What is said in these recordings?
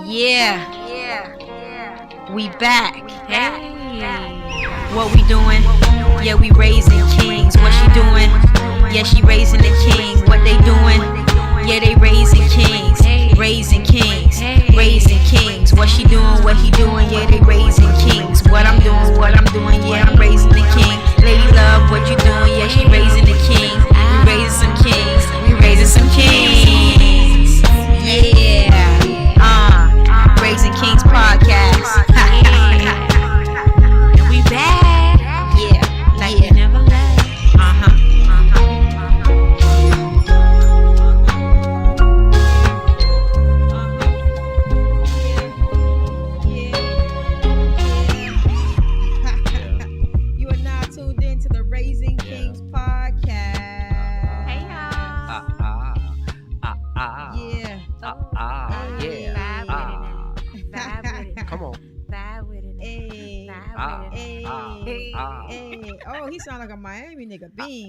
We back. What we doing? Yeah, we raising kings. What she doing? Yeah, she raising the king. What they doing? Yeah, they raising kings. Raising kings. Raising kings. What she doing? What he doing? Yeah, they raising kings. What I'm doing? What I'm doing? Yeah, I'm raising the king. Lady love, what you doing? Yeah, she raising the king. We raising some kings. We raising some kings. Yeah. Raising Kings podcast. We back. Yeah. Like we never left. You are now tuned in to the Raising Kings podcast. Hey y'all. Come on. Vibe with it. Hey. Oh, he sound like a Miami nigga. Bean.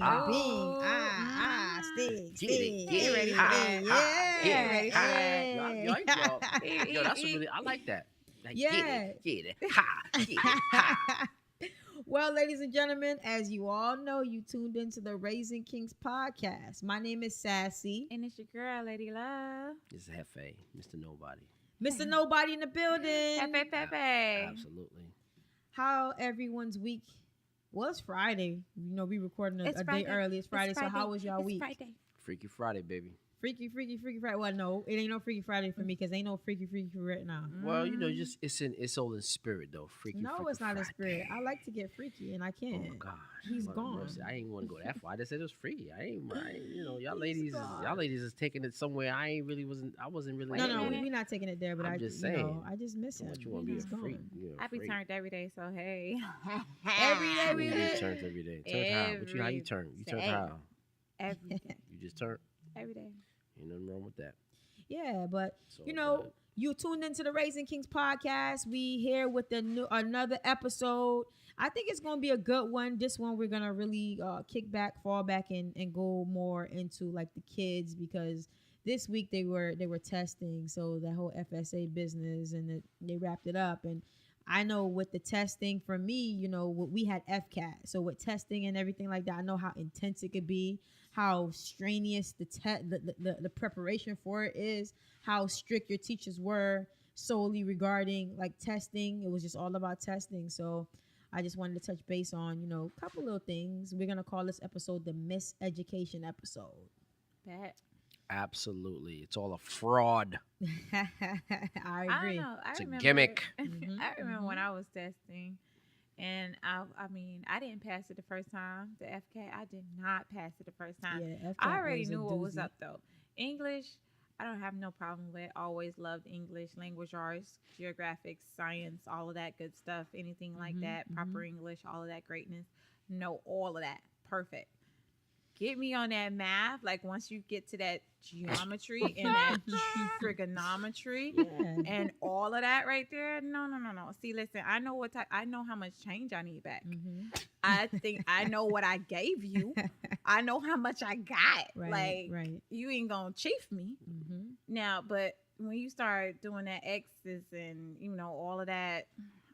Stick. Get ready for that. Yo, that's really, I like that. Like, Yeah. Get it. Ha. Well, ladies and gentlemen, as you all know, you tuned into the Raising Kings podcast. My name is Sassy. And it's your girl, Lady Love. This is Hefe, Mr. Nobody. Mr. Nobody in the building. Hefe Pepe. Absolutely. How everyone's week? Well, it's Friday. You know, we recording a day early. It's Friday. So how was y'all week? Friday. Freaky Friday, baby. Freaky Friday. Well, no, it ain't no Freaky Friday for me because ain't no Freaky right now. Well, you know, just it's all in spirit though. Freaky. No, Freaky it's not Friday. in spirit. I like to get freaky and I can't. Oh my God, He's Lord gone. mercy. I ain't want to go that far. I just said it was freaky. I ain't you know, y'all He's ladies is taking it somewhere. I wasn't really. No, we're not taking it there. But I'm just saying. You know, I just miss him. What you want to be a He's freak? gone. You know, I be freak. turned every day, so hey. Every day. Turns every day. Turns how? How you turn? You turn how? Every day. You just turn. Every day. Ain't nothing wrong with that. Yeah, but So, you know, you tuned into the Raising Kings podcast. We here with another episode. I think it's gonna be a good one. This one we're gonna really kick back, fall back, and go more into like the kids because this week they were testing, so that whole FSA business, and they wrapped it up. And I know with the testing for me, you know, we had FCAT, so with testing and everything like that, I know how intense it could be, how strenuous the preparation for it is, how strict your teachers were solely regarding like testing. It was just all about testing. So I just wanted to touch base on, you know, a couple little things. We're gonna call this episode the MisEducation episode. Bet. Absolutely, it's all a fraud. I agree. I don't know. It's a remember, gimmick. I remember when I was testing, and I mean, I didn't pass it the first time. The FK, I did not pass it the first time. Yeah, I already knew what was doozy. up though. English, I don't have no problem with. Always loved English, language arts, geographics, science, all of that good stuff. Anything like that, proper English, all of that greatness. Know all of that. Perfect. Get me on that math. Like once you get to that geometry and that trigonometry and all of that right there. No. See, listen, I know I know how much change I need back. I think I know what I gave you. I know how much I got. Right. You ain't gonna chief me now. But when you start doing that X's and you know all of that,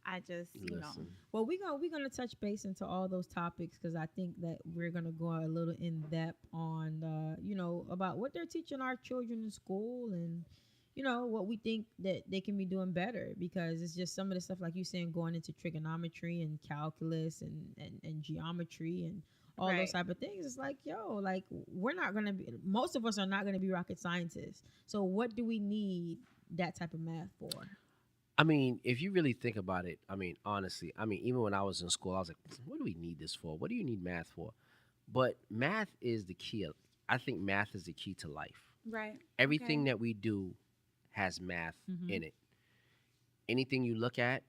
I just you know. Well, we're gonna touch base into all those topics because I think that we're gonna go a little in depth on you know, about what they're teaching our children in school and you know what we think that they can be doing better, because it's just some of the stuff like you saying going into trigonometry and calculus and geometry and all those type of things. It's like, yo, like most of us are not gonna be rocket scientists. So what do we need that type of math for? I mean, if you really think about it, I mean, honestly, even when I was in school, I was like, what do we need this for? What do you need math for? But math is the key. I think math is the key to life. Right. Everything that we do has math in it. Anything you look at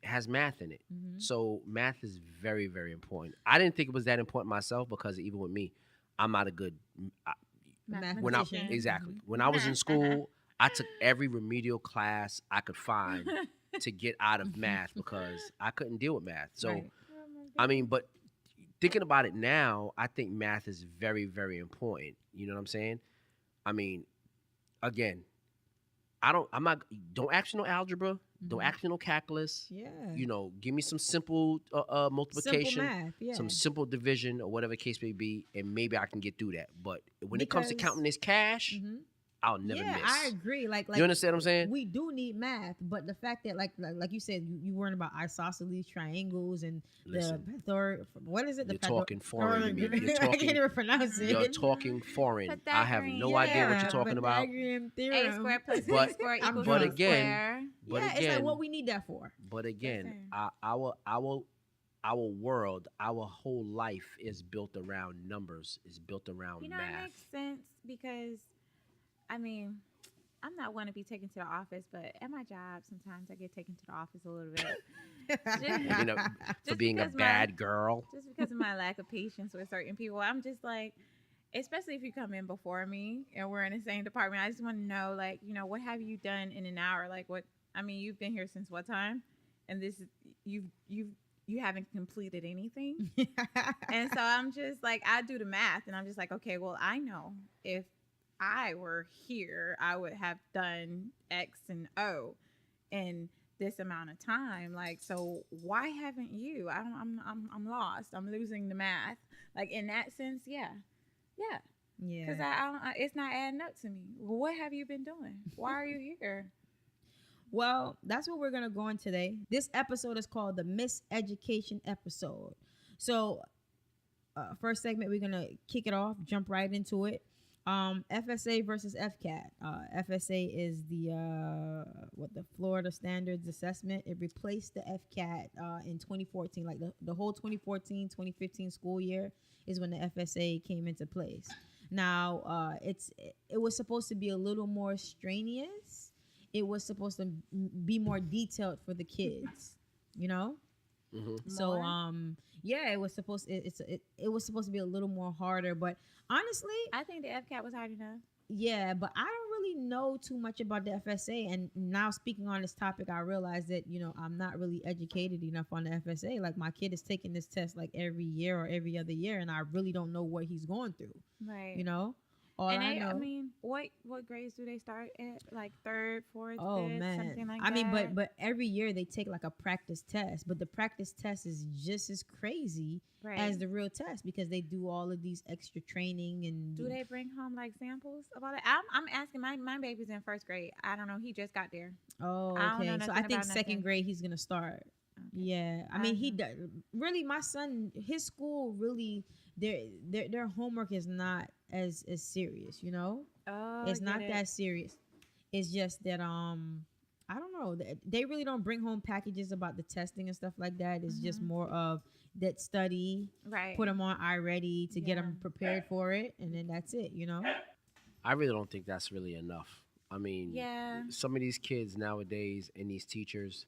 has math in it. So math is very, very important. I didn't think it was that important myself because even with me, I'm not a good mathematician. Exactly. When I was in school, I took every remedial class I could find to get out of math because I couldn't deal with math. So, I mean, but thinking about it now, I think math is very, very important. You know what I'm saying? I mean, again, I'm not. Don't ask me no algebra. Don't ask me no calculus. Yeah. Give me some simple Simple multiplication, math. Yeah. some simple division, or whatever the case may be, and maybe I can get through that. But when it comes to Because- counting this cash, Mhm. I'll never Yeah, miss. I agree. Like you understand what I'm saying? we do need math, but the fact that like you said, you worrying about isosceles, triangles, and Listen, the third. What is it? you're talking foreign to me. You're I talking. can't even pronounce it. You're talking foreign. I have no idea what you're talking about. Pythagorean A theorem. squared plus But- B squared I'm equals but C again- squared. But yeah, again, it's like what we need that for. But again, Listen. our world, our whole life is built around numbers. Is built around You know, math. it makes sense because, I mean, I'm not one to be taken to the office, but at my job, sometimes I get taken to the office a little bit. You know, for Just being a because bad girl. Just because of my lack of patience with certain people. I'm just like, especially if you come in before me and we're in the same department, I just want to know, like, what have you done in an hour? Like, you've been here since what time? And this, you haven't completed anything. And so I'm just like, I do the math and I'm just like, okay, well, I know if I were here, I would have done X and O in this amount of time. Like, so why haven't you? I'm lost. I'm losing the math. Like, in that sense, yeah. Because it's not adding up to me. What have you been doing? Why are you here? Well, that's what we're gonna go on today. This episode is called the MisEducation episode. So, first segment, we're gonna kick it off, jump right into it. FSA versus FCAT. FSA is the Florida Standards Assessment. It replaced the FCAT in 2014. Like the whole 2014-2015 school year is when the FSA came into place. Now, it was supposed to be a little more strenuous. It was supposed to be more detailed for the kids, Mm-hmm. So More? yeah, it was supposed to be a little more harder, but honestly, I think the FCAT was hard enough. yeah, but I don't really know too much about the FSA. And now speaking on this topic, I realize that I'm not really educated enough on the FSA. Like my kid is taking this test like every year or every other year, and I really don't know what he's going through. Right. All And I know. I mean, what grades do they start at? Like third, fourth, Oh fifth, man, something like I mean, that? but every year they take like a practice test, but the practice test is just as crazy right. as the real test because they do all of these extra training and Do they bring home like samples of all that? I'm asking. My baby's in first grade. I don't know. He just got there. Oh, I don't okay. know So I nothing think about second nothing. grade he's gonna start. Okay. Yeah, I I mean don't he know. does. Really, my son, his school really their homework is not as serious. Oh, It's I not get it. that serious. It's just that I don't know. They really don't bring home packages about the testing and stuff like that. It's just Mhm. more of that study, Right. put them on iReady to get Yeah. them prepared for it, and then that's it. I really don't think that's really enough. I mean, Yeah. some of these kids nowadays and these teachers,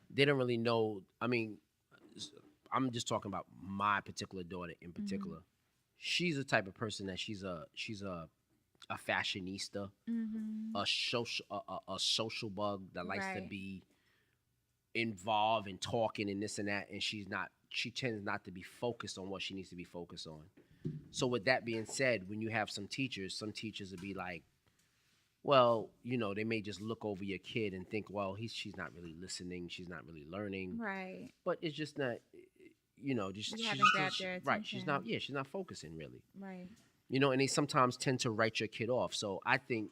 they don't really know. I mean, I'm just talking about my particular daughter in particular. She's the type of person that she's a fashionista, Mm-hmm. a social bug that likes to Right. be involved and talking and this and that, and she tends not to be focused on what she needs to be focused on. So with that being said, when you have some teachers will be like, well, they may just look over your kid and think, well, she's not really listening, she's not really learning, Right. but it's just not, just You she's haven't grabbed their right. She's not, attention. she's not focusing really, Right. and they sometimes tend to write your kid off. So I think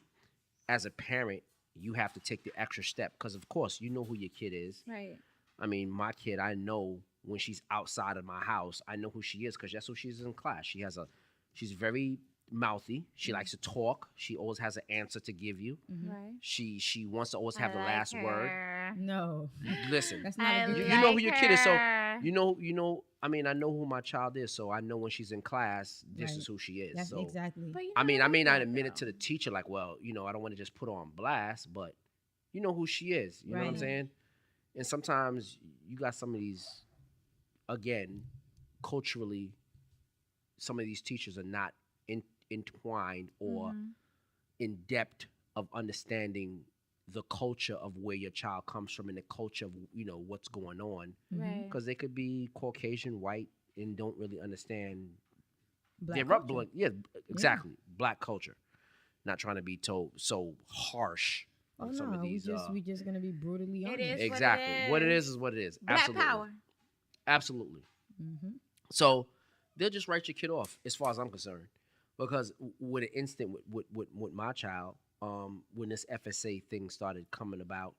as a parent, you have to take the extra step because, of course, you know who your kid is. Right. I mean, my kid, I know when she's outside of my house, I know who she is because that's who she is in class. She's very mouthy. She likes to talk. She always has an answer to give you. Right. She wants to always have the I last like word. her. No, Listen, that's not I a good you thing. know who your kid is, so her. you know. I mean, I know who my child is, so I know when she's in class, this Right. is who she is. That's so exactly. But I mean, I may not like admit that, it to though. the teacher, like, well, I don't want to just put her on blast, but you know who she is. You know what I'm Right. saying? And sometimes you got some of these, again, culturally, some of these teachers are not entwined or Mhm. in depth of understanding the culture of where your child comes from and the culture of what's going on, Mhm. Right. because they could be Caucasian, white, and don't really understand Black their culture. upbringing. Yeah, exactly. Black culture. Not trying to be told so harsh, Oh with some of no, these. we just gonna be brutally honest. It is Exactly. What it is what it is. Black Absolutely. power. Absolutely. Mm-hmm. So they'll just write your kid off, as far as I'm concerned, because with an instant with my child, when this FSA thing started coming about,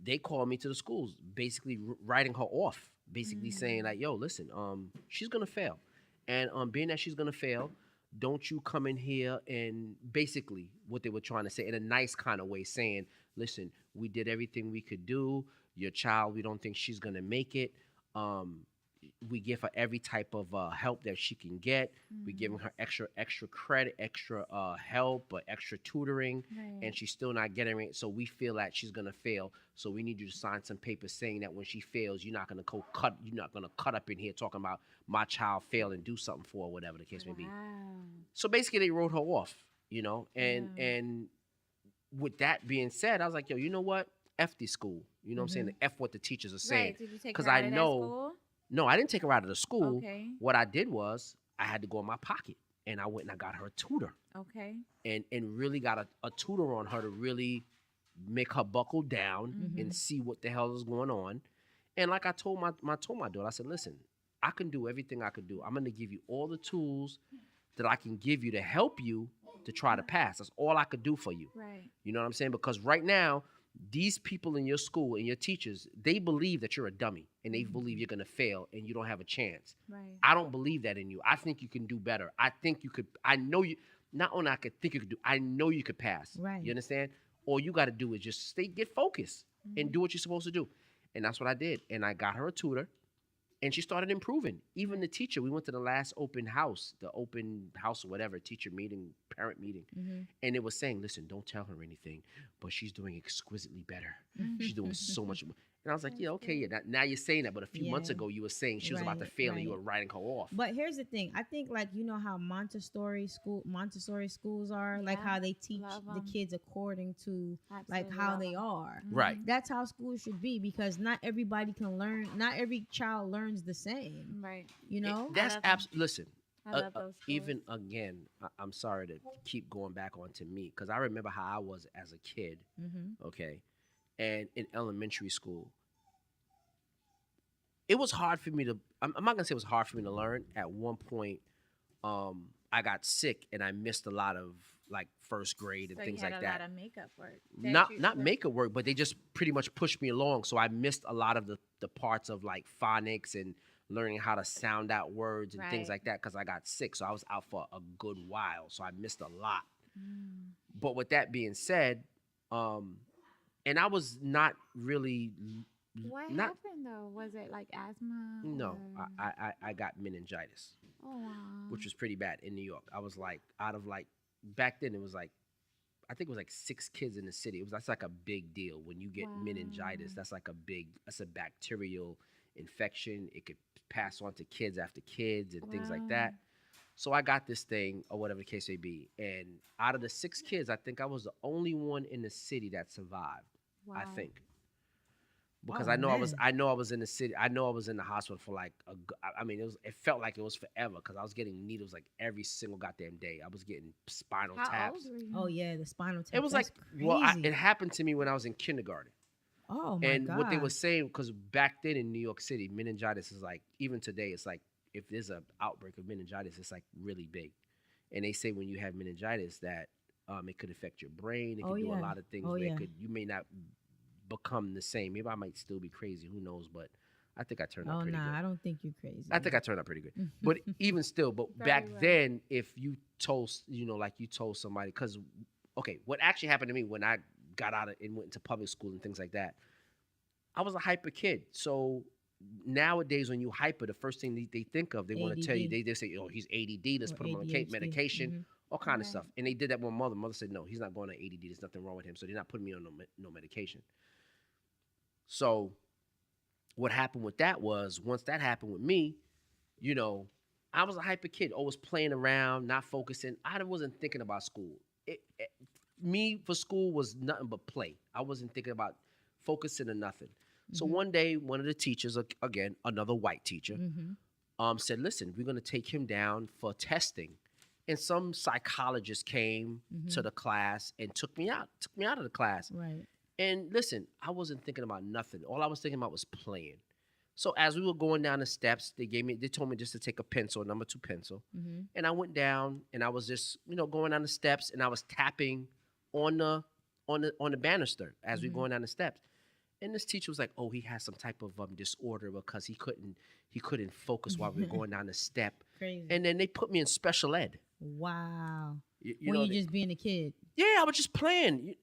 they called me to the schools, basically writing her off, basically saying like, "Yo, listen, she's gonna fail, and being that she's gonna fail, don't you come in here and basically what they were trying to say in a nice kind of way, saying, listen, we did everything we could do. Your child, we don't think she's gonna make it. Um, we give her every type of help that she can get. We giving her extra credit, extra help, extra tutoring, and she's still not getting it. So we feel that she's gonna fail. So we need you to sign some papers saying that when she fails, you're not gonna cut up in here talking about my child failed and do something for her, whatever the case may be. So basically, they wrote her off, and with that being said, I was like, yo, you know what? F the school. You know what I'm saying? F what the teachers are saying. Right. Did you take Because her out I of that know. school? No, I didn't take her out of the school. Okay. What I did was I had to go in my pocket and I went and I got her a tutor Okay. and really got a tutor on her to really make her buckle down and see what the hell is going on. And like I told my daughter, I said, listen, I can do everything I could do. I'm gonna give you all the tools that I can give you to help you to try to pass. That's all I could do for you. Right. You know what I'm saying? Because right now, these people in your school and your teachers, they believe that you're a dummy and they believe you're going to fail and you don't have a chance. Right. I don't believe that in you. I think you can do better. I think you could, I know you, not only I could think you could do, I know you could pass. Right. You understand? All you got to do is just get focused and do what you're supposed to do. And that's what I did. And I got her a tutor and she started improving. Even the teacher, we went to the last open house or whatever, teacher meeting, parent meeting. And it was saying, listen, don't tell her anything, but she's doing exquisitely better. She's doing so much. And I was like, yeah, okay, yeah. Now you're saying that, but a few months ago you were saying she was about to fail and you were writing her off. But here's the thing. I think like how Montessori schools are, like how they teach the kids according to like how they are. Right. That's how schools should be because not everybody can learn. Not every child learns the same. Right. You know. That's absolutely. Listen. I love those even again, I'm sorry to keep going back onto me because I remember how I was as a kid. Okay. And in elementary school, it was hard for me to, I'm not going to say it was hard for me to learn. At one point, I got sick and I missed a lot of like first grade and things like that. So you had a lot of makeup work. Not makeup work, but they just pretty much pushed me along. So I missed a lot of the parts of like phonics and learning how to sound out words and things like that because I got sick. So I was out for a good while. So I missed a lot. But with that being said, and I was not really. What happened though? Was it like asthma? No, I got meningitis. Oh wow. Which was pretty bad in New York. I was like out of like back then it was like I think it was like 6 kids in the city. That's like a big deal when you get meningitis. That's a bacterial infection. It could pass on to kids after kids and things like that. So I got this thing or whatever the case may be. And out of the 6 kids, I think I was the only one in the city that survived. I think. Because I know I was in the city. I know I was in the hospital for like it felt like it was forever because I was getting needles like every single goddamn day. I was getting spinal taps. How old were you? Oh yeah, the spinal tap. It was like it happened to me when I was in kindergarten. Oh my and God. what they were saying, because back then in New York City, meningitis is like, even today, it's like, if there's an outbreak of meningitis, it's like really big. And they say when you have meningitis that it could affect your brain. It could do a lot of things where you may not become the same. Maybe I might still be crazy. Who knows? But I think I turned out pretty good. I don't think you're crazy. I think I turned out pretty good. But even still, back then, if you told, like you told somebody, because, okay, what actually happened to me when I got out and went into public school and things like that, I was a hyper kid. So nowadays when you hyper, the first thing they think of, they want to tell you, they say, oh, he's ADD, let's put him on medication, all kind of stuff. And they did that with mother. Mother said, no, he's not going on ADD. There's nothing wrong with him. So they're not putting me on no medication. So what happened with that was, once that happened with me, I was a hyper kid, always playing around, not focusing. I wasn't thinking about school. Me for school was nothing but play. I wasn't thinking about focusing or nothing. So one day, one of the teachers, again, another white teacher, said, listen, we're going to take him down for testing and some psychologist came to the class and took me out of the class. Right. And listen, I wasn't thinking about nothing. All I was thinking about was playing. So as we were going down the steps, they told me just to take a pencil, a number 2 pencil. And I went down and I was just, going down the steps and I was tapping on the banister as we were going down the steps. And this teacher was like, "Oh, he has some type of disorder because he couldn't focus while we were going down the step." Crazy. And then they put me in special ed. Wow. You When know, you just being a kid. yeah, I was just playing,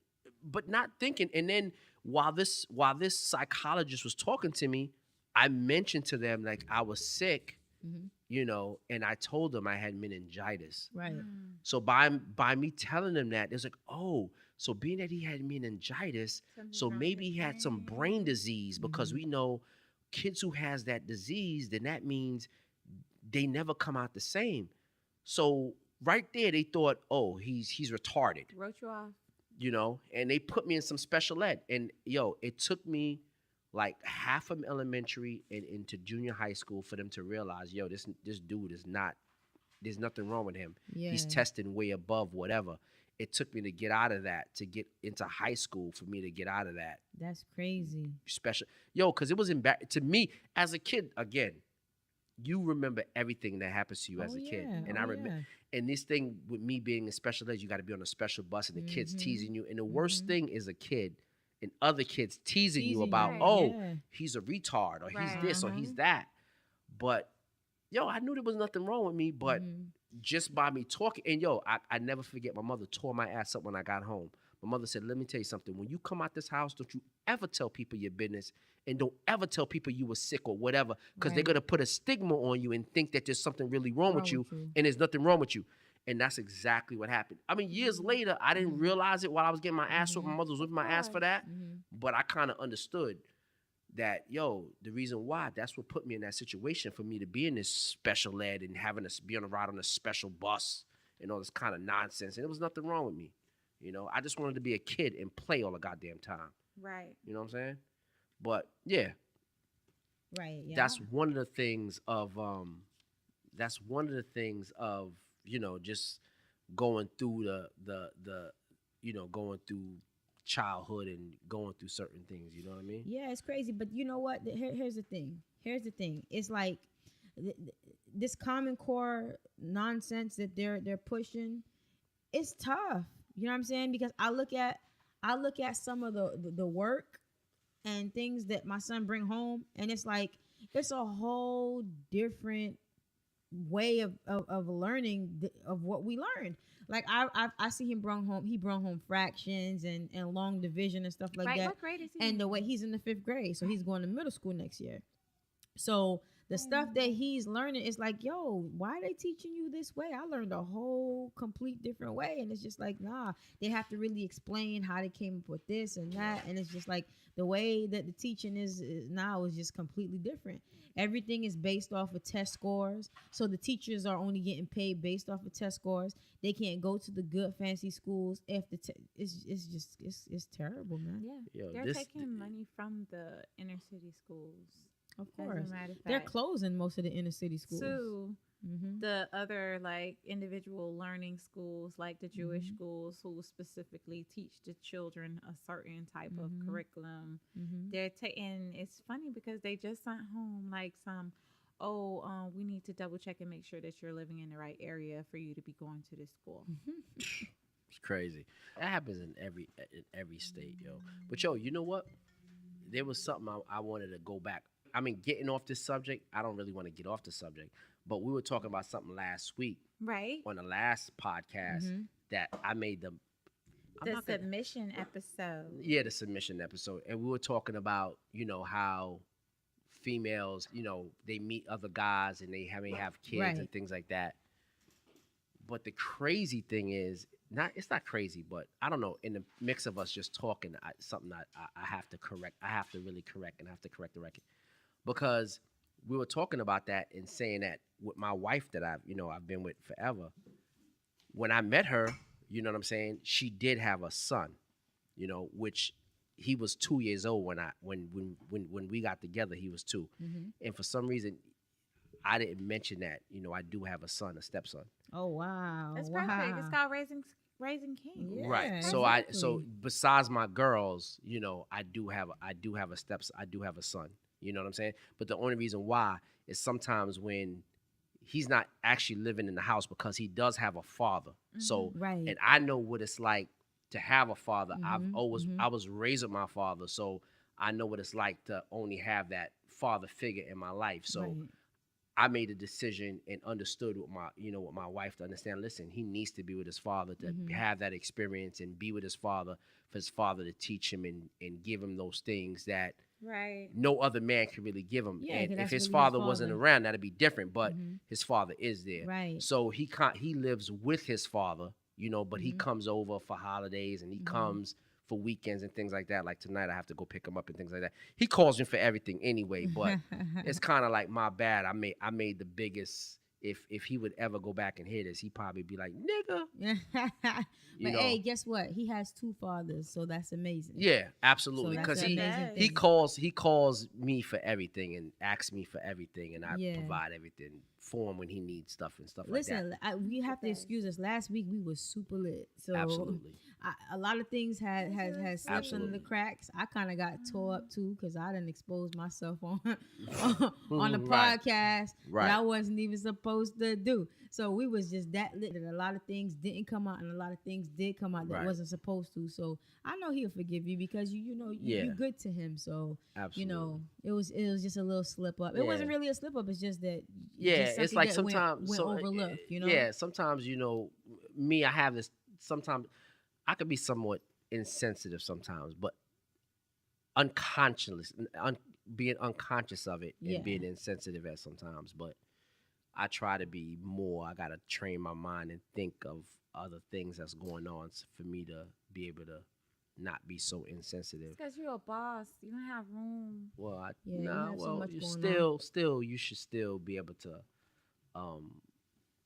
but not thinking. And then while this psychologist was talking to me, I mentioned to them like I was sick, and I told them I had meningitis. Right. So by me telling them that, it's like, oh, so being that he had meningitis, so maybe he had some brain disease, because we know kids who has that disease, then that means they never come out the same. So right there, they thought, oh, he's retarded, Wrote you off. and they put me in some special ed. And it took me like half of elementary and into junior high school for them to realize, this dude is not, there's nothing wrong with him. Yeah. He's testing way above whatever. It took me to get out of that, to get into high school, for me to get out of that. That's crazy. Special, because it was to me as a kid. Again, you remember everything that happens to you as a kid, and I remember. And this thing with me being in special ed, you got to be on a special bus, and the kids teasing you. And the worst thing is a kid and other kids teasing you about, he's a retard, or he's this, or he's that. But I knew there was nothing wrong with me, but just by me talking, and I never forget, my mother tore my ass up when I got home. My mother said, "Let me tell you something. When you come out this house, don't you ever tell people your business, and don't ever tell people you were sick or whatever, because they're going to put a stigma on you and think that there's something really wrong with you, and there's nothing wrong with you." And that's exactly what happened. I mean, years later, I didn't realize it while I was getting my ass whooped. My mother was whipping my ass for that, but I kind of understood that, the reason why, that's what put me in that situation, for me to be in this special ed and having to be on a ride on a special bus and all this kind of nonsense. And there was nothing wrong with me. I just wanted to be a kid and play all the goddamn time. Right. You know what I'm saying? But yeah. Right. Yeah. That's one of the things of just going through going through childhood and going through certain things, you know what I mean? Yeah, it's crazy. But you know what? Here's the thing. It's like this Common Core nonsense that they're pushing. It's tough. You know what I'm saying? Because I look at some of the work and things that my son bring home, and it's like it's a whole different way of learning of what we learned. Like I see him brought home fractions and long division and stuff like that. What grade is he? And the way he's in the 5th grade, so he's going to middle school next year. So the stuff that he's learning is like, yo, why are they teaching you this way? I learned a whole complete different way. And it's just like, nah, they have to really explain how they came up with this and that. And it's just like the way that the teaching is now is just completely different. Everything is based off of test scores. So the teachers are only getting paid based off of test scores. They can't go to the good fancy schools if it's terrible, man. Yeah. They're taking money from the inner city schools. Of course. Matter of fact. They're closing most of the inner city schools. So the other like individual learning schools, like the Jewish schools, who specifically teach the children a certain type of curriculum, they're taking. It's funny because they just sent home like some, we need to double check and make sure that you're living in the right area for you to be going to this school. It's crazy. That happens in every state, yo. But yo, you know what? There was something I wanted to go back. I mean, getting off this subject, I don't really want to get off the subject, but we were talking about something last week, right? On the last podcast that I made the submission episode. Yeah, the submission episode, and we were talking about how females, they meet other guys and they may have kids and things like that. But the crazy thing is, it's not crazy, but I don't know. In the mix of us just talking, something I have to correct. I have to really correct, and I have to correct the record. Because we were talking about that and saying that with my wife that I've been with forever. When I met her, you know what I'm saying, she did have a son, which he was 2 years old when we got together. He was 2, and for some reason, I didn't mention that, I do have a son, a stepson. Oh wow. It's wow. perfect. It's called raising kings. Yeah, Right. So exactly. besides my girls, I do have a son. You know what I'm saying? But the only reason why is sometimes when he's not actually living in the house because he does have a father. So Right. and I know what it's like to have a father. Mm-hmm. I was raised with my father, so I know what it's like to only have that father figure in my life. So Right. I made a decision and understood with my wife to understand, listen, he needs to be with his father to Mm-hmm. have that experience and be with his father for his father to teach him and give him those things that Right. no other man can really give him. Yeah, And because if that's his really his father wasn't father. around, that'd be different. But Mm-hmm. his father is there. Right. So he lives with his father, but he Mm-hmm. comes over for holidays and he Mm-hmm. comes for weekends and things like that. Like tonight I have to go pick him up and things like that. He calls me for everything anyway, but it's kind of like my bad. I made the biggest. If he would ever go back and hear this, he'd probably be like, nigga, you But know. hey, guess what? He has two fathers, so that's amazing. Yeah, So absolutely. that's Because an he amazing does. he thing. calls me for everything and asks me for everything, and I Yeah. provide everything for him when he needs stuff and stuff like that. Listen, we have to Okay. excuse us. Last week we was super lit, so Absolutely. a lot of things had This is slipped under the Absolutely. cracks. I kind of got tore up too because I didn't expose myself on on the Right. podcast Right. that I wasn't even supposed to do. So we was just that lit that a lot of things didn't come out and a lot of things did come out that Right. wasn't supposed to. So I know he'll forgive you because Yeah. you're good to him. So Absolutely. it was just a little slip up. It Yeah. wasn't really a slip up. It's just that Yeah, just it's something like that sometimes went overlooked. Yeah, sometimes me, I have this. Sometimes I could be somewhat insensitive sometimes, but unconscious, being unconscious of it Yeah. and being insensitive at sometimes. But I try to be more. I gotta train my mind and think of other things that's going on for me to be able to not be so insensitive. Because you're a boss. You don't have room. Well, Yeah, you have so much you going on. still, you should still be able to, um,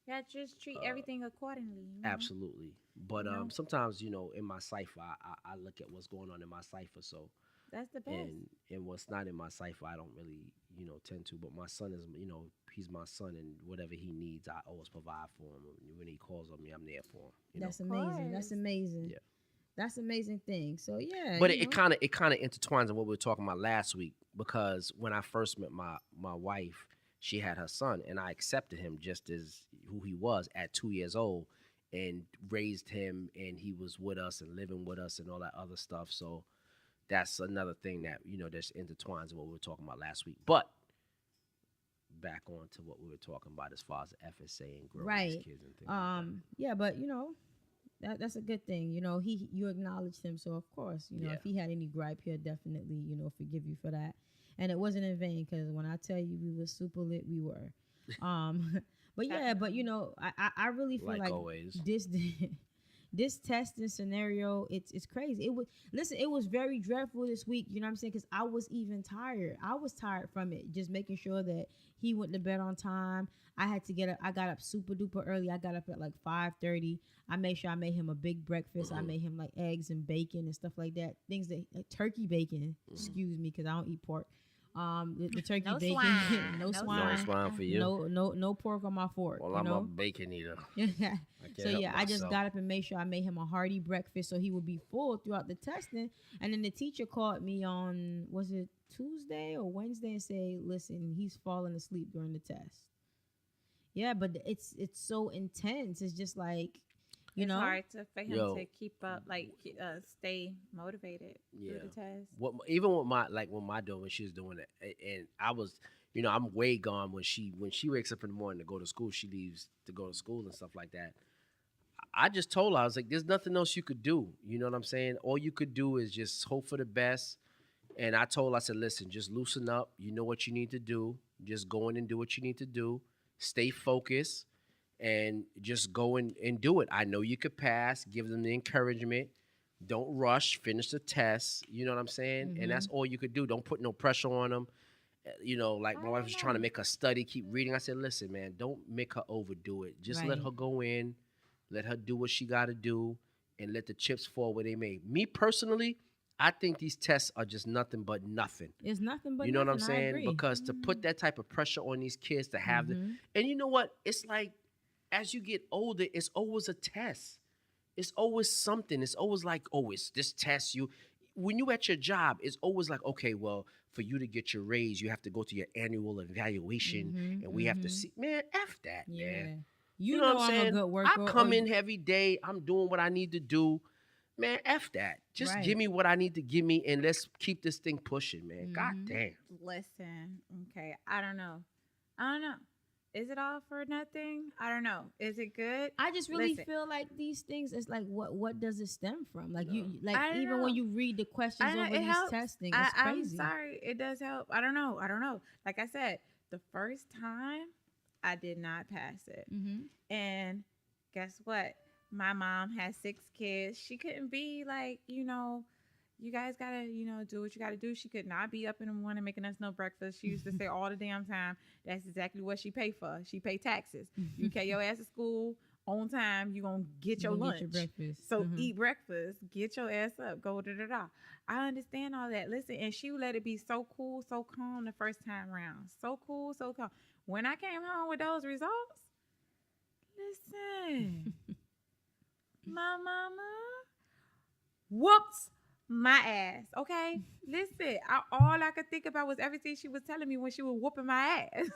Yeah, just treat uh, everything accordingly. absolutely. But You know? sometimes in my cipher, I look at what's going on in my cipher. So That's the best. and what's not in my cipher, I don't really tend to. But my son is he's my son, and whatever he needs, I always provide for him. When he calls on me, I'm there for him. That's Of amazing. That's course. amazing. Yeah. That's amazing thing. So yeah, But it kind of intertwines in what we were talking about last week, because when I first met my wife, she had her son, and I accepted him just as who he was at 2 years old, and raised him, and he was with us and living with us and all that other stuff. So that's another thing that just intertwines in what we were talking about last week. But back on to what we were talking about as far as the FSA and growing right. these kids and things like that. Yeah, but that's a good thing. You acknowledged him, so of course, Yeah. if he had any gripe, he'll definitely forgive you for that. And it wasn't in vain because when I tell you we were super lit, we were. But yeah, but I really feel Like like always. this testing scenario, it's crazy. It was very dreadful this week, you know what I'm saying? Because I was even tired. I was tired from it, just making sure that he went to bed on time. I got up super duper early. I got up at like 5:30. I made sure I made him a big breakfast. I made him like eggs and bacon and stuff like that. Things that turkey bacon, excuse me, because I don't eat pork. The turkey No bacon, swine. no No swine, No swine for you. no pork on my fork. Well, you I'm know? a bacon eater. So yeah, I just got up and made sure I made him a hearty breakfast so he would be full throughout the testing. And then the teacher called me on, was it Tuesday or Wednesday, and say, listen, he's falling asleep during the test. Yeah, but it's so intense. It's just like, It's hard for him Yo. to keep up, stay motivated Yeah. through the test. Even with my daughter, when she was doing it, and I was, I'm way gone when she wakes up in the morning to go to school. She leaves to go to school and stuff like that. I just told her, I was like, there's nothing else you could do. You know what I'm saying? All you could do is just hope for the best. And I told her, I said, listen, just loosen up. You know what you need to do. Just go in and do what you need to do. Stay focused and just go and do it. I know you could pass. Give them the encouragement. Don't rush. Finish the test. You know what I'm saying? And that's all you could do. Don't put no pressure on them. Like my wife was trying to make her study, keep reading. I said, listen, man, don't make her overdo it. Just let Right. her go in. Let her do what she got to do and let the chips fall where they may. Me personally, I think these tests are just nothing but nothing. It's nothing but You know what I'm nothing. I saying? agree. Because to put that type of pressure on these kids to have Mhm. and you know what? It's like as you get older, it's always a test. It's always something. It's always like, oh, it's this test. When you at your job, it's always like, okay, well, for you to get your raise, you have to go to your annual evaluation, Mhm. and we have to Mhm. see. Man, f that, Yeah. man. You You know know what I'm I'm a saying? good I worker. come in every day. I'm doing what I need to do. Man, F that. Just give Right. me what I need to give me and let's keep this thing pushing, man. God Mhm. damn. Listen, okay, I don't know. Is it all for nothing? I don't know. Is it good? I just really Listen, feel like these things. It's like what does it stem from? Like like I don't even when know. you read the questions I know over it these helps. testing, it's I'm crazy. sorry, it does help. I don't know. I don't know. Like I said, the first time I did not pass it, Mhm. and guess what? My mom has 6 kids. She couldn't be like, you guys gotta, do what you gotta do. She could not be up in the morning making us no breakfast. She used to say all the damn time, that's exactly what she pay for. She pay taxes. You carry your ass to school on time, you gonna get You your gonna lunch. get your breakfast. So Mhm. eat breakfast, get your ass up, go da da da. I understand all that. Listen, and she would let it be so cool, so calm the first time round. So cool, so calm. When I came home with those results, listen, my mama whoops my ass. Okay, listen. All I could think about was everything she was telling me when she was whooping my ass.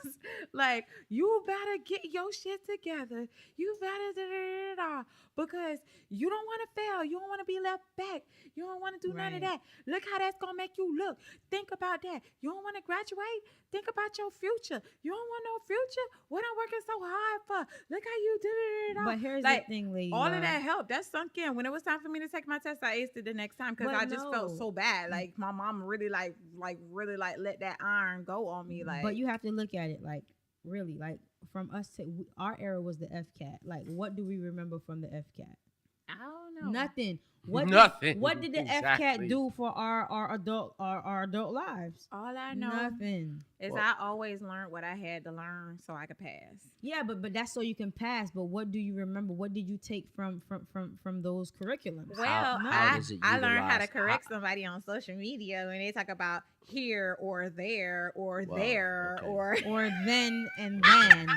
Like, you better get your shit together. You better because you don't want to fail. You don't want to be left back. You don't want to do none of Right. that. Look how that's gonna make you look. Think about that. You don't want to graduate. Think about your future. You don't want no future. What I'm working so hard for. Look how you did. But here's Like, the thing, lady. all of that helped. That sunk in. When it was time for me to take my test, I aced it the next time because But I just felt no. so bad. Like, my mom really really let that iron go on me. Like, But you have to look at it like really like from us to our era was the FCAT. Like what do we remember from the FCAT? I don't know. Nothing. Nothing. What did the Exactly. FCAT do for our adult lives? All I know Nothing. is Well- I always learned what I had to learn so I could pass. Yeah, but that's so you can pass. But what do you remember? What did you take from those curriculums? Well, how does it I learned how to utilize- correct somebody on social media when they talk about here or there or Wow, there okay. Or then and then.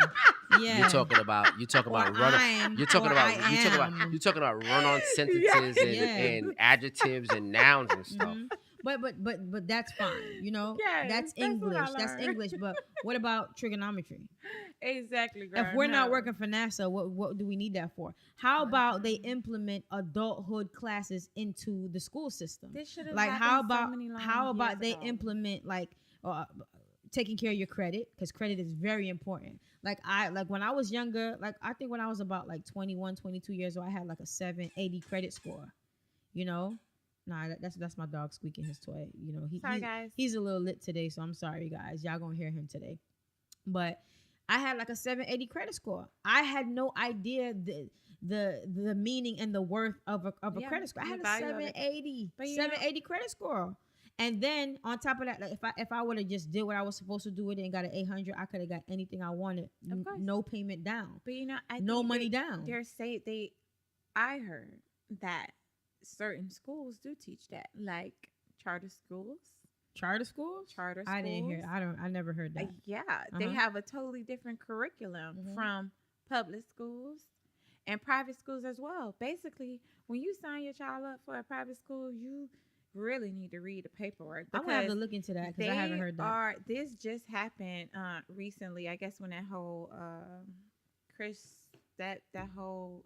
Yeah. You're talking about Or run. I'm, You're talking or about I am. you're talking about run on sentences Yeah. and adjectives and nouns and stuff. Mhm. But that's fine. You know, Yes, that's that's what I English. That's learned. English. But what about trigonometry? Exactly, girl. If we're not No. working for NASA, what do we need that for? How about they implement adulthood classes into the school system? This should have Like happened how so about many long how about years they ago. implement like taking care of your credit, because credit is very important. Like when I was younger, like I think when I was about like 21, 22 years old, I had like a 780 credit score. You know, nah, that's my dog squeaking his toy. You know, Sorry, guys. he's a little lit today, so I'm sorry, guys. Y'all gonna hear him today. But I had like a 780 credit score. I had no idea the meaning and the worth of a Yeah, credit score. I the had a value of it. 780 But you know- 780 credit score. And then on top of that, like if I would have just did what I was supposed to do with it and got an 800, I could have got anything I wanted. Of course. No payment down. But I No think money down. I heard that certain schools do teach that, like charter schools. Charter schools? Charter schools. I didn't hear. I never heard that. Yeah, they Uh-huh. have a totally different curriculum Mhm. from public schools and private schools as well. Basically, when you sign your child up for a private school, you really need to read the paperwork. I'm gonna have to because look into that because I haven't heard that. This just happened recently. I guess when that whole Chris that whole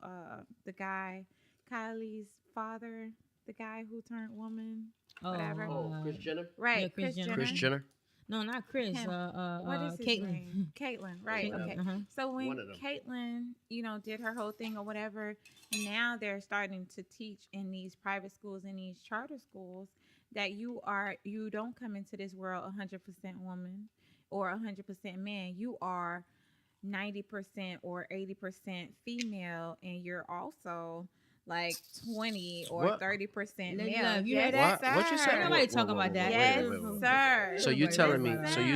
the guy Kylie's father, the guy who turned woman, whatever. Chris Jenner. Right, Yeah, Kris Jenner. Chris Jenner. No, not Chris. Him. What is his Caitlin. name? Caitlin, right? Caitlin, Okay. uh-huh. So when One of them. Caitlin, did her whole thing or whatever, now they're starting to teach in these private schools and these charter schools that you don't come into this world 100% woman or 100% man. You are 90% or 80% female, and you're also like 20 or What? 30% Lady male. Love, you Yes, heard that? sir. What you said? Ain't nobody talking about that. Yes, wait. sir. So you Everybody telling me? knows about So that.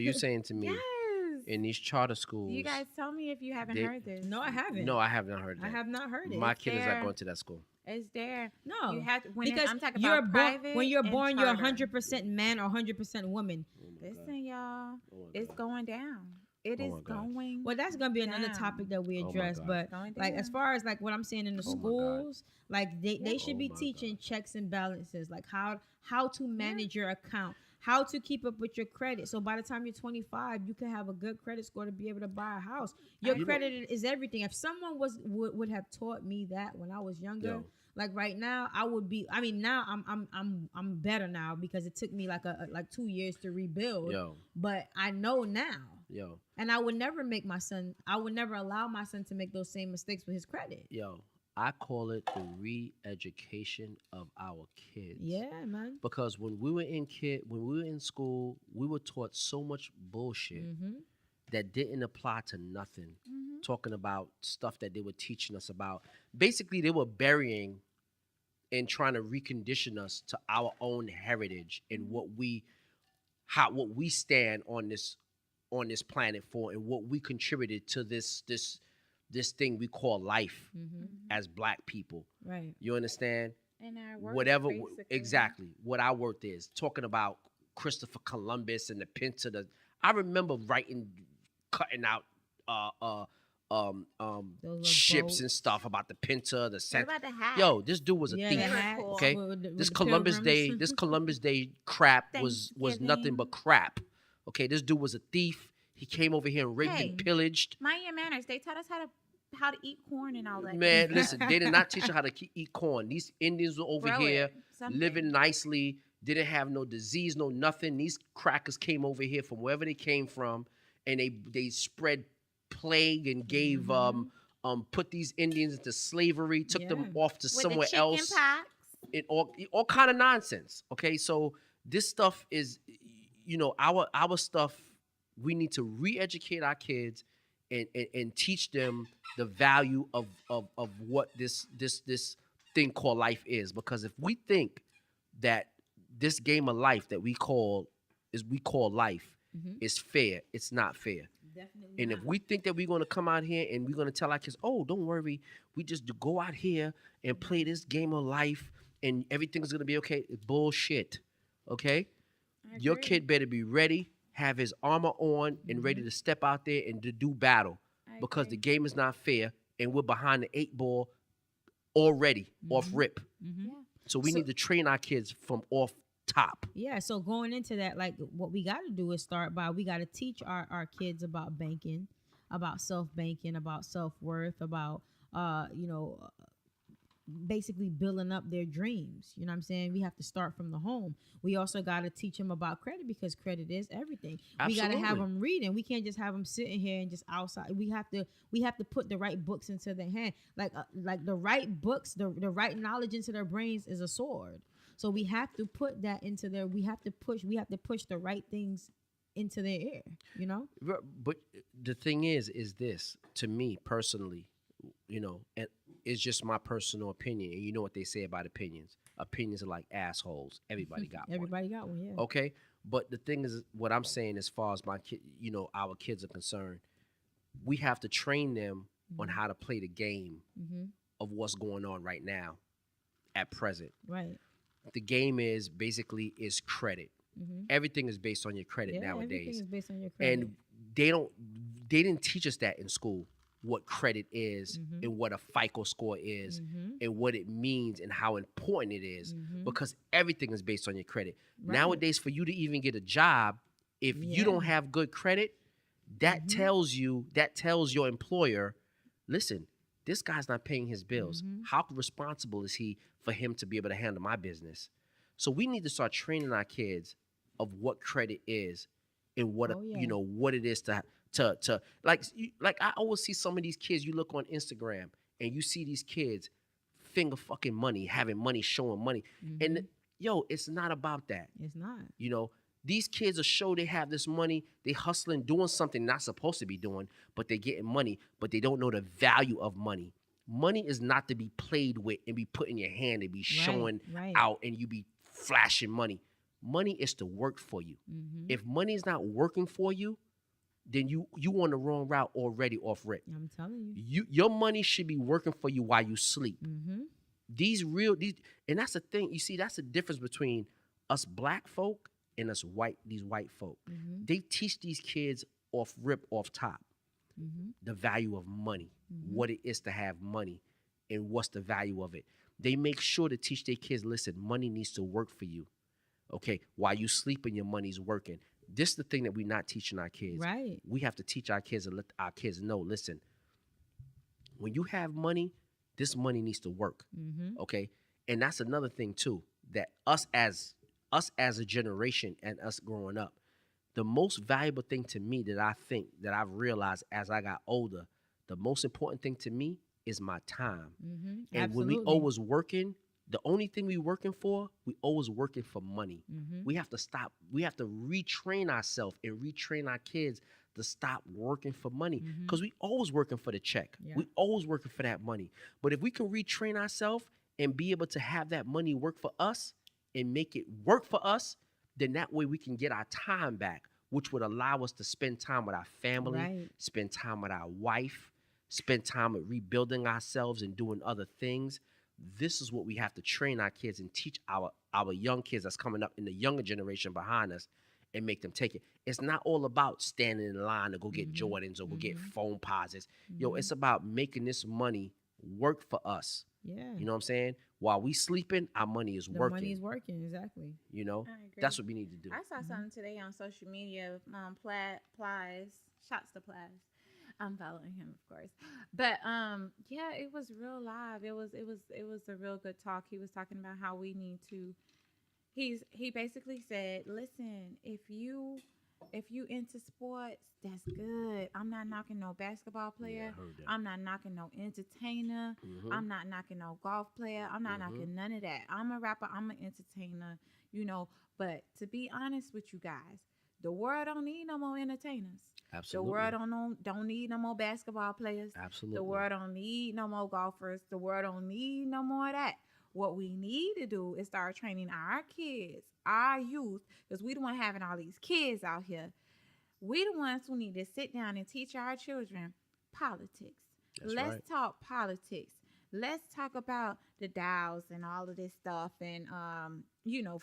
you saying to me Yes. in these charter schools? You guys tell me if you haven't They- heard this. No, I haven't. No, I have not heard that. I have not heard it. My It's kid is there. not going to that school. It's there. No, You have to, because I'm talking you're about born. private When you're and born, you're charter. 100% man or 100% woman. Oh my God. Listen, y'all, Oh my it's God. going down. It Oh is my God. going. Well, that's gonna be another down. topic that we Oh my address. God. But Going like as down. far as like what I'm saying in the Oh my God. schools, like they should Oh be my teaching God. checks and balances, like how to manage your account, how to keep up with your credit. So by the time you're 25, you can have a good credit score to be able to buy a house. Your You know- credit is everything. If someone would have taught me that when I was younger, Yo. like right now, I would be. I mean, now I'm better now because it took me like 2 years to rebuild. Yo. But I know now. Yo. And I would never I would never allow my son to make those same mistakes with his credit. Yo. I call it the re-education of our kids. Yeah, man. Because when we were in school, we were taught so much bullshit Mm-hmm. that didn't apply to nothing. Mm-hmm. Talking about stuff that they were teaching us about. Basically, they were burying and trying to recondition us to our own heritage and what we stand on this planet for and what we contributed to this thing we call life Mm-hmm. as Black people. Right. You understand? And our work, Whatever basically. exactly what our worth is. Talking about Christopher Columbus and the Pinta. I remember cutting out Those little ships and boats. stuff about the Pinta, the What San. about the hat? Yo, this dude was a Yeah, thief. the They were hats cool. Okay, with this the Columbus pilgrims. Day, this Columbus Day crap was nothing but Thanksgiving. crap. Okay, this dude was a thief. He came over here and raped Hey. and pillaged. Mind your manners. They taught us how to eat corn and all that. Man, good listen, stuff. they did not teach you how to eat corn. These Indians were over Grow here it, something. living nicely, didn't have no disease, no nothing. These crackers came over here from wherever they came from, and they spread plague and gave put these Indians into slavery, took them Yeah. off to With somewhere the chicken else. pox. It all kind of nonsense. Okay, so this stuff is, our stuff. We need to re-educate our kids and teach them the value of what this thing called life is. Because if we think that this game of life that we call life Mhm. is fair, it's not fair. Definitely. And if we think that we're going to come out here and we're going to tell our kids, oh, don't worry, we just go out here and play this game of life and everything's going to be okay, it's bullshit. Okay? I Your agree. kid better be ready, have his armor on, and ready to step out there and to do battle. I Because the agree. game is not fair and we're behind the 8 ball already, off rip. Mm-hmm. Yeah. So we need to train our kids from off top. Yeah, so going into that, like what we got to do is we got to teach our kids about banking, about self-banking, about self-worth, about, basically building up their dreams. You know what I'm saying? We have to start from the home. We also got to teach them about credit because credit is everything. We got to have Absolutely. them reading. We can't just have them sitting here and just outside. We have to put the right books into their hand. Like the right books, the right knowledge into their brains is a sword. So we have to put that into their. We have to push the right things into their ear. You know. But the thing is this, to me personally, and it's just my personal opinion. And you know what they say about opinions. Opinions are like assholes. Everybody got one. Everybody got one. Yeah. Okay? But the thing is, what I'm saying as far as my kid, our kids are concerned, we have to train them on how to play the game Mm-hmm. of what's going on right now at present. Right. The game is basically credit. Mm-hmm. Everything is based on your credit Yeah, everything nowadays. is based on your credit. And they didn't teach us that in school, what credit is and what a FICO score is and what it means and how important it is, because everything is based on your credit. Right. Nowadays, for you to even get a job, if you don't have good credit, that tells your employer, listen, this guy's not paying his bills. How responsible is he for him to be able to handle my business? So we need to start training our kids of what credit is and what what it is to like I always see some of these kids. You look on Instagram and you see these kids finger fucking money, having money, showing money, and it's not about that. It's not. These kids are show they have this money, they hustling, doing something not supposed to be doing, but they're getting money, but they don't know the value of money. Money is not to be played with and be put in your hand and be showing out and you be flashing money. Money is to work for you. If money is not working for you, then you on the wrong route already off rip. I'm telling you. Your money should be working for you while you sleep. These and that's the thing. You see, that's the difference between us black folk and us these white folk. They teach these kids off top the value of money, what it is to have money, and what's the value of it. They make sure to teach their kids, listen, money needs to work for you. Okay, while you sleeping, your money's working. This is the thing that we're not teaching our kids. Right. We have to teach our kids and let our kids know, listen, when you have money, this money needs to work. Okay? And that's another thing too, that us as a generation and us growing up, the most valuable thing to me that I think that I've realized as I got older, the most important thing to me is my time. And Absolutely. when we always working, the only thing we working for, we always working for money. We have to stop. We have to retrain ourselves and retrain our kids to stop working for money, because we always working for the check. Yeah. We always working for that money. But if we can retrain ourselves and be able to have that money work for us and make it work for us, then that way we can get our time back, which would allow us to spend time with our family, Right. spend time with our wife, spend time with rebuilding ourselves and doing other things. This is what we have to train our kids and teach our young kids that's coming up in the younger generation behind us, and make them take it. It's not all about standing in line to go get Jordans or go get phone posits. Yo, it's about making this money work for us. Yeah. You know what I'm saying? While we sleeping, our money is the working. money is working, exactly. You know, I agree. that's what we need to do. I saw something today on social media. Plies, shots to Plies. I'm following him, of course. But yeah, it was real live. It was a real good talk. He was talking about how we need to. He basically said, listen, if you into sports, that's good. I'm not knocking no basketball player. I heard that. I'm not knocking no entertainer. I'm not knocking no golf player. I'm not knocking none of that. I'm a rapper. I'm an entertainer. You know, but to be honest with you guys, the world don't need no more entertainers. Absolutely. The world don't need no more basketball players. Absolutely. The world don't need no more golfers. The world don't need no more of that. What we need to do is start training our kids, our youth, because we the one having all these kids out here. We the ones who need to sit down and teach our children politics. Let's talk politics. Let's talk about the Dows and all of this stuff, and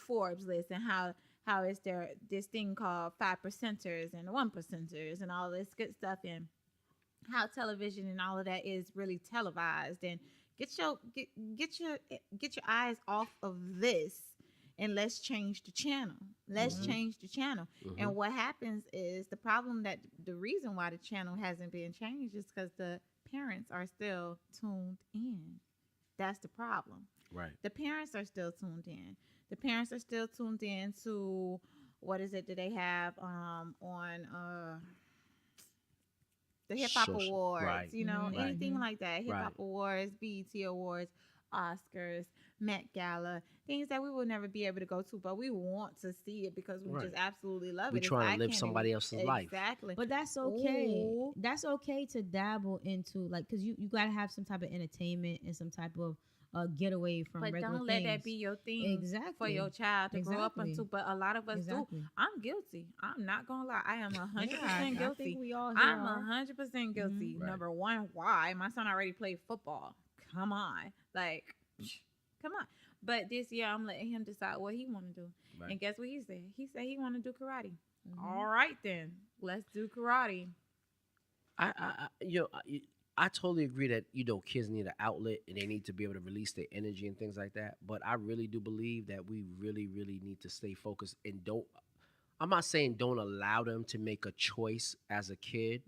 Forbes list, and how is there this thing called 5%ers and 1%ers and all this good stuff, and how television and all of that is really televised. And get your eyes off of this, and let's change the channel. Let's change the channel. And what happens is the reason why the channel hasn't been changed is because the parents are still tuned in. That's the problem. Right. The parents are still tuned in. The parents are still tuned in to, what is it that they have on the Hip Hop Awards, right. Anything like that. Hip Hop Right. Awards, BET Awards, Oscars, Met Gala, things that we will never be able to go to, but we want to see it because we just absolutely love We're it. trying to live somebody else's life. Exactly. But that's okay. Ooh. That's okay to dabble into, like, because you got to have some type of entertainment and some type of getaway from But regular don't let that things. be your thing Exactly. for your child to grow up Exactly. into. But a lot of us Exactly. do. I'm guilty. I'm not gonna lie. I am 100% I guilty. think we all here I'm are. 100% guilty. Right. Number one, why? My son already played football. Come on, like, come on. But this year, I'm letting him decide what he want to do. Right. And guess what he said? He said he want to do karate. All right, then let's do karate. I totally agree that kids need an outlet and they need to be able to release their energy and things like that. But I really do believe that we really, really need to stay focused and I'm not saying don't allow them to make a choice as a kid,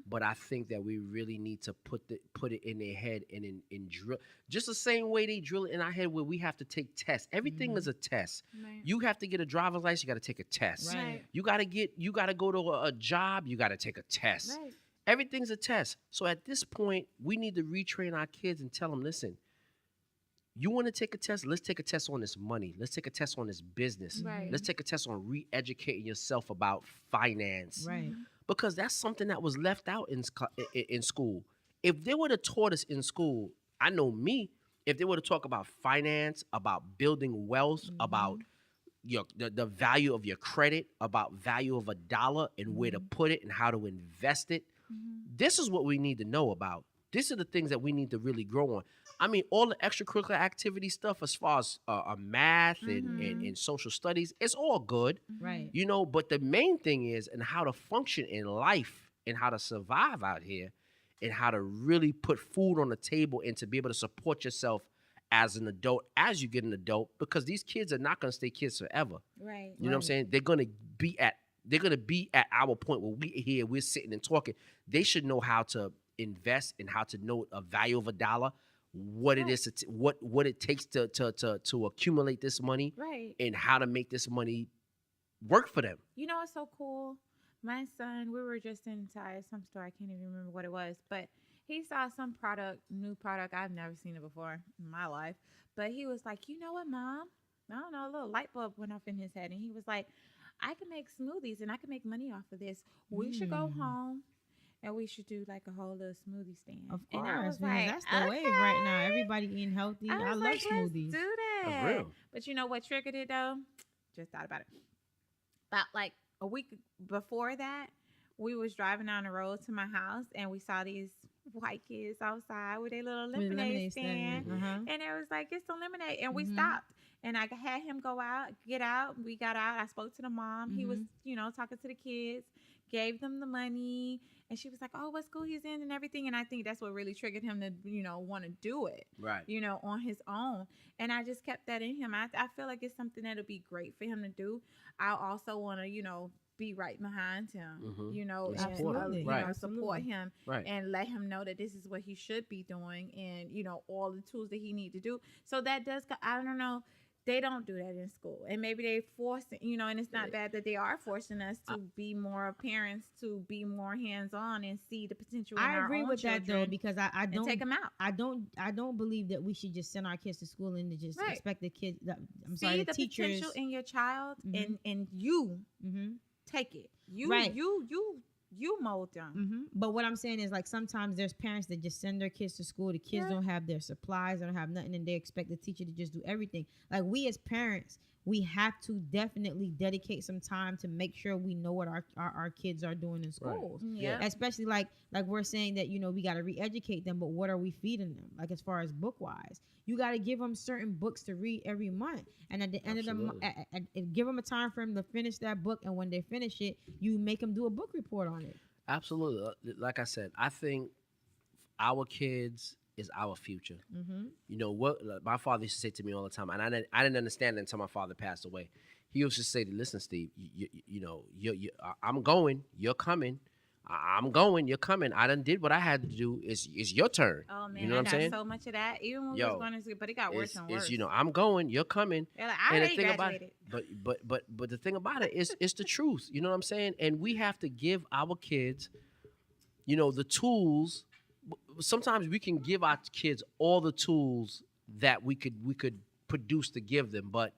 but I think that we really need to put it in their head and in drill, just the same way they drill it in our head where we have to take tests. Everything is a test. Right. You have to get a driver's license, you got to take a test. Right. You got to go to a job, you got to take a test. Right. Everything's a test. So at this point, we need to retrain our kids and tell them, listen, you want to take a test? Let's take a test on this money. Let's take a test on this business. Right. Let's take a test on re-educating yourself about finance. Right. Because that's something that was left out in school. If they would have taught us in school, I know me, if they would have talked about finance, about building wealth, about the value of your credit, about value of a dollar and where to put it and how to invest it, this is what we need to know about. these are the things that we need to really grow on. I mean, all the extracurricular activity stuff as far as math and social studies, it's all good, Right. you know, but the main thing is and how to function in life and how to survive out here and how to really put food on the table and to be able to support yourself as an adult, as you get an adult, because these kids are not going to stay kids forever. Right. You know what I'm saying? They're going to be at our point where we're sitting and talking. They should know how to invest and how to know a value of a dollar, what it is, what it takes to accumulate this money, Right. and how to make this money work for them. You know what's so cool? My son, we were just inside some store. I can't even remember what it was, but he saw some new product. I've never seen it before in my life. But he was like, you know what, Mom? I don't know, a little light bulb went off in his head. And he was like, I can make smoothies and I can make money off of this. We should go home and we should do like a whole little smoothie stand. Of And I was course, man. like, That's the wave right now. okay. Everybody eating healthy. I was love like, smoothies. Let's do that. That's real. But you know what triggered it though? Just thought about it. About like a week before that, we was driving down the road to my house and we saw these white kids outside with a little With lemonade stand. And it was like, get some lemonade. And we stopped. And I had him get out. We got out. I spoke to the mom. He was, talking to the kids, gave them the money. And she was like, oh, what school he's in and everything. And I think that's what really triggered him to, want to do it. Right. On his own. And I just kept that in him. I feel like it's something that'll be great for him to do. I also want to, be right behind him, and Absolutely. support him Right. and let him know that this is what he should be doing and, all the tools that he need to do. So that does, I don't know, they don't do that in school. And maybe they force it, and it's not bad that they are forcing us to be more parents, to be more hands-on and see the potential in our I agree own with that though, children because I don't and take them out. I don't believe that we should just send our kids to school and to just Right. expect the kids. See the teachers. potential in your child Mhm. and you Mm-hmm. take it. You Right. you mold them. Mm-hmm. But what I'm saying is, like, sometimes there's parents that just send their kids to school. The kids don't have their supplies, they don't have nothing, and they expect the teacher to just do everything. Like, we as parents, we have to definitely dedicate some time to make sure we know what our kids are doing in schools. Yeah. Especially like we're saying that, we got to re-educate them, but what are we feeding them? Like, as far as book wise, you got to give them certain books to read every month, and at the end of the month, give them a time frame to finish that book, and when they finish it, you make them do a book report on it. Absolutely. Like I said, I think our kids is our future. Mm-hmm. You know what my father used to say to me all the time, and I didn't understand it until my father passed away. He used to say, "Listen, Steve, I'm going, you're coming. I'm going, you're coming. I done did what I had to do. It's your turn." Oh man, you know I what I'm got saying? so much of that. Even when we was going to school, but it got worse and worse. I'm going, you're coming. They're like, I already graduated. But the thing about it is, it's the truth. You know what I'm saying? And we have to give our kids, the tools. Sometimes we can give our kids all the tools that we could produce to give them, but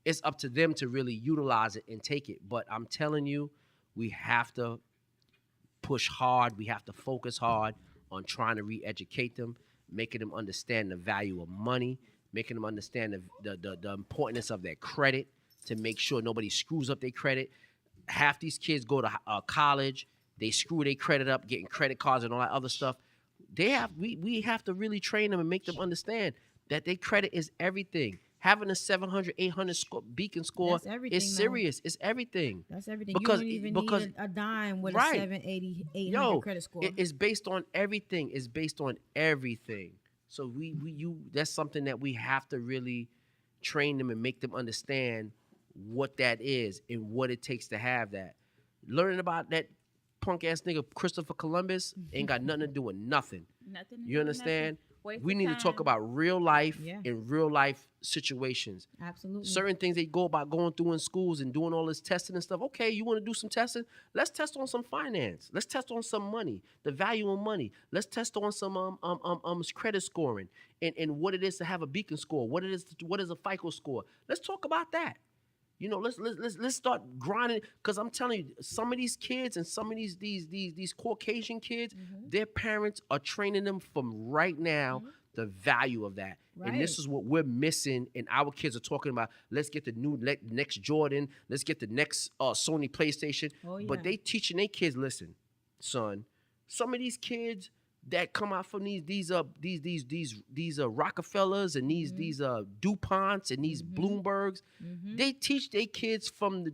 it's up to them to really utilize it and take it. But I'm telling you, we have to push hard. We have to focus hard on trying to re-educate them, making them understand the value of money, making them understand the importance of their credit, to make sure nobody screws up their credit. Half these kids go to college, they screw their credit up, getting credit cards and all that other stuff. We have to really train them and make them understand that their credit is everything. Having a 700, 800 beacon score is serious. It's everything. That's everything. Because you don't even need a dime with a 780, 800 credit score. It's based on everything. It's based on everything. So that's something that we have to really train them and make them understand what that is and what it takes to have that. Learning about that punk ass nigga Christopher Columbus ain't got nothing to do with nothing. Nothing. You understand? We need to talk about real life Yeah. and real life situations. Absolutely. Certain things they go about going through in schools and doing all this testing and stuff. Okay, you want to do some testing? Let's test on some finance. Let's test on some money, the value of money. Let's test on some credit scoring and what it is to have a beacon score. What is a FICO score? Let's talk about that. Let's start grinding, because I'm telling you, some of these kids and some of these Caucasian kids, their parents are training them from right now the value of that. Right. And this is what we're missing, and our kids are talking about. Let's get the next Jordan. Let's get the next Sony PlayStation. Oh, yeah. But they teaching their kids, listen, son, some of these kids, that come out from these Rockefellers and these DuPonts and these Bloombergs. They teach their kids from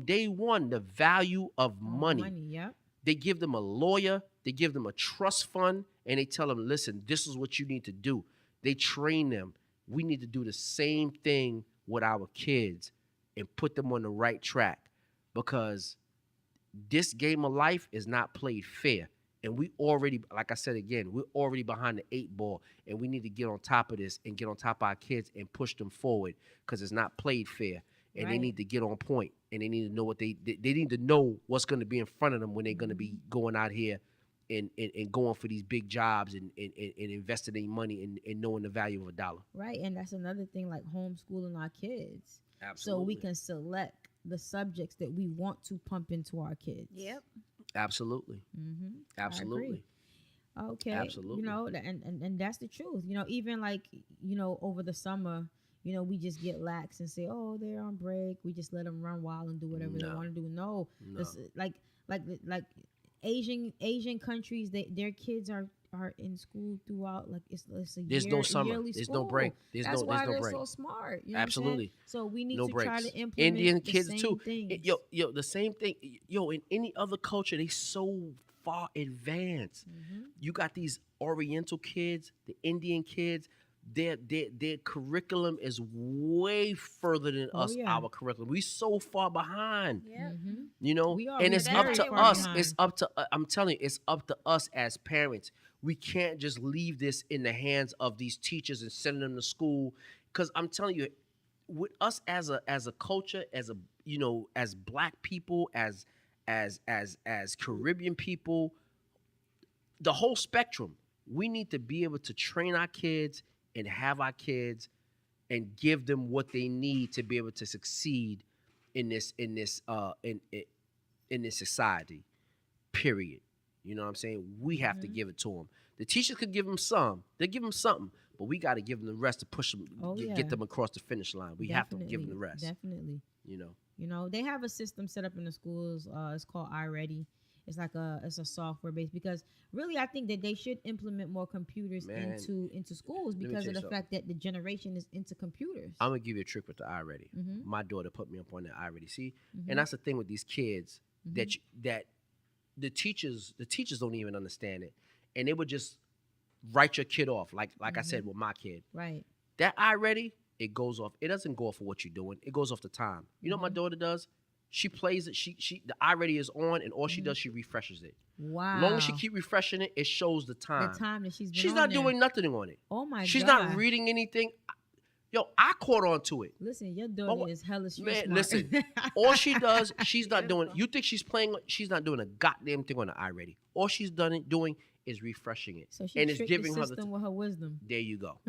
day one the value of money. Yep. They give them a lawyer, they give them a trust fund, and they tell them, listen, this is what you need to do. They train them. We need to do the same thing with our kids and put them on the right track, because this game of life is not played fair. And we already, like I said again, we're already behind the 8 ball, and we need to get on top of this and get on top of our kids and push them forward, because it's not played fair. And they need to get on point, and they need to know what they need to know what's going to be in front of them when they're going to be going out here and going for these big jobs and investing their money and knowing the value of a dollar. Right, and that's another thing, like homeschooling our kids. Absolutely. So we can select the subjects that we want to pump into our kids. Yep. Absolutely. Absolutely. Okay. Absolutely. And that's the truth. Even like, over the summer, we just get lax and say, oh, they're on break. We just let them run wild and do whatever they want to do. No. This, like Asian countries, their kids are in school throughout. Like it's there's no summer. There's no break. That's there's why no they're break. so smart. Absolutely. So we need No to breaks. try to implement Indian the kids same too. things. The same thing. In any other culture, they so far advanced. You got these Oriental kids, the Indian kids. Their curriculum is way further than us. Yeah. Our curriculum, we so far behind. Yeah. We are And it's very up to far us. behind. It's up to. I'm telling you, it's up to us as parents. We can't just leave this in the hands of these teachers and send them to school. Because I'm telling you, with us as a culture, as Black people, as Caribbean people, the whole spectrum, we need to be able to train our kids and have our kids and give them what they need to be able to succeed in this society. Period. You know what I'm saying? We have to give it to them. The teachers could give them some. They give them something, but we got to give them the rest to push them, get them across the finish line. We have to give them the rest. Definitely. They have a system set up in the schools. It's called iReady. It's like it's a software based, because really I think that they should implement more computers into schools, because of the fact that the generation is into computers. I'm gonna give you a trick with the iReady. My daughter put me up on the iReady. See, and that's the thing with these kids that the teachers don't even understand it, and they would just write your kid off like I said with my kid. Right. That iReady, it goes off. It doesn't go off of what you're doing. It goes off the time. You know what my daughter does? She plays it. The iReady is on, and all she does, she refreshes it. Wow. As long as she keep refreshing it, it shows the time. The time that she's been She's on not there. doing nothing on it. Oh my God. She's not reading anything. Yo, I caught on to it. Listen, your daughter is hella street smart. Listen, all she does, she's not doing. You think she's playing? She's not doing a goddamn thing on the iReady. All she's doing is refreshing it, So she and it's tricked giving the her system with her wisdom. There you go.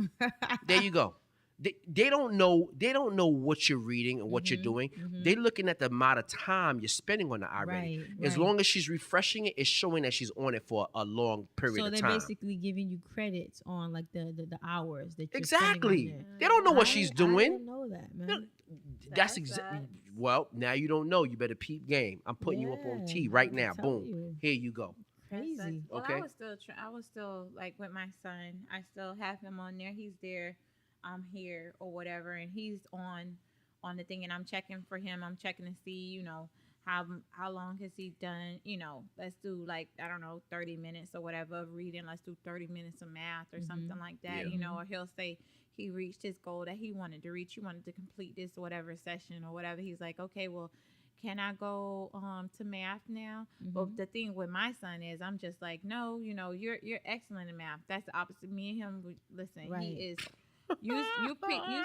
There you go. They don't know what you're reading and what you're doing. They're looking at the amount of time you're spending on the iReady. Right, As right. long as she's refreshing it, it's showing that she's on it for a long period So of they're time. basically giving you credits on like the hours that you're Exactly. spending on there. They don't know what I she's didn't- I doing. didn't know that, man. That's That exactly. sucks. Well, now you don't know. You better peep game. I'm putting you up on Yeah, T right I'm now. telling Boom. you. Here you go. Crazy. Well, Okay. I was still like with my son. I still have him on there. He's there. I'm here or whatever, and he's on the thing, and I'm checking for him. I'm checking to see, how long has he done? Let's do like, I don't know, 30 minutes or whatever of reading. Let's do 30 minutes of math or something like that. Yeah. Or he'll say he reached his goal that he wanted to reach. He wanted to complete this whatever session or whatever. He's like, okay, well, can I go to math now? But the thing with my son is, I'm just like, no, you're excellent in math. That's the opposite. Me and him, listen, Right. he is. You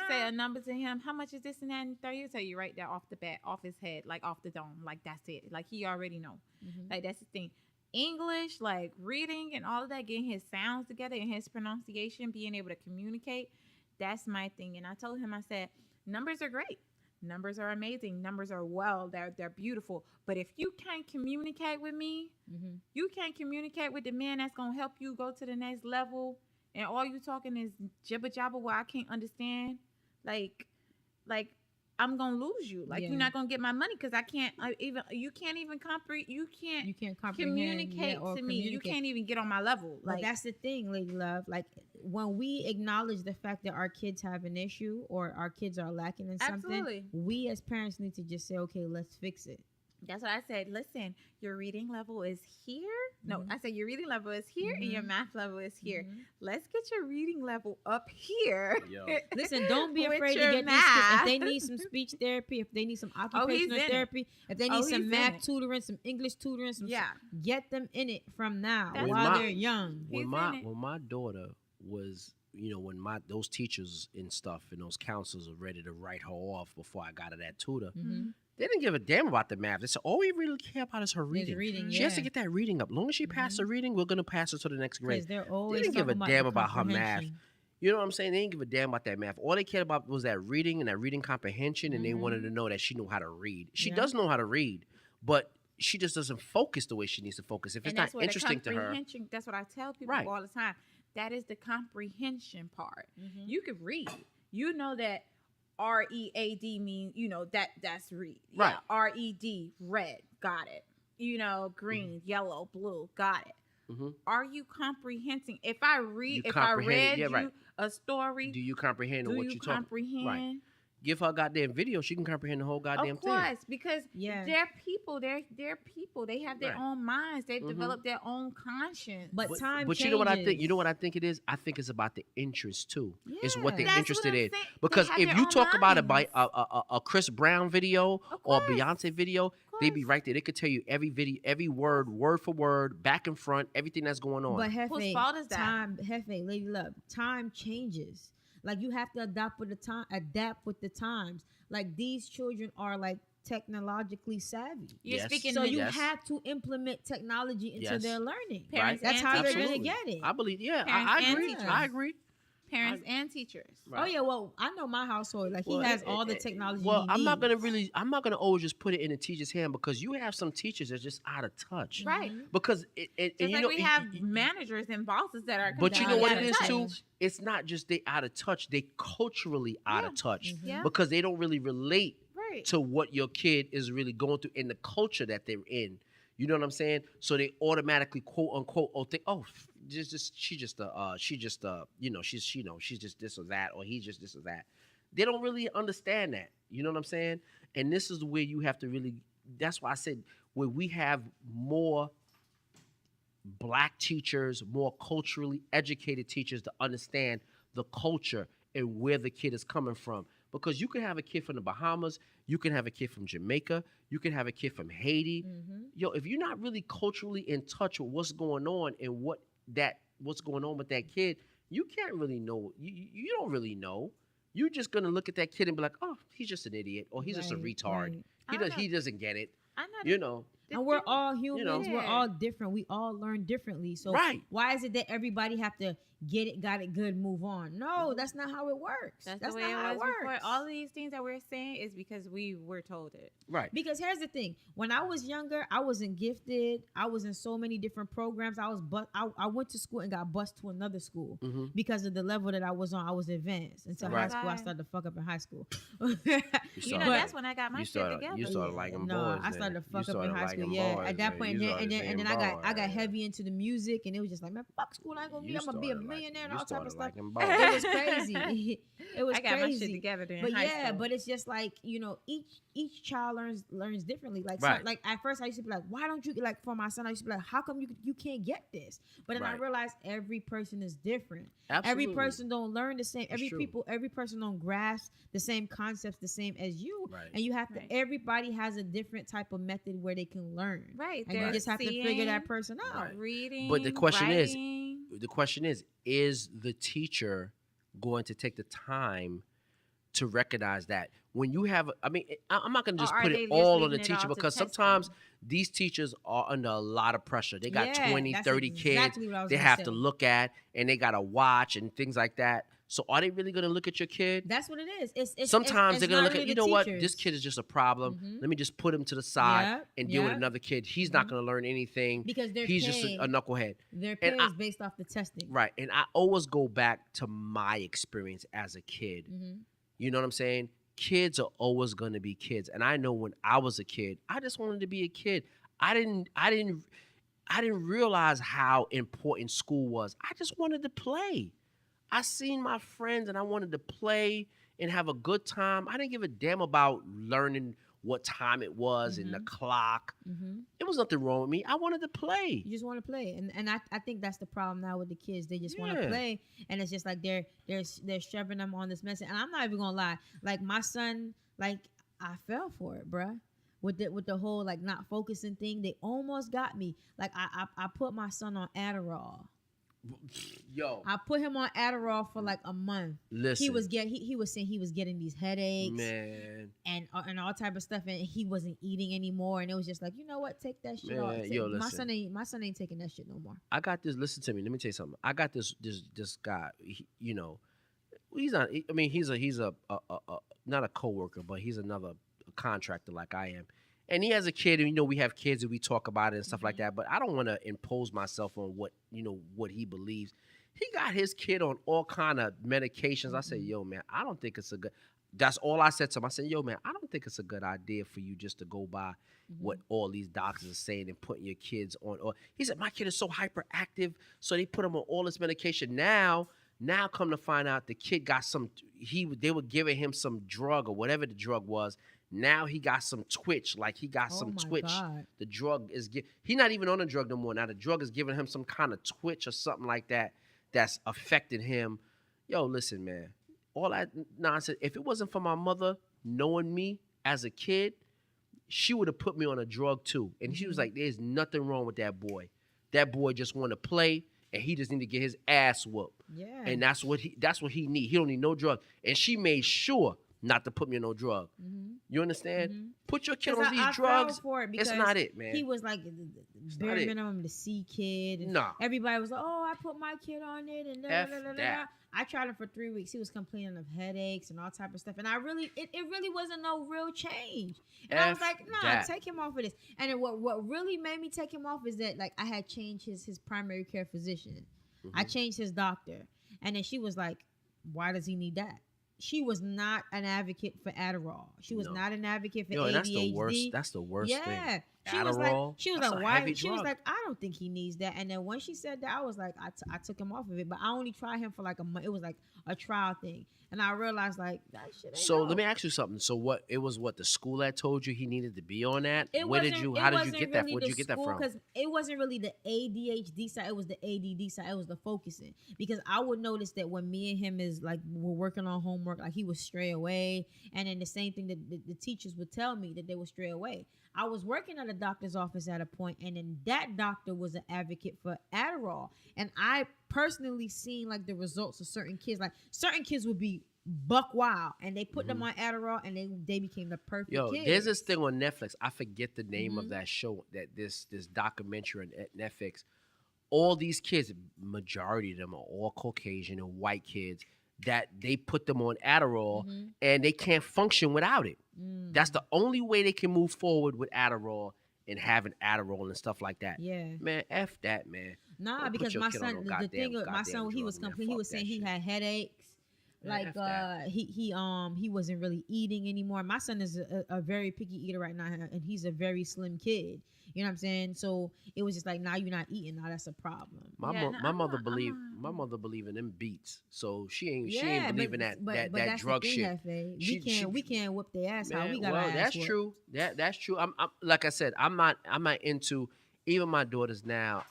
say a number to him. How much is this and that? And he'll tell you right there off the bat, off his head, like off the dome, like that's it. Like he already know. Like that's the thing. English, like reading and all of that, getting his sounds together and his pronunciation, being able to communicate. That's my thing. And I told him, I said, numbers are great. Numbers are amazing. Numbers are they're beautiful. But if you can't communicate with me, you can't communicate with the man that's gonna help you go to the next level, and all you talking is jibber jabber where I can't understand. Like I'm gonna lose you. Like Yeah. you're not gonna get my money because I can't you can't even comprehend. You can't comprehend communicate or to me. You communicate. can't even get on my level. But Like that's the thing, Lady Love. Like when we acknowledge the fact that our kids have an issue or our kids are lacking in something, Absolutely. we as parents need to just say, okay, let's fix it. that's what I said. Listen, your reading level is here. No, Mhm. I said your reading level is here and your Mhm. math level is here. Mhm. Let's get your reading level up here. Yo. Listen, don't be With afraid to your get these math. if they need some speech therapy, if they need some he's occupational in it. therapy, if they Oh, need some he's in math it. tutoring, some English tutoring, Yeah. get them in it from now That's while my- they're young. He's when in it. my daughter was, when those teachers and stuff and those counselors were ready to write her off before I got her that tutor, Mm-hmm. they didn't give a damn about the math. They said all we really care about is her reading. reading, She has to yeah. get that reading up. As long as she passes her reading, we're gonna pass her to the next grade. Because they're always didn't give a talking damn the about her math. comprehension. You know what I'm saying? They didn't give a damn about that math. All they cared about was that reading and that reading comprehension, and they wanted to know that she knew how to read. She Yeah. does know how to read, but she just doesn't focus the way she needs to focus. If it's And not that's where the interesting to her, comprehension- That's what I tell people Right. all the time. That is the comprehension part. Mhm. You could read. You know that READ means, that's read. Right. Yeah, RED, red, got it. Green, yellow, blue, got it. Mhm. Are you comprehending? If I read, You if I comprehend- read yeah, you right. a story, do you comprehend do what you you're talking? comprehend? Right. Give her a goddamn video, she can comprehend the whole goddamn Of course, thing. because Yeah. they're people. They're people. They have their Right. own minds. They've Mhm. developed their own conscience. But time But you know what I think? changes. You know what I think it is? I think it's about the interest too. It's what Yeah. they're That's interested what I'm in. saying. They Because have if their you own talk about a minds. a Chris Brown video Of or a course. Beyonce video, they be course. right there. They could tell you every video, every word, word for word, back and front, everything that's going on. But Whose Hefe, fault is that? time, Hefe, Lady Love, time changes. Like you have to adapt with the times. Like these children are like technologically savvy. You're Yes. speaking So to you Yes. have to implement technology into Yes. their learning. Parents That's and how they're teachers. gonna get it. I believe, yeah, Parents I and agree. teachers. I agree. parents and teachers. Oh yeah, well I know my household. Like he has all the technology. Well, he I'm not needs. I'm not gonna always just put it in the teacher's hand because you have some teachers that's just out of touch. Right. Because Just and you like know, we have managers and bosses that are but you know completely what out it of is touch. too. It's not just they out of touch. They culturally out of touch Yeah. because they don't really relate Right. to what your kid is really going through in the culture that they're in. You know what I'm saying? So they automatically quote unquote think, oh, she's just she's just this or that, or he's just this or that. They don't really understand that. You know what I'm saying? And this is where you have to really. That's why I said where we have more black teachers, more culturally educated teachers to understand the culture and where the kid is coming from. Because you can have a kid from the Bahamas, you can have a kid from Jamaica, you can have a kid from Haiti. Yo, if you're not really culturally in touch with what's going on and what's going on with that kid, you can't really know. You don't really know. You're just gonna look at that kid and be like, oh, he's just an idiot, or he's just a Right, retard. right. He doesn't get it. I know. You know. And we're all humans. know. We're all different. We all learn differently. So Right. why is it that everybody have to get it, got it good, move on? No, that's not how it works. That's That's the not way how it it was before. works. All of these things that we're saying is because we were told it. Right. Because here's the thing: when I was younger, I wasn't gifted. I was in so many different programs. I went to school and got bused to another school Mm-hmm. because of the level that I was on. I was advanced until high Right. school. I Right. started to fuck up in high school. That's when I got my you shit started, together. You started liking No, boys. I started to then. fuck You up in started high school. liking Yeah, boys at that then. point, You and started then seeing I got boys. heavy into the music, and it was just like, man, fuck school. I ain't gonna be. You I'm gonna be a started millionaire and you all type of started stuff. liking It boys. was crazy. It was I got my shit crazy. together during But high yeah, school. but it's just like, each child learns differently. Like Right. like at first I used to be like, why don't you, like for my son I used to be like, how come you can't get this? But then I Right. realized every person is different. Absolutely. Every person don't learn the same. That's true. Every person don't grasp the same concepts the same as you. Right. And you have to. Right. Everybody has a different type of method where they can learn. Right. And you They're just have to figure seeing, that person out. Right. reading. But the question writing. is the teacher going to take the time to recognize that when you have, I'm not going to just Or are put they it just all on the leaving it teacher all to because testing? sometimes these teachers are under a lot of pressure. They got Yeah, 20, that's 30 exactly kids what I was they gonna have say. to look at and they got to watch and things like that. So are they really going to look at your kid? That's what it is. It's Sometimes they're going to not look really at, the what, teachers. this kid is just a problem. Mhm. Let me just put him to the side Yep, and deal with yep. another kid. He's not going to learn anything. Because they're He's paid. just a knucklehead. Their and pay I- is based off the testing. Right. And I always go back to my experience as a kid. Mm-hmm. You know what I'm saying? kids are always gonna be kids. And I know when I was a kid, I just wanted to be a kid. I didn't realize how important school was. I just wanted to play. I seen my friends and I wanted to play and have a good time. I didn't give a damn about learning what time it was and the clock. There was nothing wrong with me. I wanted to play. You just want to play, and I think that's the problem now with the kids. They just want to Yeah. play, and it's just like they're shoving them on this message. And I'm not even gonna lie, like my son, like I fell for it, bruh. With the whole like not focusing thing, they almost got me. Like I put my son on Adderall. Yo, I put him on Adderall for like a month. listen. He was saying he was getting these headaches Man, and all type of stuff, and he wasn't eating anymore. And it was just like, you know what, take that shit off. Man, yo, My listen. son ain't taking that shit no more. I got this. Listen to me. Let me tell you something. I got this guy. You know, he's not. I mean, he's a not a coworker, but he's another contractor like I am. And he has a kid, and you know we have kids and we talk about it and stuff like that. But I don't want to impose myself on what he believes. He got his kid on all kind of medications. I said, yo, man, I don't think it's a good. That's all I said to him. I said, yo, man, I don't think it's a good idea for you just to go by what all these doctors are saying and putting your kids on. Or he said, my kid is so hyperactive, so they put him on all this medication. Now come to find out, the kid got they were giving him some drug or whatever the drug was. Now he got some twitch, like he got some twitch. God. The drug is he's not even on the drug no more. Now the drug is giving him some kind of twitch or something like that that's affecting him. Yo, listen, man, all that nonsense. If it wasn't for my mother knowing me as a kid, she would have put me on a drug too. And she was like, there's nothing wrong with that boy. That boy just want to play and he just need to get his ass whooped. Yeah. And that's what he need. He don't need no drug. And she made sure not to put me on no drug. You understand? Put your kid on these drugs. It's not it, man. He was like bare minimum the C kid. And Nah. Everybody was like, oh, I put my kid on it. And that. I tried it for 3 weeks. He was complaining of headaches and all type of stuff. And it really wasn't no real change. And I was like, nah, take him off of this. And then what really made me take him off is that like I had changed his primary care physician. I changed his doctor. And then she was like, why does he need that? She was not an advocate for Adderall. She was not an advocate for ADHD. That's the worst. That's the worst thing. Yeah. She Adderall, was like, why? She was like, I don't think he needs that. And then when she said that, I was like, I took him off of it. But I only tried him for like a month. It was like a trial thing. And I realized like that shit ain't So dope. let me ask you something. So what the school that told you he needed to be on that? How It did you get that? Where did you get that from? Because it wasn't really the ADHD side, it was the ADD side, it was the focusing. Because I would notice that when me and him we're working on homework, like he would stray away. And then the same thing that the teachers would tell me that they would stray away. I was working at a doctor's office at a point, and then that doctor was an advocate for Adderall. And I personally seen like the results of certain kids. Like certain kids would be buck wild, and they put them on Adderall, and they became the perfect kids. There's this thing on Netflix. I forget the name of that show. That this documentary on Netflix. All these kids, majority of them are all Caucasian and white kids. That they put them on Adderall, and they can't function without it. That's the only way they can move forward with Adderall and having Adderall and stuff like that. Yeah, man, F that, man. Nah, Don't because my son, the thing with my son, he was complete. He was saying he had headaches. Man, like he wasn't really eating anymore. My son is a very picky eater right now, and he's a very slim kid. You know what I'm saying? So it was just like, now you're not eating. Now that's a problem. My mother believe in them beats. So she ain't believing that drug shit. We can't whip their ass. Man, How we got that's true. That's true. I'm like I said, I'm not into even my daughters now.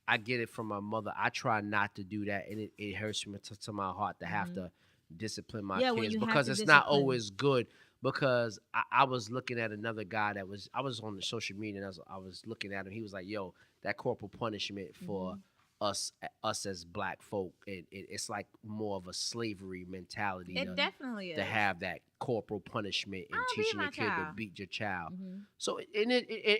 I get it from my mother. I try not to do that, and it hurts me to my heart to have to discipline my kids because it's not always good. Because I was looking at another guy I was on the social media, and I was looking at him. He was like, yo, that corporal punishment for us as black folk, it's like more of a slavery mentality. It definitely is. To have that corporal punishment and teaching your kid to beat your child. So, and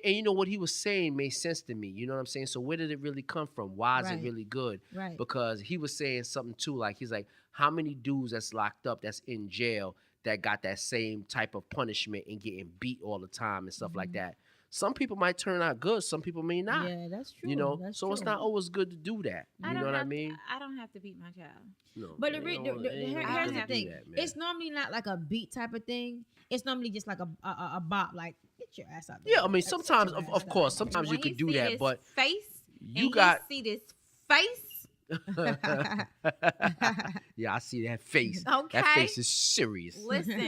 you know what he was saying made sense to me. You know what I'm saying? So where did it really come from? Why is it really good? Right. Because he was saying something too, like he's like, how many dudes that's locked up, that's in jail, that got that same type of punishment and getting beat all the time and stuff like that. Some people might turn out good. Some people may not. Yeah, that's true. You know, that's so it's true. not always good to do that. I You don't know what I have mean? To, I don't have to beat my child. No, But it the, ain't the, always- the, it ain't here- always here's good the to do thing. that, man. It's normally not like a beat type of thing. It's normally just like a bop, like get your ass out. The Yeah, way. I mean, Like, sit sometimes, your ass of down. course, sometimes you When could he do see that, this but face, you and got. he see this face. Yeah, I see that face. Okay. That face is serious. Listen,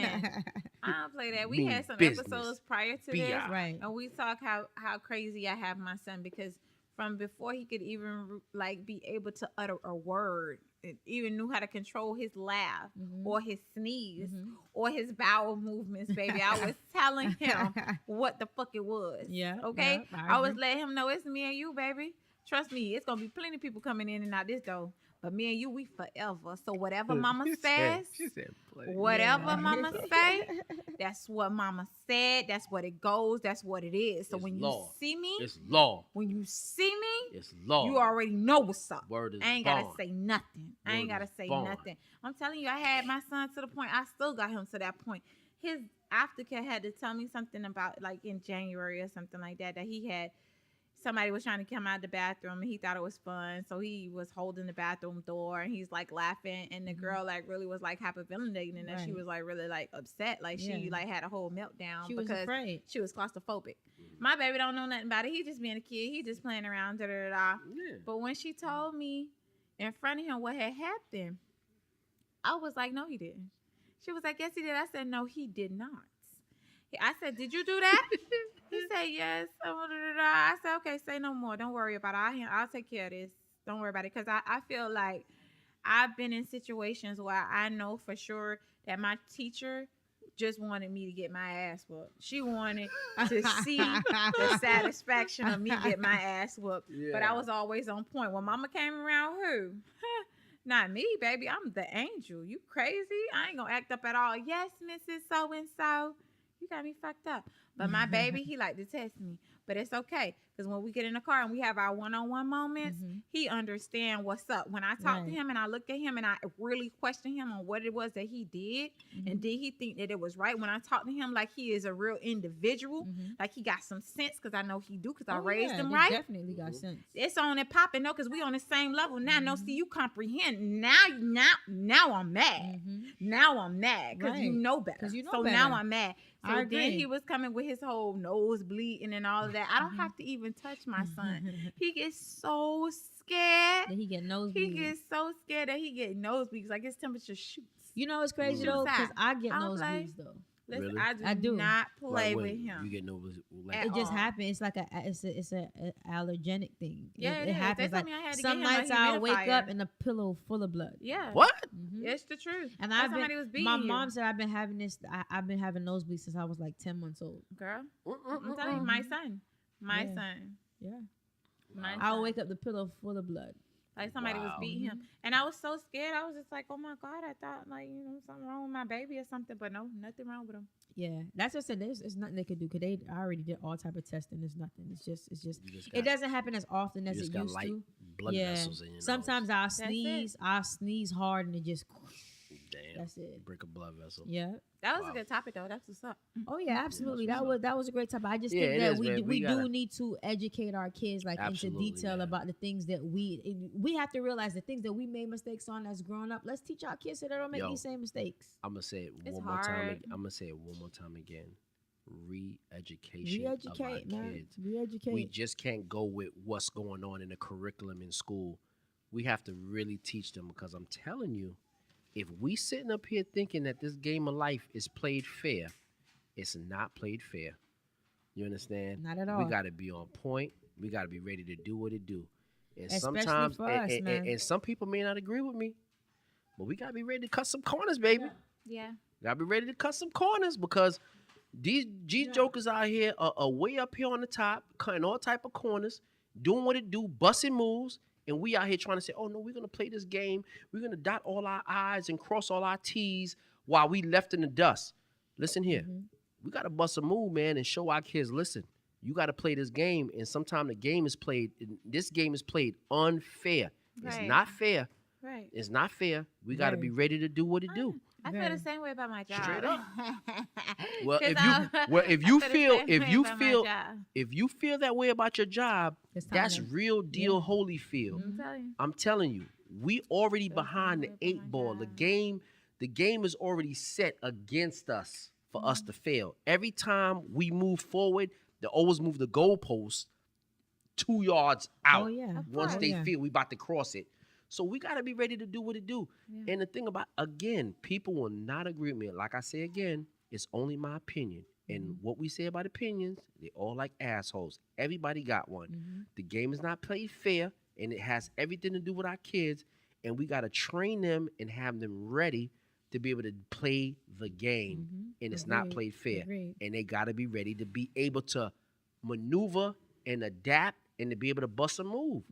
I don't play that. We Mean had some business. episodes prior to Bi. this, Right. and we talk how crazy I have my son, because from before he could even like be able to utter a word, it even knew how to control his laugh or his sneeze or his bowel movements, baby. I was telling him what the fuck it was. Yeah, Okay. yeah, I I was agree. letting him know it's me and you, baby. Trust me, it's gonna be plenty of people coming in and out this door. But me and you, we forever. So whatever mama says, She said, play. whatever Yeah. mama say, that's what mama said. That's what it goes. That's what it is. So It's when law. you see me, It's law. when you see me, It's law. you already know what's up. Word is I ain't bond. gotta say nothing. I ain't Word gotta is say bond. nothing. I'm telling you, I had my son to the point. I still got him to that point. His aftercare had to tell me something about like in January or something like that he had. Somebody was trying to come out the bathroom and he thought it was fun. So he was holding the bathroom door and he's like laughing. And the girl like really was like hyperventilating and she Right. was like really like upset. Like she Yeah. like had a whole meltdown She was because afraid. she was claustrophobic. My baby don't know nothing about it. He just being a kid. He just playing around. Da, da, da, da. Yeah. But when she told me in front of him what had happened, I was like, no, he didn't. She was like, yes, he did. I said, no, he did not. I said, did you do that? He said, yes. I said, okay, say no more. Don't worry about it. I'll take care of this. Don't worry about it. Because I feel like I've been in situations where I know for sure that my teacher just wanted me to get my ass whooped. She wanted to see the satisfaction of me get my ass whooped. But I was always on point. When mama came around, who? Not me, baby. I'm the angel. You crazy? I ain't going to act up at all. Yes, Mrs. So-and-so. You got me fucked up. But my baby, he like to test me. But it's okay. Because when we get in the car and we have our one-on-one moments, he understand what's up. When I talk to him and I look at him and I really question him on what it was that he did, and did he think that it was right? When I talk to him like he is a real individual, like he got some sense, because I know he do, because I raised him they right. Definitely got sense. It's on and popping, no, because we on the same level now. No, see, you comprehend. Now I'm mad. Now I'm mad because you Right. know better. 'Cause you know so better. now I'm mad. So I then agree. he was coming with his whole nose bleeding and all of that. I don't have to even touch my son. He gets so scared. Then he get He nosebleeds. gets so scared that he get nosebleeds. Like his temperature shoots. You know what's crazy Shoots though? Because out. I get I don't play. nosebleeds though. Listen, Really? I do I do. not play Like, with him. You get no. Like, At It just all. happens. It's like it's a allergenic thing. Yeah, it it is. They happens. told Like me I had to some get him a nights I'll wake humidifier. up and a pillow full of blood. Yeah. what? It's the truth. And Like I've somebody been, was beating my you. mom said I've been having this. I've been having nosebleeds since I was like 10 months old. Girl, I'm telling you, my son. My Yeah. son. Yeah, My I'll son. wake up the pillow full of blood. Like somebody was Wow. beating him. And I was so scared. I was just like, oh my God, I thought like, something wrong with my baby or something. But no, nothing wrong with him. Yeah, that's what I said. There's nothing they could do because I already did all type of testing. There's nothing. It's just You just it got- doesn't happen as often You as just it got used light to. blood Yeah. vessels in your Sometimes nose. I'll sneeze hard and it just. Damn. That's it. Break a blood vessel. Yeah. That was Wow. a good topic though. That's what's up. Oh yeah, absolutely. that's That what's was a great topic. I just Yeah, think it that is, we man. do, We we gotta- do need to educate our kids like Absolutely, into detail man. about the things that we have to realize the things that we made mistakes on as growing up. Let's teach our kids so they don't make Yo. these same mistakes. I'm gonna say it It's one more time. hard. I'm gonna say it one more time again. Re-education of our Re-educate, man. kids. Re-educate. We just can't go with what's going on in the curriculum in school. We have to really teach them, because I'm telling you, if we sitting up here thinking that this game of life is played fair, it's not played fair. You understand? Not at all. We got to be on point. We got to be ready to do what it do. And Especially sometimes, for and, us, man. and some people may not agree with me, but we got to be ready to cut some corners, baby. Yeah. Got to be ready to cut some corners, because these jokers out here are way up here on the top, cutting all type of corners, doing what it do, busting moves, and we out here trying to say, oh no, we're gonna play this game. We're gonna dot all our I's and cross all our T's while we left in the dust. Listen here, Mm-hmm. we gotta bust a move, man, and show our kids, listen, you gotta play this game, and sometimes this game is played unfair. It's Right. not fair. Right. It's not fair. We gotta Right. be ready to do what it do. I feel the same way about my job. Straight up. Well, 'Cause if I you feel the feel same way about my job. if you feel that way about your job, It's time that's to- real deal yeah. Holyfield. I'm telling you. I'm telling you, we already Feel the behind the same way about 8 my ball. job. The game is already set against us for us Mm-hmm. to fail. Every time we move forward, they always move the goalpost 2 yards out. Oh yeah. Of Once course. they yeah. feel we about to cross it. So we got to be ready to do what it do. Yeah. And the thing about, again, people will not agree with me. Like I say again, it's only my opinion. And what we say about opinions, they all like assholes. Everybody got one. The game is not played fair, and it has everything to do with our kids. And we got to train them and have them ready to be able to play the game. And it's not Agreed. played fair. Agreed. And they got to be ready to be able to maneuver and adapt and to be able to bust a move.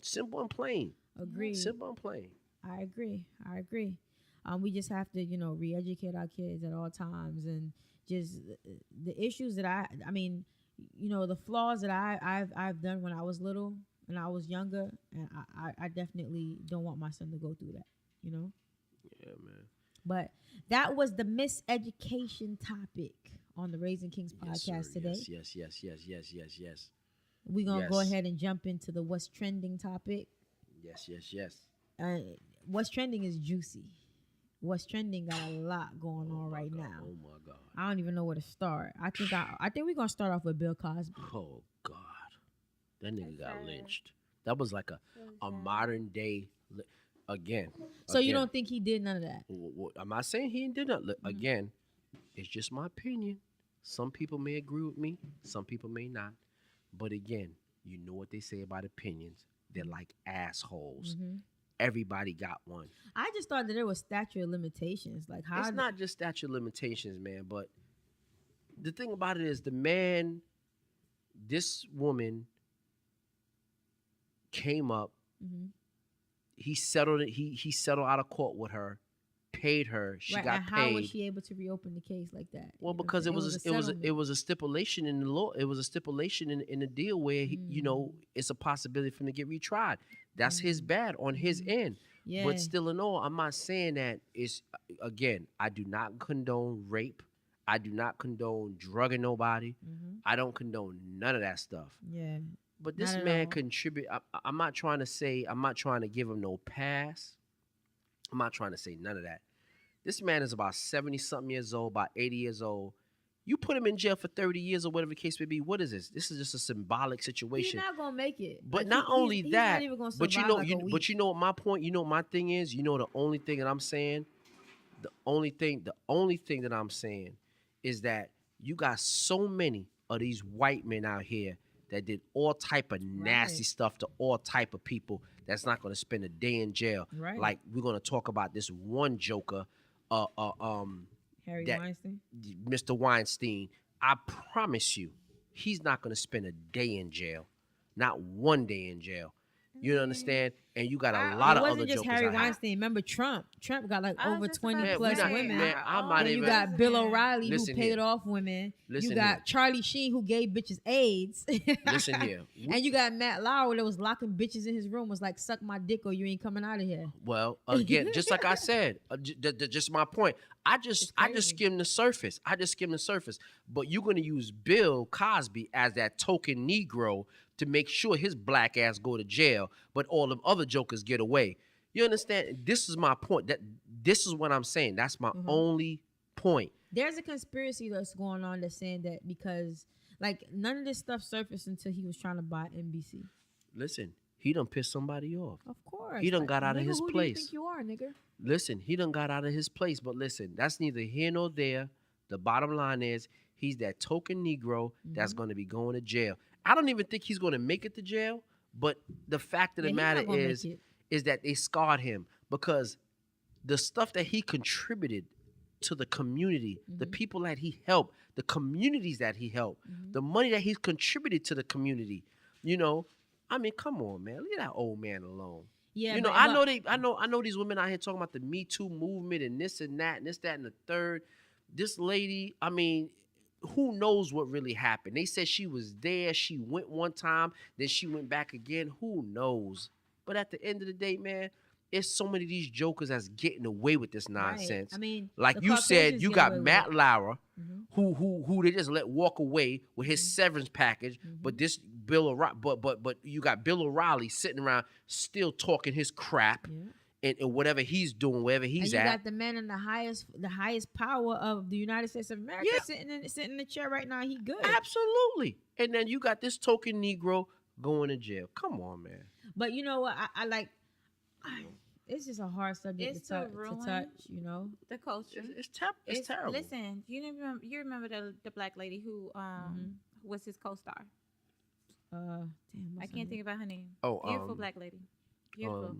Simple and plain. Agreed. Simple and plain. I agree. I agree. We just have to, re-educate our kids at all times, and just the issues that I mean, the flaws that I've done when I was little and I was younger, and I definitely don't want my son to go through that. Yeah, man. But that was the miseducation topic on the Raising Kings podcast sir. today. Yes. We're gonna go Yes. ahead and jump into the what's trending topic. Yes. What's trending is juicy. What's trending got a lot going on right now. Oh my God. I don't even know where to start. I think we're gonna start off with Bill Cosby. Oh God. That nigga got sad. lynched. That was like a modern day again. So you again. don't think he did none of that? I'm not saying he did not. Again, it's just my opinion. Some people may agree with me. Some people may not. But again, you know what they say about opinions. They're like assholes. Everybody got one. I just thought that there was statute of limitations. Like how? It's not just statute of limitations, man. But the thing about it is, the man, this woman came up. He settled it. He settled out of court with her, paid her. She right, got and paid. how was she able to reopen the case like that? Well, You know what because I'm it saying? was settlement. it was a stipulation in the law. It was a stipulation in the deal where it's a possibility for him to get retried. That's his bad on his end. Yeah. But still in all, I'm not saying that it's, again, I do not condone rape. I do not condone drugging nobody. I don't condone none of that stuff. Yeah. But this Not at man all. contribute. I'm not trying to give him no pass. I'm not trying to say none of that. This man is about 70-something years old, about 80 years old. You put him in jail for 30 years or whatever the case may be. What is this? This is just a symbolic He's situation. not gonna make it. But Like, not only he's that, not even gonna but survive like a but week. you know what my point, you know what my thing is? You know the only thing that I'm saying? The only thing that I'm saying is that you got so many of these white men out here that did all type of nasty Right. stuff to all type of people that's not going to spend a day in jail. Right. Like we're going to talk about this one joker, Harry that- Weinstein. Mr. Weinstein. I promise you, he's not going to spend a day in jail. Not one day in jail. You understand? And you got a lot it of wasn't other just jokers Harry out here. Weinstein. Remember Trump? Trump got like I was over just 20 about to plus say, women. man, I'm not Then you even- got Bill O'Reilly Listen who paid here. off women. Listen you got here. Charlie Sheen who gave bitches AIDS. Listen here. And you got Matt Lauer that was locking bitches in his room, was like, suck my dick or you ain't coming out of here. Well, again, just like I said, just my point. I just crazy. skimmed the surface. But you're gonna use Bill Cosby as that token Negro to make sure his black ass go to jail, but all them other jokers get away. You understand? This is my point. This is what I'm saying. That's my only point. There's a conspiracy that's going on that's saying that because like none of this stuff surfaced until he was trying to buy NBC. Listen, he done pissed somebody off. Of course. He done got out of nigga, his who do you place. think you are, nigga? Listen, he done got out of his place. But listen, that's neither here nor there. The bottom line is he's that token Negro that's going to be going to jail. I don't even think he's going to make it to jail. But the fact of the Yeah, he matter not gonna make is it. that they scarred him because the stuff that he contributed to the community, the people that he helped, the communities that he helped, the money that he's contributed to the community, I mean, come on, man, leave that old man alone. Yeah, You know, but- I know these women out here talking about the Me Too movement and this and that and this, that, and the third. This lady, I mean, who knows what really happened? They said she was there. She went one time, then she went back again. Who knows? But at the end of the day, man, it's so many of these jokers that's getting away with this nonsense. Right. I mean, like the you said, Caucasians you get got away with Matt it. Lauer, Mhm. who they just let walk away with his severance package, but this Bill O'Reilly, but you got Bill O'Reilly sitting around still talking his crap. Yeah. And whatever he's doing, wherever he's and you at. got the man in the highest power of the United States of America Yeah. sitting in the chair right now. He good. Absolutely. And then you got this token Negro going to jail. Come on, man. But you know what? I like. It's just a hard subject It's to a touch. ruin. You know. The culture. It's terrible. Listen, you remember the black lady who was his co-star. Damn. I can't think about her name. Oh, Beautiful black lady. Beautiful.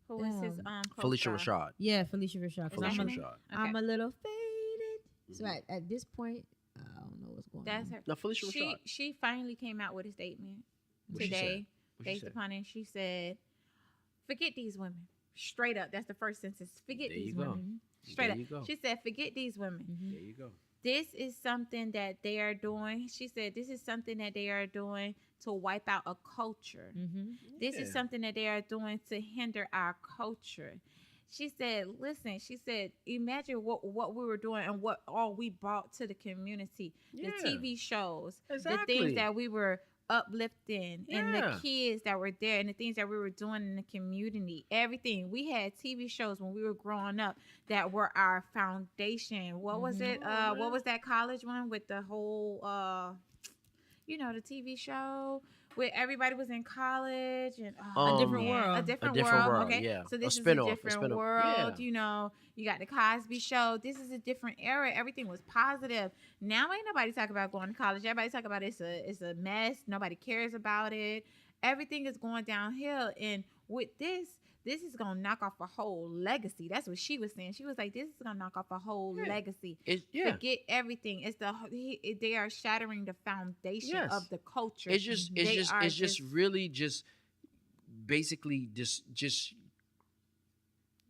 Who was his Felicia co-star? Rashad. Yeah, Felicia Rashad. 'Cause Felicia I'm, Rashad. I'm a little faded. So at this point, I don't know what's going That's on. her. No, Felicia Rashad. She finally came out with a statement What'd she today say? What'd she based say? upon it. She said, "Forget these women." Straight up. That's the first sentence. Forget There these you go. women. Straight There up. you go. She said, "Forget these women." There you go. This is something that they are doing. She said, "This is something that they are doing to wipe out a culture. This is Yeah. something that they are doing to hinder our culture." She said, "Listen," she said, "imagine what we were doing and what all we brought to the community. Yeah. The TV shows, the Exactly. things that we were uplifting, and the Yeah. kids that were there, and the things that we were doing in the community. Everything. We had TV shows when we were growing up that were our foundation. What was it? What was that college one with the whole the TV show where everybody was in college and A different world. a different, A different world, Okay, yeah. so A this is a spin-off, a different spin-off, world. yeah. You got the Cosby Show. This is a different era. Everything was positive. Now ain't nobody talking about going to college. Everybody talking about it's a mess. Nobody cares about it. Everything is going downhill. And with this is gonna knock off a whole legacy. That's what she was saying. She was like, "This is gonna knock off a whole legacy. Forget everything. They are shattering the foundation of the culture. It's just really just basically just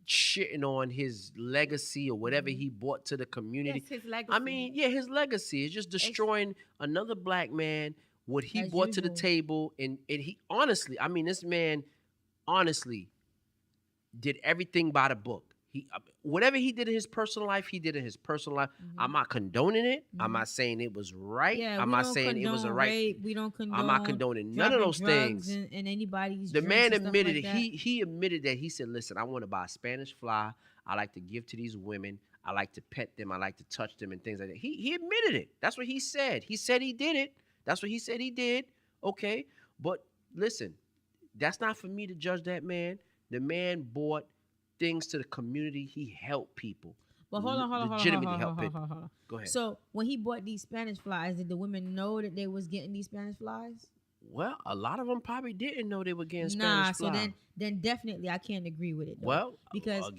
shitting on his legacy or whatever he brought to the community. Yes, his legacy. I mean, yeah, his legacy is just destroying another black man, what he As brought to the usual. table, and he honestly, I mean, this man honestly did everything by the book. He whatever he did in his personal life, he did in his personal life. I'm not condoning it. I'm not saying it was right. Yeah, I'm we not don't saying it was a condone right. rape. We don't condone. I'm not condoning none of dropping those drugs things. in anybody's. The drinks man and stuff admitted like it. that. He admitted that. He said, "Listen, I want to buy a Spanish fly. I like to give to these women. I like to pet them. I like to touch them and things like that." He admitted it. That's what he said. He said he did it. That's what he said he did. Okay, but listen, that's not for me to judge that man. The man bought things to the community. He helped people. But hold on. Legitimately helped people. Go ahead. So when he bought these Spanish flies, did the women know that they was getting these Spanish flies? Well, a lot of them probably didn't know they were getting Nah, Spanish so fly. then definitely I can't agree with it. Though. Well, because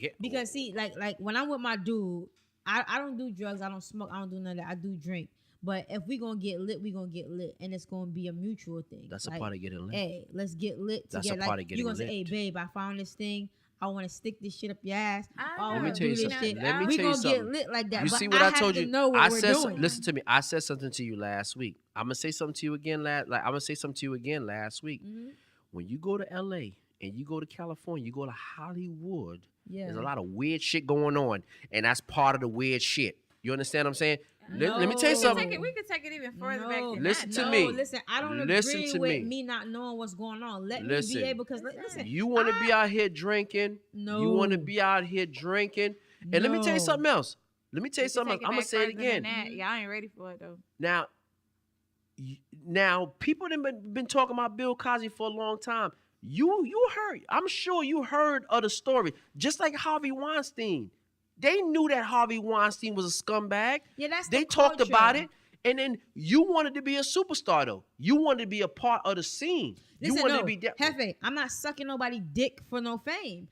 see, like when I'm with my dude, I don't do drugs, I don't smoke, I don't do none of that. I do drink. But if we gonna get lit, we gonna get lit, and it's gonna be a mutual thing. That's like, a part of getting lit. Hey, let's get lit That's together. a part like, of getting you gonna say, "Hey, lit. babe, I found this thing. I want to stick this shit up your ass. I Let me wanna tell you do this something. shit." Let me we tell you gonna something. get lit like that. You but see what I have told to you? know what I we're said, doing. listen to me. I said something to you last week. I'm gonna say something to you again. I'm gonna say something to you again last week. Mhm. When you go to LA and you go to California, you go to Hollywood. Yeah. There's a lot of weird shit going on, and that's part of the weird shit. You understand what I'm saying? Let me tell you No. something. We could take it even further back than Listen that. to though. me. Listen, I don't Listen agree to with me. me not knowing what's going on. Let Listen. me be able, because listen, You want to be out here drinking. No. You want to be out here drinking. And let me tell you No. something else. Let me tell you We could something else. take it I'm gonna back say it further than again. that. Y'all ain't ready for it though. Now, people that been talking about Bill Cosby for a long time. You heard. I'm sure you heard of the story. Just like Harvey Weinstein, they knew that Harvey Weinstein was a scumbag. Yeah, that's They the talked about culture. it, and then you wanted to be a superstar though. You wanted to be a part of the scene. Listen, you wanted no, to be there. Hefe, I'm not sucking nobody dick for no fame.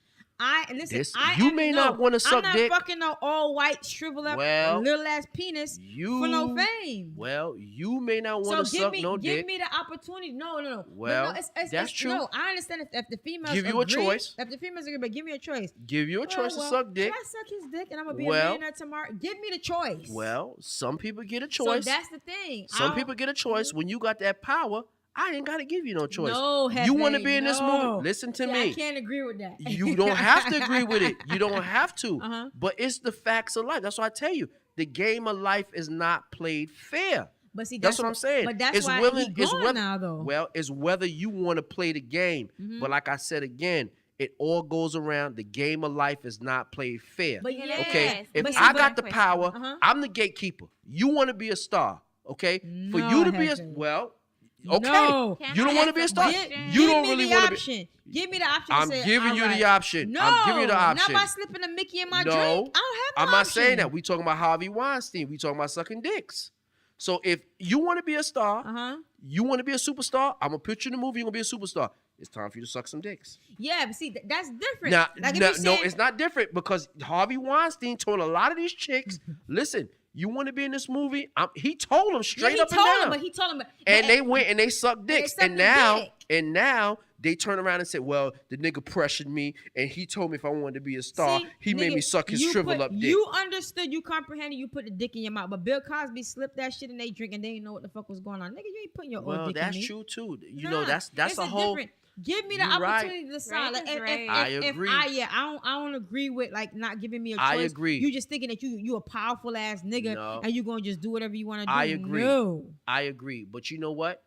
You may not wanna suck dick. I'm not fucking no all white shrivel up Well, little ass penis for no fame. Well, you may not want to So suck no give dick. me the opportunity. No. But Well, no, that's true. No, I understand if the females Give you a agree, choice. If the females agree, but give me a choice. Give you a choice to suck dick. Can I suck his dick and I'm gonna be Well- a millionaire tomorrow? Give me the choice. Well, some people get a so choice. that's the thing. Some people get a choice. When you got that power, I ain't gotta give you no choice. No, Hefe, you want to be in this movie? no. Listen to See, me. I can't agree with that. You don't have to agree with it. You don't have to. Uh-huh. But it's the facts of life. That's why I tell you, the game of life is not played fair. But see, That's what I'm saying. But that's why he's going now, though. Well, it's whether you want to play the game. But like I said again, it all goes around. The game of life is not played fair. But okay, if but I see, got the but- power, Uh-huh. I'm the gatekeeper. You want to be a star, okay? For No, you to be a Hefe. well, okay. No. You don't want to be a star. Give- You don't me really the want to be. option. Give me the option. I'm to say, giving you all right. the option. No, I'm giving you the option. Not by slipping a Mickey in my No, drink. I don't have no I'm not option. saying that. We talking about Harvey Weinstein. We talking about sucking dicks. So if you want to be a star, you want to be a superstar, I'm gonna put you in the movie. You're gonna be a superstar. It's time for you to suck some dicks. Yeah, but see, that's different. Now, Like if no, you saying, it's not different because Harvey Weinstein told a lot of these chicks, listen, you want to be in this movie? He told them straight up and down. But he told him, and they went and they sucked dicks. sucked And the now, dick. they turn around and say, well, the nigga pressured me and he told me if I wanted to be a star, he made me suck his shrivel up dick. You understood, you comprehended, you put the dick in your mouth. But Bill Cosby slipped that shit in they drink and they didn't know what the fuck was going on. Nigga, you ain't putting your old dick in me. Well, that's true too. You Nah, know, that's it's a whole. different. Give me the You right. opportunity to decide. Like, Right. I agree. I don't agree with like not giving me a choice. I agree. You just thinking that you a powerful ass nigga No. and you gonna just do whatever you want to do. I agree. No. I agree. But you know what?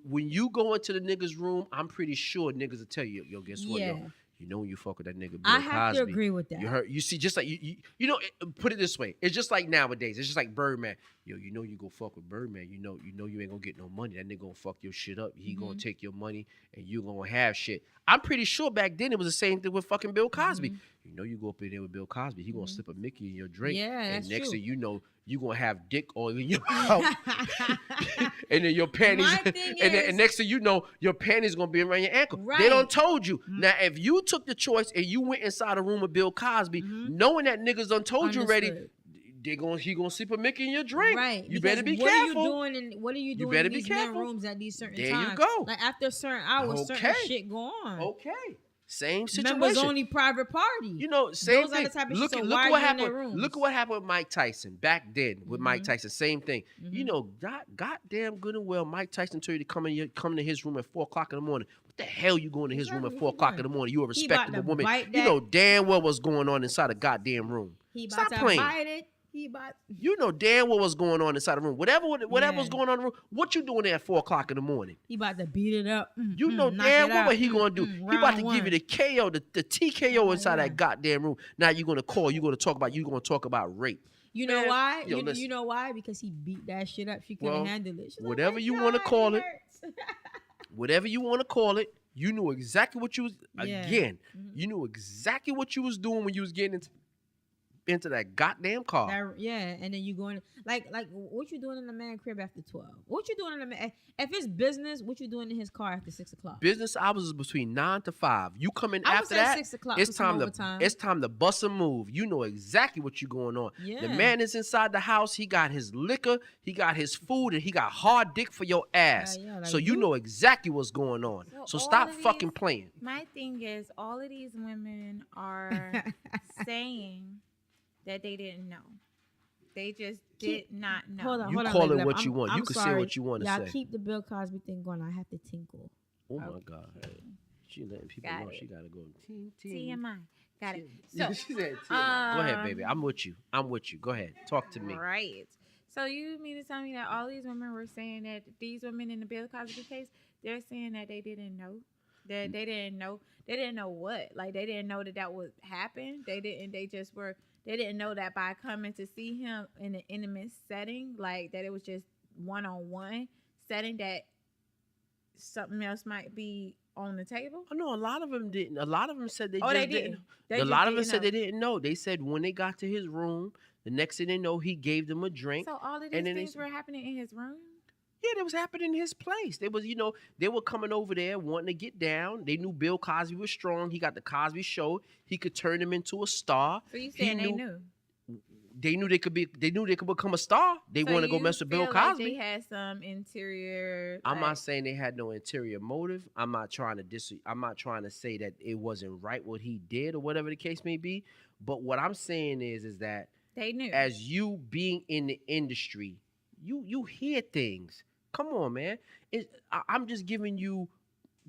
When you go into the nigga's room, I'm pretty sure niggas will tell you, yo, guess what, Yeah. yo? You know when you fuck with that nigga Bill I have to Cosby, agree with that. You heard? You see, just like you know. Put it this way: it's just like nowadays. It's just like Birdman. Yo, you know you go fuck with Birdman. You know you ain't gonna get no money. That nigga gonna fuck your shit up. He gonna take your money and you gonna have shit. I'm pretty sure back then it was the same thing with fucking Bill Cosby. You know you go up in there with Bill Cosby, he gonna slip a Mickey in your drink. Yeah, and that's next true. thing you know, you gonna have dick all in your mouth. And then your panties, My thing and is- next thing you know, your panties gonna be around your ankle. They Right. don't told you. Now, if you took the choice and you went inside a room with Bill Cosby, knowing that niggas done told you already, Understood. he gonna sip a Mickey in your drink. Right. You because better be what careful. What are you doing better in be these men careful. rooms at these certain There times? you go. Like after certain hours, certain Okay. shit go on. Okay. Same situation. Members only private party. You know, same Those are thing. the type of Look shit. at So why what are you in their happened. rooms? Look at what happened with Mike Tyson back then. With Mike Tyson, same thing. You know, goddamn good and well, Mike Tyson told you to come to his room at 4:00 in the morning. What the hell you going to his room at 4:00 in the morning? You a He about respectable to woman. bite You that- know damn well what's going on inside a goddamn room. He about Stop to playing. bite it. He about. You know damn well what's going on inside the room. Whatever's Yeah. going on in the room, what you doing there at 4:00 in the morning? He about to beat it up. You know knock damn it well what out. he gonna do. He about to give you the KO, the TKO inside that goddamn room. Now you're gonna call. You're gonna talk about rape. You know Man, why? yo, You listen. know why? Because he beat that shit up. She couldn't Well, handle it. She's like, whatever "My you God, wanna call it. hurts." Whatever you want to call it, you knew exactly what you was Yeah. again. You knew exactly what you was doing when you was getting into that goddamn car. Yeah, and then you going like what you doing in the man crib after 12? What you doing in the man? If it's business, what you doing in his car after 6 o'clock? Business hours is between 9 to 5. You come in I would after say that, 6 o'clock it's for some time overtime. to bust a move. You know exactly what you going on. Yeah. The man is inside the house. He got his liquor, he got his food, and he got hard dick for your ass. Yeah, like so you know exactly what's going on. So So all stop of these- fucking playing. My thing is, all of these women are saying that they didn't know. They just did not know. Hold on, You hold on, call baby, it what I'm- you want. You I'm can say sorry. what you want to Y'all say. keep the Bill Cosby thing going. I have to tinkle. Oh my God. She letting people Got know it. she gotta go. Ting, ting. TMI. Got it. So, She said TMI. Go ahead, baby. I'm with you. Go ahead. Talk to me. right. So you mean to tell me that all these women were saying that these women in the Bill Cosby case, they're saying that they didn't know? That they didn't know. They didn't know what? Like they didn't know that would happen. They didn't. They just were. They didn't know that by coming to see him in an intimate setting, like that it was just one-on-one setting, that something else might be on the table. Oh, no, a lot of them didn't. A lot of them said they Oh, just they didn't. didn't. They A just lot of them didn't said know. they didn't know. They said when they got to his room, the next thing they know, he gave them a drink. So all of these and then things were happening in his room. Yeah, that was happening in his place. They was, they were coming over there wanting to get down. They knew Bill Cosby was strong. He got the Cosby Show. He could turn him into a star. So you saying they knew? They knew they could become a star. They So want to go you mess with Bill feel like Cosby. they had some interior. I'm not saying they had no interior motive. I'm not trying to say that it wasn't right what he did or whatever the case may be. But what I'm saying is that they knew. as you being in the industry, you hear things. Come on, man. I'm just giving you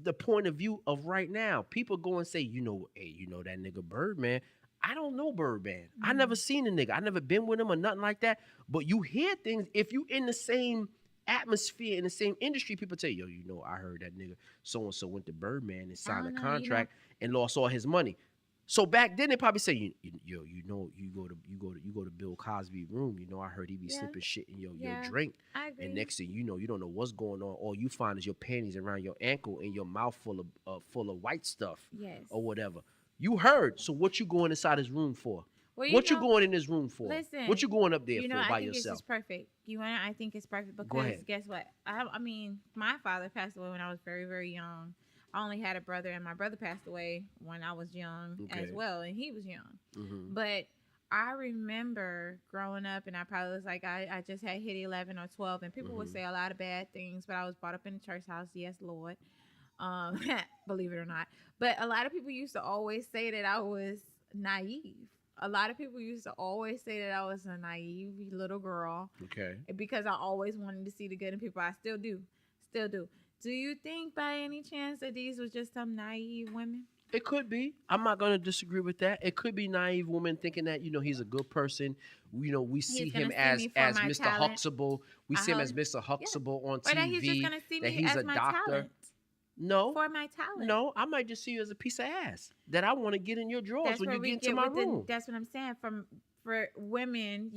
the point of view of right now. People go and say, hey, that nigga Birdman. I don't know Birdman. I never seen a nigga. I never been with him or nothing like that. But you hear things if you in the same atmosphere, in the same industry, people tell you, I heard that nigga so and so went to Birdman and signed a contract and lost all his money. So back then they probably say, you go to Bill Cosby room. I heard he be slipping shit in your drink. I agree. And next thing you don't know what's going on. All you find is your panties around your ankle and your mouth full of white stuff. Yes. Or whatever. You heard. So what you going inside his room for? Well, you going in his room for? Listen, what you going up there for I by think yourself? It's perfect. I think it's perfect because guess what? I mean, my father passed away when I was very, very young. I only had a brother, and my brother passed away when I was young as well, and he was young. Mm-hmm. But I remember growing up, and I probably was like, I just had hit 11 or 12, and people would say a lot of bad things, but I was brought up in the church house. Yes, Lord. Believe it or not. But a lot of people used to always say that I was naive. A lot of people used to always say that I was a naive little girl. Okay. Because I always wanted to see the good in people. I still do. Still do. Do you think by any chance that these was just some naive women? It could be. I'm not going to disagree with that. It could be naive women thinking that, he's a good person. We see him as Mr. Talent. Huxtable. We see him as Mr. Huxtable on TV. Or that he's just going to see me he's as a my doctor. talent. No. For my talent. No, I might just see you as a piece of ass that I want to get in your drawers when you get into my room. That's what I'm saying. For women,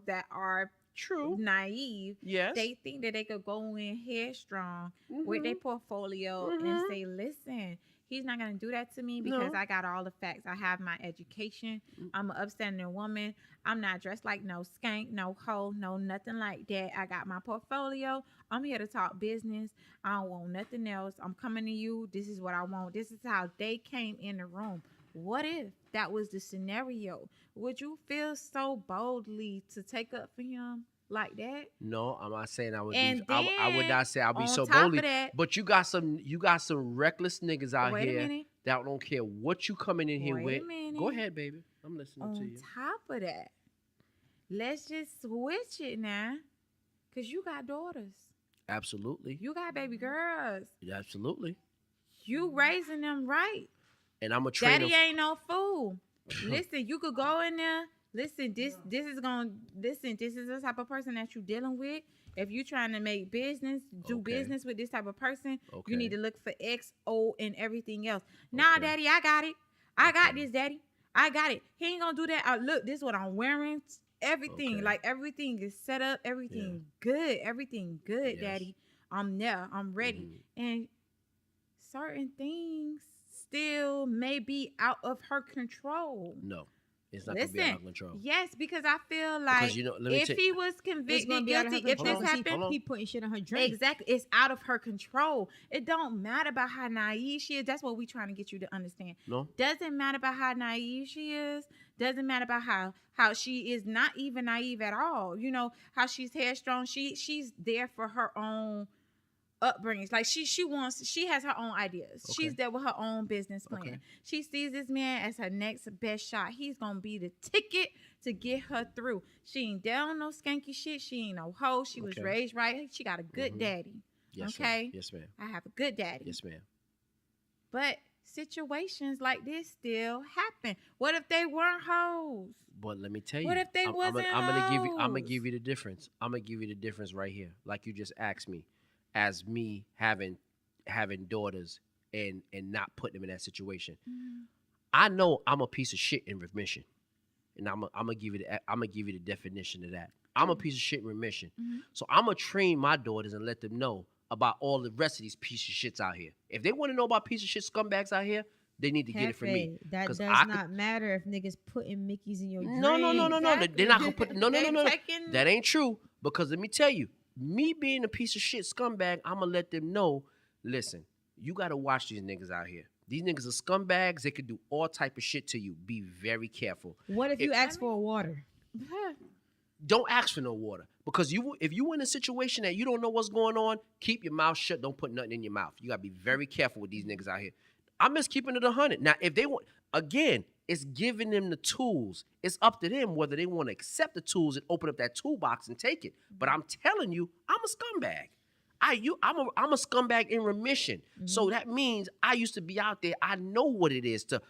that are true naive, yes, they think that they could go in headstrong with their portfolio and say, listen, he's not going to do that to me because I got all the facts. I have my education. I'm an upstanding woman. I'm not dressed like no skank, no hoe, no nothing like that. I got my portfolio. I'm here to talk business. I don't want nothing else. I'm coming to you. This is what I want. This is how they came in the room. What if that was the scenario? Would you feel so boldly to take up for him like that? No, I'm not saying I would. I would not say I'll be so boldly. But you got some reckless niggas out here that don't care what you coming in here with. Go ahead, baby. I'm listening to you. On top of that, let's just switch it now, cause you got daughters. Absolutely. You got baby girls. Absolutely. You raising them right. And I'm a trainer. Daddy ain't no fool. Listen, you could go in there. Listen, this is the type of person that you're dealing with. If you're trying to make business, do business with this type of person, you need to look for X, O, and everything else. Nah, Daddy, I got it. I got this, Daddy. I got it. He ain't gonna do that. Look, this is what I'm wearing. Everything, like everything is set up. Everything good. Everything good, Daddy. I'm there. I'm ready. And certain things still may be out of her control. No, it's not going to be out of control. Yes, because I feel like if he was convicted guilty, if this happened, he putting shit on her drink. Exactly, it's out of her control. It don't matter about how naive she is. That's what we trying to get you to understand. No, doesn't matter about how naive she is. Doesn't matter about how she is not even naive at all. How she's headstrong. She's there for her own upbringings. Like she has her own ideas. She's there with her own business plan. She sees this man as her next best shot. He's gonna be the ticket to get her through. She ain't down no skanky shit. She ain't no hoe. She was raised right. She got a good daddy. Yes, okay. Ma'am. Yes, ma'am. I have a good daddy. Yes, ma'am. But situations like this still happen. What if they weren't hoes? But let me tell you. What if they wasn't hoes? I'm gonna give you the difference. I'm gonna give you the difference right here. Like you just asked me. As me having daughters and not putting them in that situation, I know I'm a piece of shit in remission, and I'm gonna give you the definition of that. I'm a piece of shit in remission, so I'm gonna train my daughters and let them know about all the rest of these piece of shits out here. If they want to know about piece of shit scumbags out here, they need to get it from me. That does not matter if niggas putting Mickeys in your drink. No. They're not gonna put no. That ain't true, because let me tell you. Me being a piece of shit scumbag, I'm going to let them know, listen, you got to watch these niggas out here. These niggas are scumbags. They could do all type of shit to you. Be very careful. What if you ask for water? Don't ask for no water. Because if you in a situation that you don't know what's going on, keep your mouth shut. Don't put nothing in your mouth. You got to be very careful with these niggas out here. I'm just keeping it 100. Now, if they want, again, it's giving them the tools. It's up to them whether they want to accept the tools and open up that toolbox and take it. But I'm telling you, I'm a scumbag. I'm a scumbag in remission. So that means I used to be out there. I know what it is to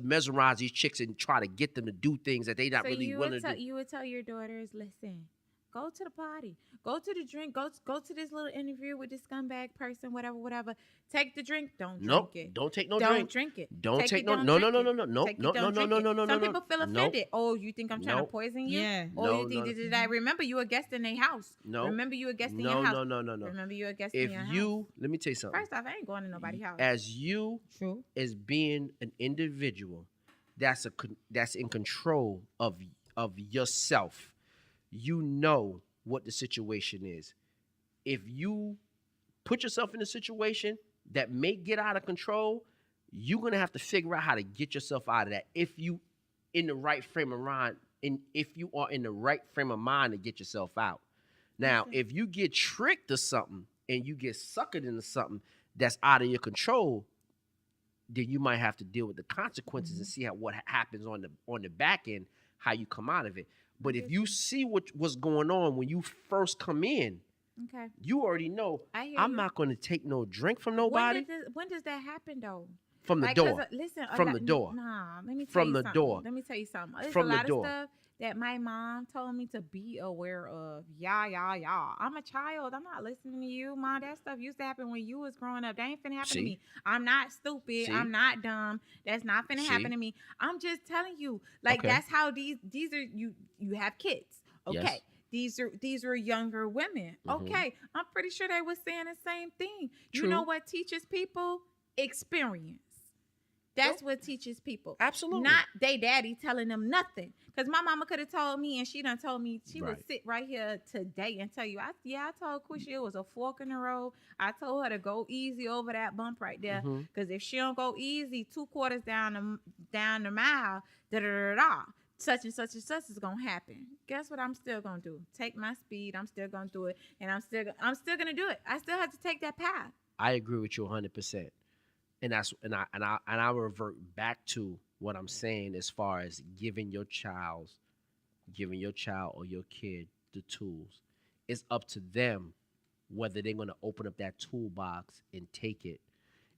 mesmerize these chicks and try to get them to do things that they not So really willing to do. you would tell your daughters, listen, go to the party, go to the drink, go to this little interview with this scumbag person, whatever. Take the drink, don't Nope, drink it. don't take no Don't drink. drink it. Don't take no don't no drink no it. no no no Take it, no don't no drink no it. no no Some no. people feel Nope. offended. Oh, you think I'm trying to Nope. poison you? Yeah. Oh, No, you think no, this? Remember, you a guest in their house. No. Remember, you a guest in No, your house. no. Remember, you a guest If in your you house. let me tell you something. First off, I ain't going to nobody's house. As you True. as being an individual that's in control of yourself, you know what the situation is. If you put yourself in a situation that may get out of control, you're gonna have to figure out how to get yourself out of that. If you in the right frame of mind, and if you are in the right frame of mind to get yourself out. Now, if you get tricked to something and you get suckered into something that's out of your control, then you might have to deal with the consequences and see what happens on the back end, how you come out of it. But if you see what's going on when you first come in, Okay. you already know I'm not going to take no drink from nobody. When does that happen though? From the Like, door. Listen, From the door. Nah, let me tell From you the something. door. Let me tell you something. There's From a the lot door. of stuff that my mom told me to be aware of. Yeah. I'm a child. I'm not listening to you, Mom. That stuff used to happen when you was growing up. That ain't finna happen to me. I'm not stupid. See? I'm not dumb. That's not finna happen to me. I'm just telling you. Like, Okay. that's how these are, you have kids. Okay. Yes. These are younger women. Mhm. Okay. I'm pretty sure they were saying the same thing. True. You know what teaches people? Experience. That's what teaches people. Absolutely. Not they daddy telling them nothing. Because my mama could have told me, and she done told me, she would Right. sit right here today and tell you, I told Quisha it was a fork in the road. I told her to go easy over that bump right there. Mhm. Because if she don't go easy 2 quarters down the mile, da-da-da-da, such and such is gonna happen. Guess what I'm still gonna do? Take my speed. I'm still gonna do it, and I'm still gonna do it. I still have to take that path. I agree with you 100%. And I revert back to what I'm saying as far as giving your child or your kid the tools. It's up to them whether they're going to open up that toolbox and take it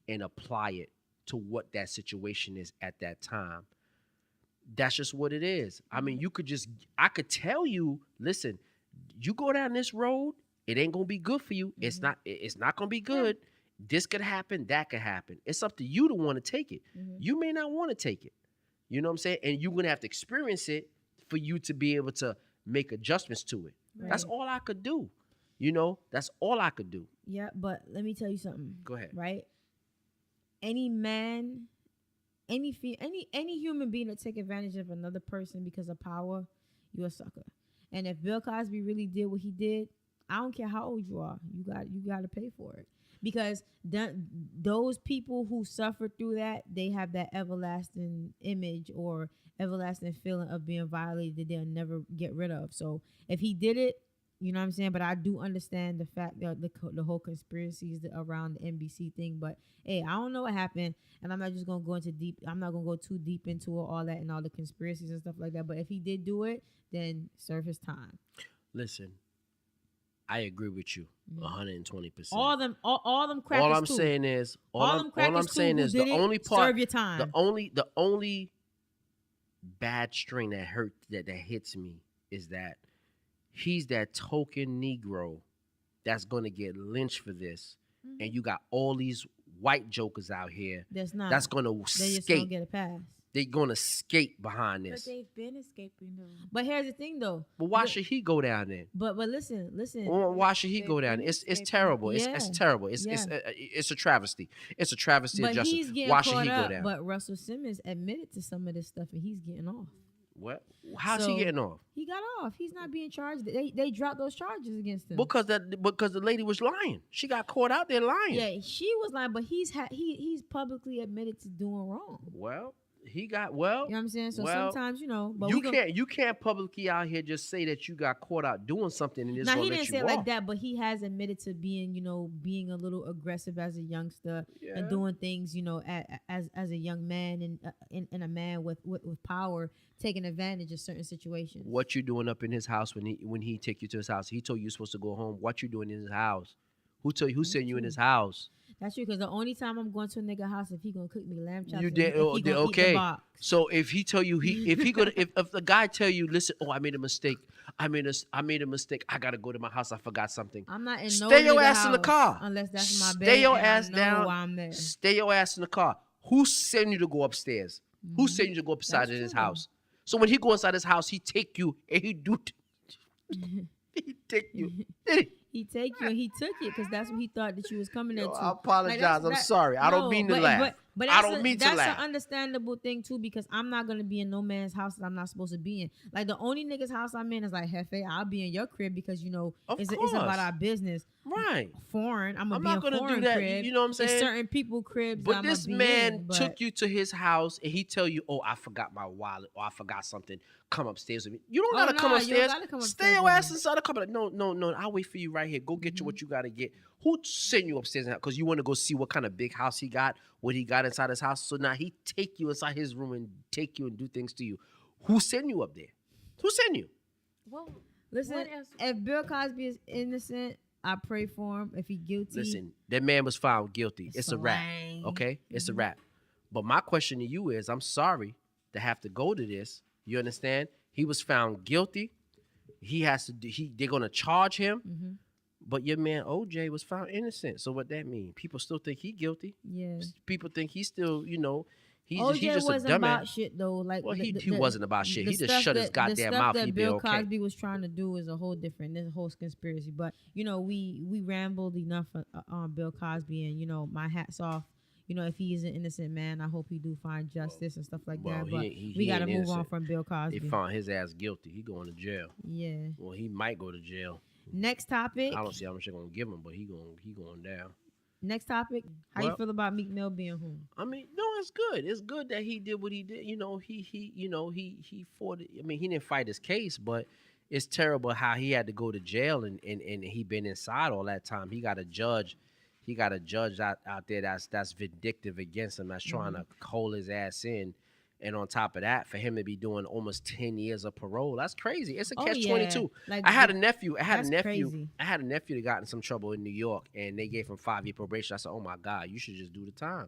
and apply it to what that situation is at that time. That's just what it is. I mean, I could tell you, listen, you go down this road, it ain't going to be good for you. It's not going to be good. This could happen, that could happen. It's up to you to want to take it. You may not want to take it. You know what I'm saying? And you're going to have to experience it for you to be able to make adjustments to it. Right. That's all I could do. That's all I could do. Yeah, but let me tell you something. Go ahead. Right? Any man, any human being that take advantage of another person because of power, you're a sucker. And if Bill Cosby really did what he did, I don't care how old you are, you got to pay for it. Because those people who suffered through that, they have that everlasting image or everlasting feeling of being violated that they'll never get rid of. So if he did it, you know what I'm saying? But I do understand the fact that the whole conspiracies around the NBC thing. But hey, I don't know what happened, and I'm not just gonna go I'm not gonna go too deep into all that and all the conspiracies and stuff like that. But if he did do it, then serve his time. Listen, I agree with you 120%. All them crackers. All I'm too. saying is, The only part, serve your time. the only bad string that hits me is that he's that token Negro that's gonna get lynched for this, and you got all these white jokers out here that's gonna They just skate. don't get a pass. They're gonna skate behind But this. they've been escaping though. But here's the thing, though. But why should he go down there? But listen. Why should he go down there? It's terrible. Yeah. It's terrible. It's a travesty. It's a travesty But of justice. he's getting Why caught should he up. go down? But Russell Simmons admitted to some of this stuff, and he's getting off. What? How's So, he getting off? He got off. He's not being charged. They dropped those charges against him. Because the lady was lying. She got caught out there lying. Yeah, she was lying, but he's publicly admitted to doing wrong. Well, he got You know what I'm saying? So sometimes, but you can't publicly out here just say that you got caught out doing something and this Now gonna he let didn't you say it off. like that, but he has admitted to being a little aggressive as a youngster and doing things, as a young man and a man with power, taking advantage of certain situations. What you doing up in his house when he take you to his house? He told you you're supposed to go home. What you doing in his house? Who sent you in his house? That's true, because the only time I'm going to a nigga house if he gonna cook me lamb chops, You did if he gonna eat the okay. box. So if he tell you if the guy tell you, listen, I made a mistake. I made a mistake. I gotta go to my house. I forgot something. I'm not in no Stay your nigga ass in the house car. unless that's my bed. Stay your and ass I know down. why I'm there. Stay your ass in the car. Who sent you to go upstairs? Who sent you to go upside That's his true. house? So when he go inside his house, he take you and he do. He take you. He take you and he took it because that's what he thought that you was coming there Yo, to. I apologize. Like, I'm sorry. I don't mean to laugh. But I that's don't mean to laugh. That's an understandable thing too, because I'm not gonna be in no man's house that I'm not supposed to be in. Like the only nigga's house I'm in is like Hefe. I'll be in your crib because it's about our business. Right. Foreign. I'm not be in gonna foreign do that. crib. You know what I'm saying? There's certain people cribs. But I'm this be man in, but took you to his house and he tell you, "Oh, I forgot my wallet or I forgot something. Come upstairs with me." You don't gotta come you upstairs. don't gotta come Stay upstairs your with ass me. inside the cupboard. No. I'll wait for you right here. Go get you what you gotta get. Who sent you upstairs? Because you want to go see what kind of big house he got, what he got inside his house. So now he take you inside his room and take you and do things to you. Who sent you up there? Who sent you? Well, Listen, what else? if Bill Cosby is innocent, I pray for him. If he guilty, Listen, that man was found guilty. It's a wrap. slang. Okay? It's a wrap. But my question to you is, I'm sorry to have to go to this. You understand? He was found guilty. He has to they're gonna charge him. Mhm. But your man OJ was found innocent. So what that mean? People still think he guilty. Yeah. People think he's still, he's OJ just a wasn't dumbass. about shit though. Like, Well, he wasn't about shit. the He just stuff shut his that- goddamn the stuff mouth. That He Bill been okay. Cosby was trying to do is a whole different. There's a whole conspiracy. But we rambled enough on Bill Cosby, and my hats off. If he is an innocent man, I hope he do find justice and stuff like Well, that. But he we got to ain't move on innocent. from Bill Cosby. They found his ass guilty. He going to jail. Yeah. Well, he might go to jail. Next topic. I don't see how much they're gonna give him, but he going down. Next topic. How you Well- feel about Meek Mill being home? I mean, no, it's good. It's good that he did what he did. He fought it. I mean, he didn't fight his case, but it's terrible how he had to go to jail and he been inside all that time. He got a judge. He got a judge out there that's vindictive against him, that's trying to hold his ass in. And on top of that, for him to be doing almost 10 years of parole, that's crazy. It's a catch-22. Like, I had a nephew. that's crazy. I had a nephew that got in some trouble in New York, and they gave him 5-year probation. I said, "Oh my God, you should just do the time,"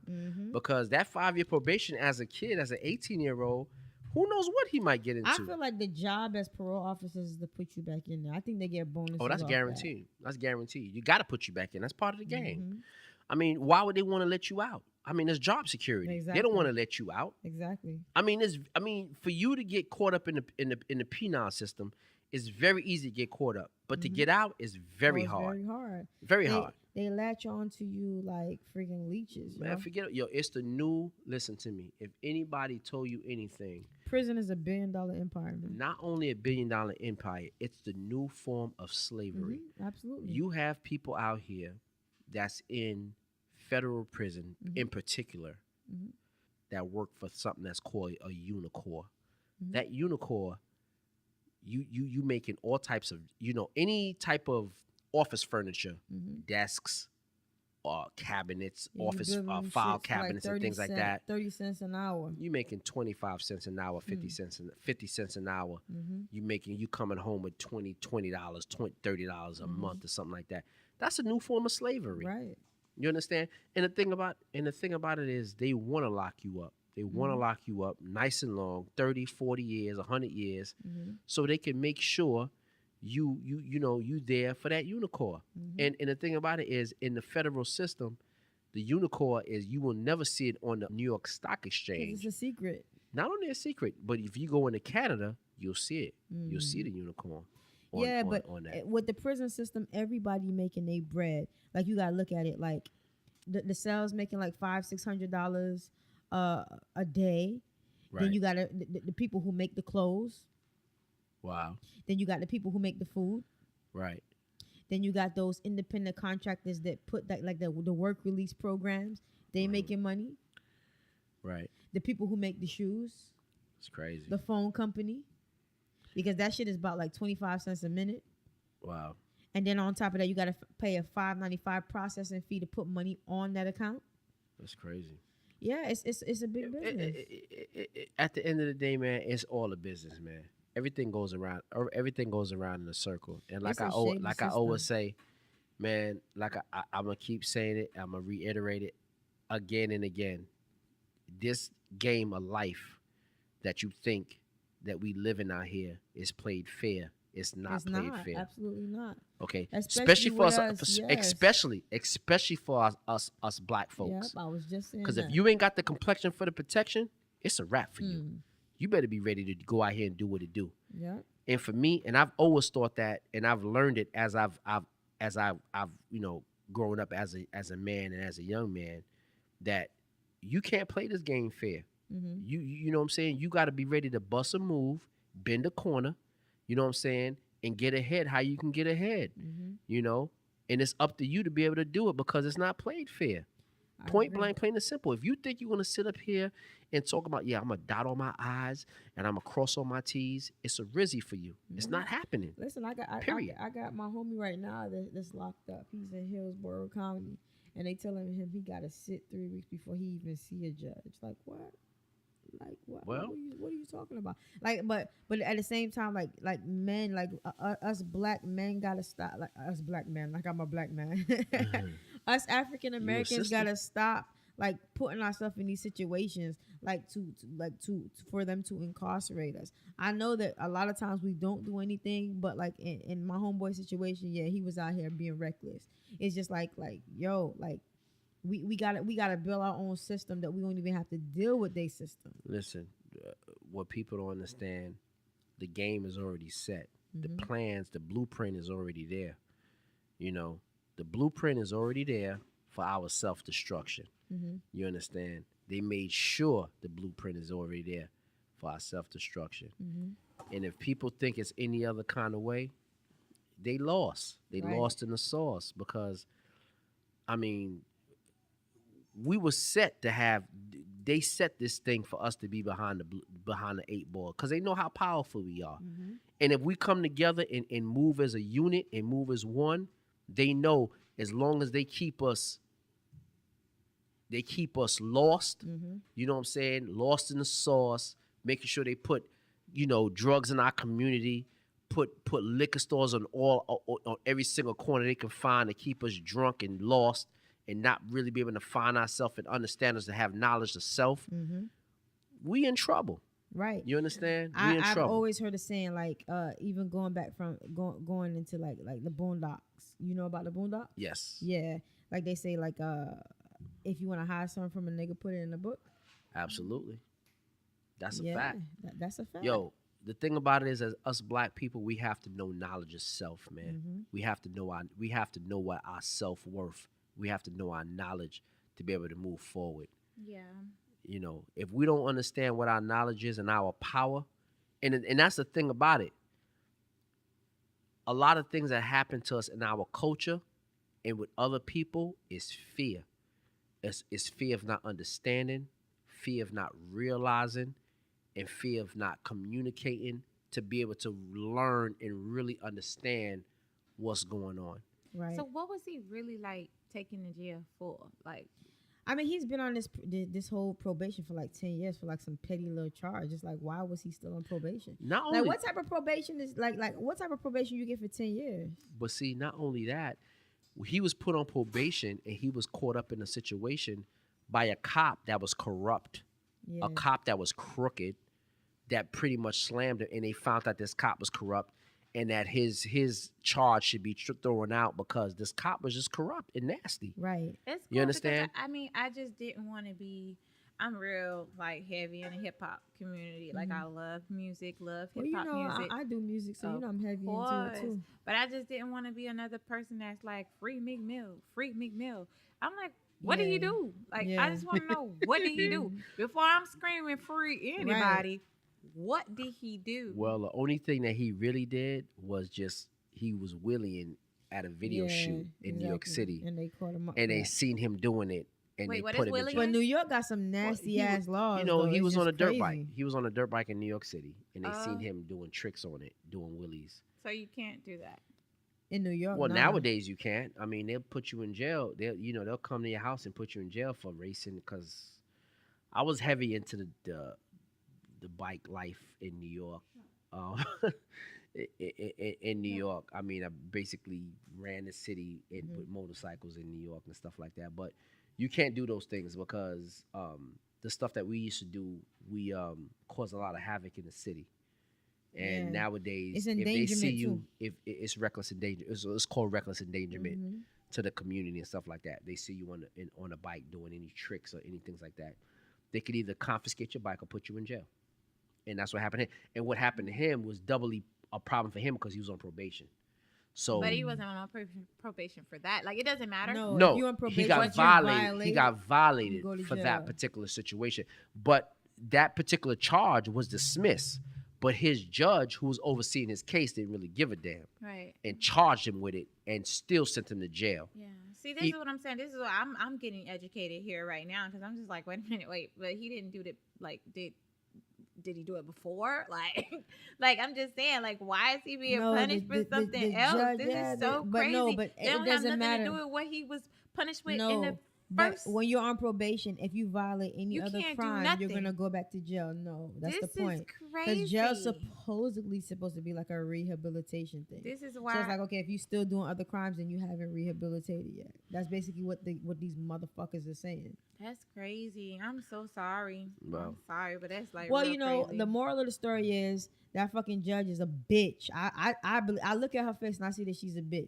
because that 5-year probation as a kid, as an 18-year-old, who knows what he might get into. I feel like the job as parole officers is to put you back in there. I think they get bonuses. Oh, that's off guaranteed. That's guaranteed. You got to put you back in. That's part of the that. game. I mean, why would they want to let you out? I mean, it's job security. They Exactly. don't want to let you out. Exactly. I mean, for you to get caught up in the penal system, it's very easy to get caught up, but to get out is very It's hard. Very hard. Very hard. They latch on to you like freaking leeches. Man, forget it. Yo, it's the new. Listen to me. If anybody told you anything, Prison is $1 billion empire, man. not only $1 billion empire, it's the new form of slavery. Absolutely. You have people out here that's in federal prison, in particular, that work for something that's called a unicorn. That unicorn, you making all types of, any type of office furniture, desks, cabinets, Yeah, you office building file shits for cabinets, and things like that. 30 cents an hour. You making 25 cents an hour, 50 cents an hour. You coming home with $20, $30 a month or something like that. That's a new form of slavery. Right. You understand? And the thing about it is they want to lock you up. They want to lock you up nice and long, 30, 40 years, 100 years, so they can make sure you there for that unicorn. And the thing about it is, in the federal system, the unicorn is, you will never see it on the New York Stock 'Cause Exchange. it's a secret. Not only a secret, but if you go into Canada, you'll see it. You'll see the unicorn. But on that. with the prison system, everybody making their bread. Like, you gotta look at it like the cells making like $500-$600 a day. Right. Then you got the people who make the clothes. Wow. Then you got the people who make the food. Right. Then you got those independent contractors that put that, like the work release programs. They making money. Right. The people who make the shoes. It's crazy. The phone company. Because that shit is about like 25 cents a minute. Wow. And then on top of that, you got to pay a $5.95 processing fee to put money on that account. That's crazy. Yeah, it's a big business. At the end of the day, man, it's all a business, man. Everything goes around. Everything goes around in a circle. And like It's a I shady always system. say, Man, like I'm gonna keep saying it. I'm gonna reiterate it again and again. This game of life that you think that we living out here is played fair. It's not It's played not. fair. Absolutely not. Okay, Especially especially for with us, us. Yes. especially for us black Yep. folks. I was just saying Because if that. you ain't got the complexion for the protection, it's a wrap for you. Mm. You better be ready to go out here and do what it do. Yep. And for me, and I've always thought that, and I've learned it as I've grown up as a man and as a young man, that you can't play this game fair. Mm-hmm. You know what I'm saying? You got to be ready to bust a move, bend a corner, you know what I'm saying, and get ahead how you can get ahead, Mm-hmm. you know? And it's up to you to be able to do it because it's not played fair. I Point agree. blank, plain and simple. If you think you're going to sit up here and talk about, yeah, I'm going to dot on my I's and I'm going to cross on my T's, it's a rizzy for you. It's not happening. Listen, Period. I got my homie right now that's locked up. He's in Hillsborough County, and they telling him he got to sit 3 weeks before he even see a judge. Like what? Like what? Well- what are you talking about? Like, but at the same time, like men, like us black men gotta stop. Like us black men, like I'm a black man. Us African Americans sister. gotta stop like putting ourselves in these situations, like to for them to incarcerate us. I know that a lot of times we don't do anything, but like in my homeboy situation, yeah, he was out here being reckless. It's just like yo, like we gotta build our own system that we don't even have to deal with their system. Listen, what people don't understand, the game is already set. The Mhm. plans, the blueprint is already there. You know, the blueprint is already there for our self-destruction. Mhm. You understand? They made sure the blueprint is already there for our self-destruction. Mhm. And if people think it's any other kind of way, they lost. They Right. lost in the sauce because, I mean, we were set to have. They set this thing for us to be behind the 8 ball because they know how powerful we are. Mhm. And if we come together and move as a unit and move as one, they know as long as they keep us lost. Mhm. You know what I'm saying? Lost in the sauce, making sure they put, drugs in our community, put liquor stores on every single corner they can find to keep us drunk and lost and not really be able to find ourselves and understand us to have knowledge of self. Mhm. We in trouble. Right. You understand? We in I've trouble. always heard a saying like even going back from going into like the boondocks. You know about the boondocks? Yes. Yeah. Like they say like if you want to hide something from a nigga, put it in a book. Absolutely. That's a Yeah, fact. That's a fact. Yo, the thing about it is, as us black people, we have to know knowledge of self, man. Mhm. We have to know what our self worth. We have to know our knowledge to be able to move forward. Yeah. You know, if we don't understand what our knowledge is and our power, and that's the thing about it. A lot of things that happen to us in our culture and with other people is fear. It's fear of not understanding, fear of not realizing, and fear of not communicating to be able to learn and really understand what's going on. Right. So what was he really like taken to jail for? Like, I mean, he's been on this whole probation for like 10 years for like some petty little charge. It's like, why was he still on probation? Not Like, only, what type of probation is like what type of probation you get for 10 years? but see, not only that, he was put on probation and he was caught up in a situation by a cop that was corrupt, Yeah. a cop that was crooked, that pretty much slammed him, and they found out this cop was corrupt and that his charge should be thrown out because this cop was just corrupt and nasty. Right. it's You cool understand? because I mean, I just didn't want to be. I'm real like heavy in the hip hop community. Like I love music, love Well, hip you hop know, music. I do music, so you Of know I'm heavy into course. it too. But I just didn't want to be another person that's like free McMill, free McMill. I'm like, what did he Yeah. do? Like, Yeah. I just want to know what did he do before I'm screaming free anybody. What did he do? Well, the only thing that he really did was just he was wheeling at a video Yeah, shoot in New York exactly. City, And they caught him up. and for they that. seen him doing it, and Wait, they what put is him in wheeling? jail. But New York got some nasty he ass was- laws. You know, though. he It's was on a just dirt crazy. bike. He was on a dirt bike in New York City, and they seen Oh. him doing tricks on it, doing wheelies. So you can't do that. In New York. Well, nah. nowadays you can't. I mean, they'll put you in jail. They'll come to your house and put you in jail for racing. Because I was heavy into the bike life in New York. Um, in New Yeah. York. I mean, I basically ran the city Mhm. with motorcycles in New York and stuff like that. But you can't do those things because the stuff that we used to do, we cause a lot of havoc in the city. And Yeah. It's nowadays, if they see endangerment you, too. if it's reckless endanger, it's called reckless endangerment Mm-hmm. to the community and stuff like that. They see you on a bike doing any tricks or anything like that. They could either confiscate your bike or put you in jail. And that's what happened to him. And what happened to him was doubly a problem for him because he was on probation. But So he wasn't on probation for that. Like, it doesn't matter. No, if no, you're on he probation, got what you violated. He got you violated go to for jail. that particular situation. But that particular charge was dismissed. But his judge, who was overseeing his case, didn't really give a damn Right. and charged him with it and still sent him to jail. Yeah. See, this He- is what I'm saying. This is what I'm getting educated here right now because I'm just like, wait a minute, wait. But he didn't do it. Like, did he do it before? Like, like I'm just saying, like, why is he being No, punished for something the else? judge, This yeah, is so but crazy. no, but they it don't have doesn't nothing matter. to do with what he was punished with in No, the but first. when you're on probation, if you violate any You other can't do crime, you're nothing. gonna go back to jail. No, that's This the point. is crazy. Because jail's supposedly supposed to be like a rehabilitation thing. This is So why. it's like, okay, if you're still doing other crimes and you haven't rehabilitated yet, that's basically what these motherfuckers are saying. That's crazy. I'm so sorry. Wow. I'm sorry, but that's like Well, real you know, crazy. the moral of the story is that fucking judge is a bitch. I look at her face and I see that she's a bitch.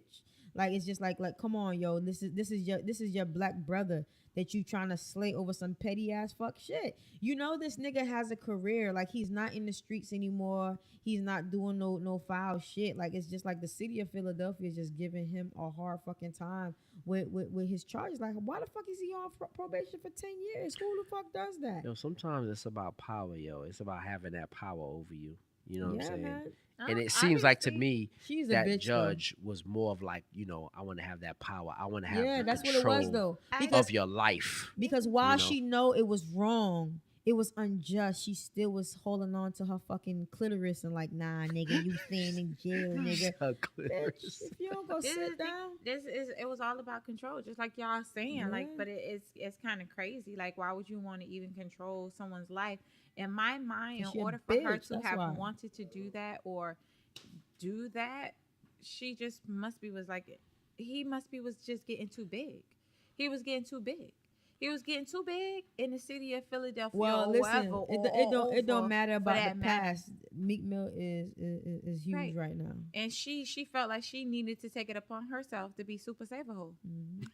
Like it's just like come on, yo, this is your black brother that you trying to slay over some petty ass fuck shit. You know this nigga has a career. Like he's not in the streets anymore. He's not doing no foul shit. Like it's just like the city of Philadelphia is just giving him a hard fucking time with his charges. Like why the fuck is he on probation for 10 years? Who the fuck does that? Yo, sometimes it's about power, yo. It's about having that power over you. You know what I'm Yeah, saying? man. And it seems like to Obviously, me She's a that bitch, judge was more of like, I want to have that power. I want to though. have Yeah, the that's what control it was though. I- Because of your life. while You know? she know it was wrong, it was unjust, she still was holding on to her fucking clitoris and like, nah, nigga, you staying in jail, nigga. Her Bitch, clitoris. if you don't go This sit is down. it was all about control, just like y'all saying. Like, Yeah. but it's kind of crazy. Like, why would you want to even control someone's life? In my mind, 'Cause in she a order for her bitch, to that's have why. wanted to do that or do that, she just must be was like he must be was just getting too big. He was getting too big. He was getting too big in the city of Philadelphia. Well, or listen, wherever, it don't over matter for about that the matter. past. Meek Mill is huge right now. And she felt like she needed to take it upon herself to be super saver hoe.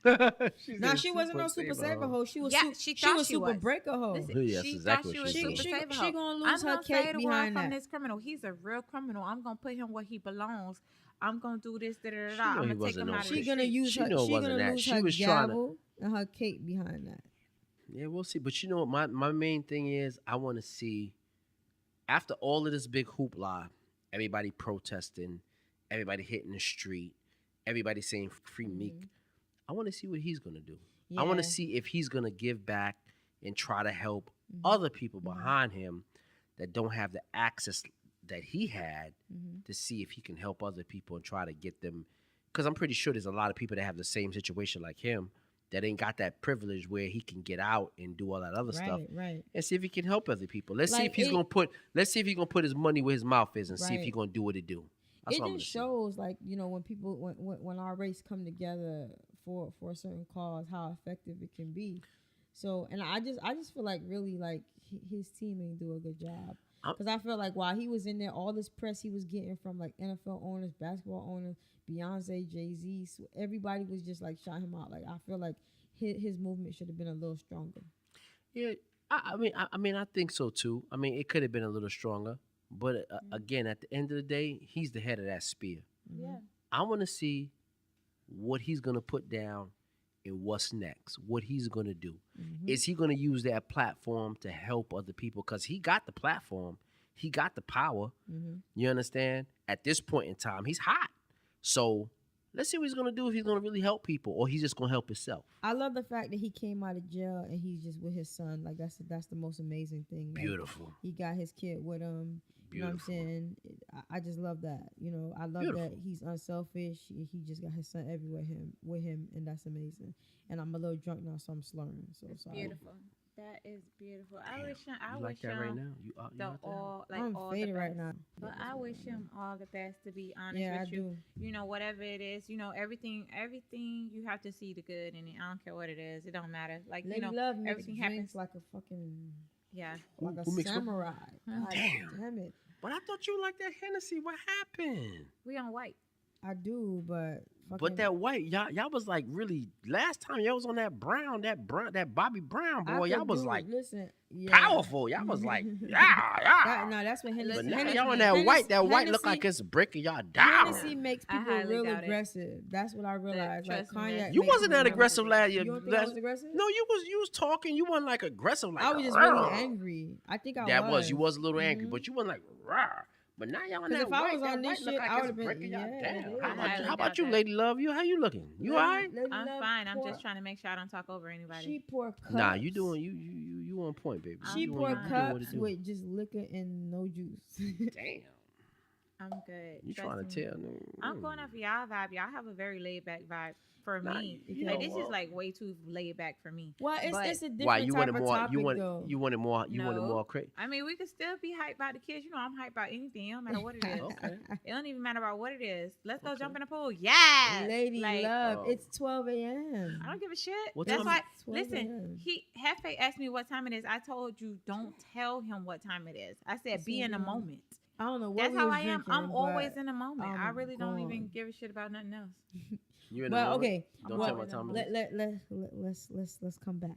No, she wasn't no super saver hoe. She was Yeah, she she thought was she super was. breaker hoe. Listen, Yes, she exactly thought she what was she super was. saver She hoe. gonna I'm lose her gonna cake save the world behind from that. this criminal. He's a real criminal. I'm gonna put him where he belongs. I'm gonna do this. Da, da, da, She da. know I'm he gonna take wasn't him no out of She the gonna street. use She her. know it She wasn't gonna that. lose She her was trying to- gavel and her cake behind that. Yeah, we'll see. But you know what? My main thing is I want to see, after all of this big hoopla, everybody protesting, everybody hitting the street, everybody saying free Meek. I want to see what he's gonna do. I want Yeah. to see if he's gonna give back and try to help Mhm. other people Mhm. behind him that don't have the access that he had Mhm. to see if he can help other people and try to get them. Because I'm pretty sure there's a lot of people that have the same situation like him that ain't got that privilege where he can get out and do all that other stuff Right. and see if he can help other people. Let's see Like if he's it- gonna put. Let's see if he's gonna put his money where his mouth is and see if he's Right. gonna do what it do. That's It what I'm just gonna see. shows, like, when people when our race come together for a certain cause, how effective it can be. So, and I just feel like really like his team ain't do a good job. I'm- Because I feel like while he was in there, all this press he was getting from like NFL owners, basketball owners, Beyonce, Jay-Z, so everybody was just like shouting him out. Like I feel like his movement should have been a little stronger. Yeah, I mean, I think so too. I mean, it could have been a little stronger, but again, at the end of the day, he's the head of that spear. Yeah. I want to see what he's gonna put down and what's next. What he's gonna do. Mhm. Is he gonna use that platform to help other people? Because he got the platform, he got the power. Mhm. You understand? At this point in time, he's hot. So let's see what he's gonna do. If he's gonna really help people, or he's just gonna help himself. I love the fact that he came out of jail and he's just with his son. Like that's the most amazing thing. Like, Beautiful. he got his kid with him. You know what I'm Beautiful. saying? I just love that. I love Beautiful. that he's unselfish. He just got his son everywhere with him, and that's amazing. And I'm a little drunk now, so I'm slurring. So It's sorry. beautiful. That is beautiful. I wish him. I You wish like that right him now? You the like that? all like I'm all the faded right best. now. But I wish him all the best. To be honest Yeah, I with you, do. you know, whatever it is, you know, everything you have to see the good in it. I don't care what it is. It don't matter. Like you Lady know, Love makes everything drinks happens. like a fucking Yeah. like a Who makes what? samurai. God Damn. damn it. But I thought you liked that Hennessy. What happened? We on white. I do, but fucking But that white, y'all was like really. Last time y'all was on that Bobby Brown I boy, y'all could was do- like listen, yeah. powerful. Y'all was like, yeah. No, that's what Hennessy. But Listen, now Hennessy, y'all on that white. That white look Hennessy- like it's breaking y'all down. Hennessy makes I people highly real doubt it. aggressive. That's what I realized. Like trust me, cognac. that's- You makes wasn't people that real aggressive last year. You don't think I was aggressive? No, you was talking. You wasn't like aggressive. Like I was just really angry. I think I That was. you was a little angry, Mhm. but you wasn't like rah. But now y'all on 'Cause that if I white. was That on this white look shit, like I it's would've been- breaking y'all yeah, down. it is. How I about highly how about doubt you, that. Lady Love? How you looking? You alright? Lady I'm Love fine. I'm pour- just trying to make sure I don't talk over anybody. She pour cups. Nah, you doing you on point, baby. She I'm You pour doing- fine. you doing what it cups do. with just liquor and no juice. Damn. I'm good. You Trust trying me. to tell? I'm going off y'all vibe. Y'all have a very laid back vibe for Nah, me. you Like know this what? is like way too laid back for me. Well, But- it's a different Why you type wanted of more? topic, You wanted though. you wanted more. You wanted No. more crazy. I mean, we could still be hyped about the kids. You know, I'm hyped about anything. It don't matter what it is. Okay. It don't even matter about what it is. Let's go Okay. jump in the pool. Yeah. Lady Like, Love, Oh. it's 12 a.m. I don't give a shit. What That's time why. is it? 12 Listen, a.m. Hefe asked me what time it is. I told you don't tell him what time it is. I said be in the Yeah. moment. I don't know what That's we how was I am. drinking, I'm always but in the moment. I I'm really don't even gone. give a shit about nothing else. You in the Well, moment? okay. Don't well, tell my time. let's come back.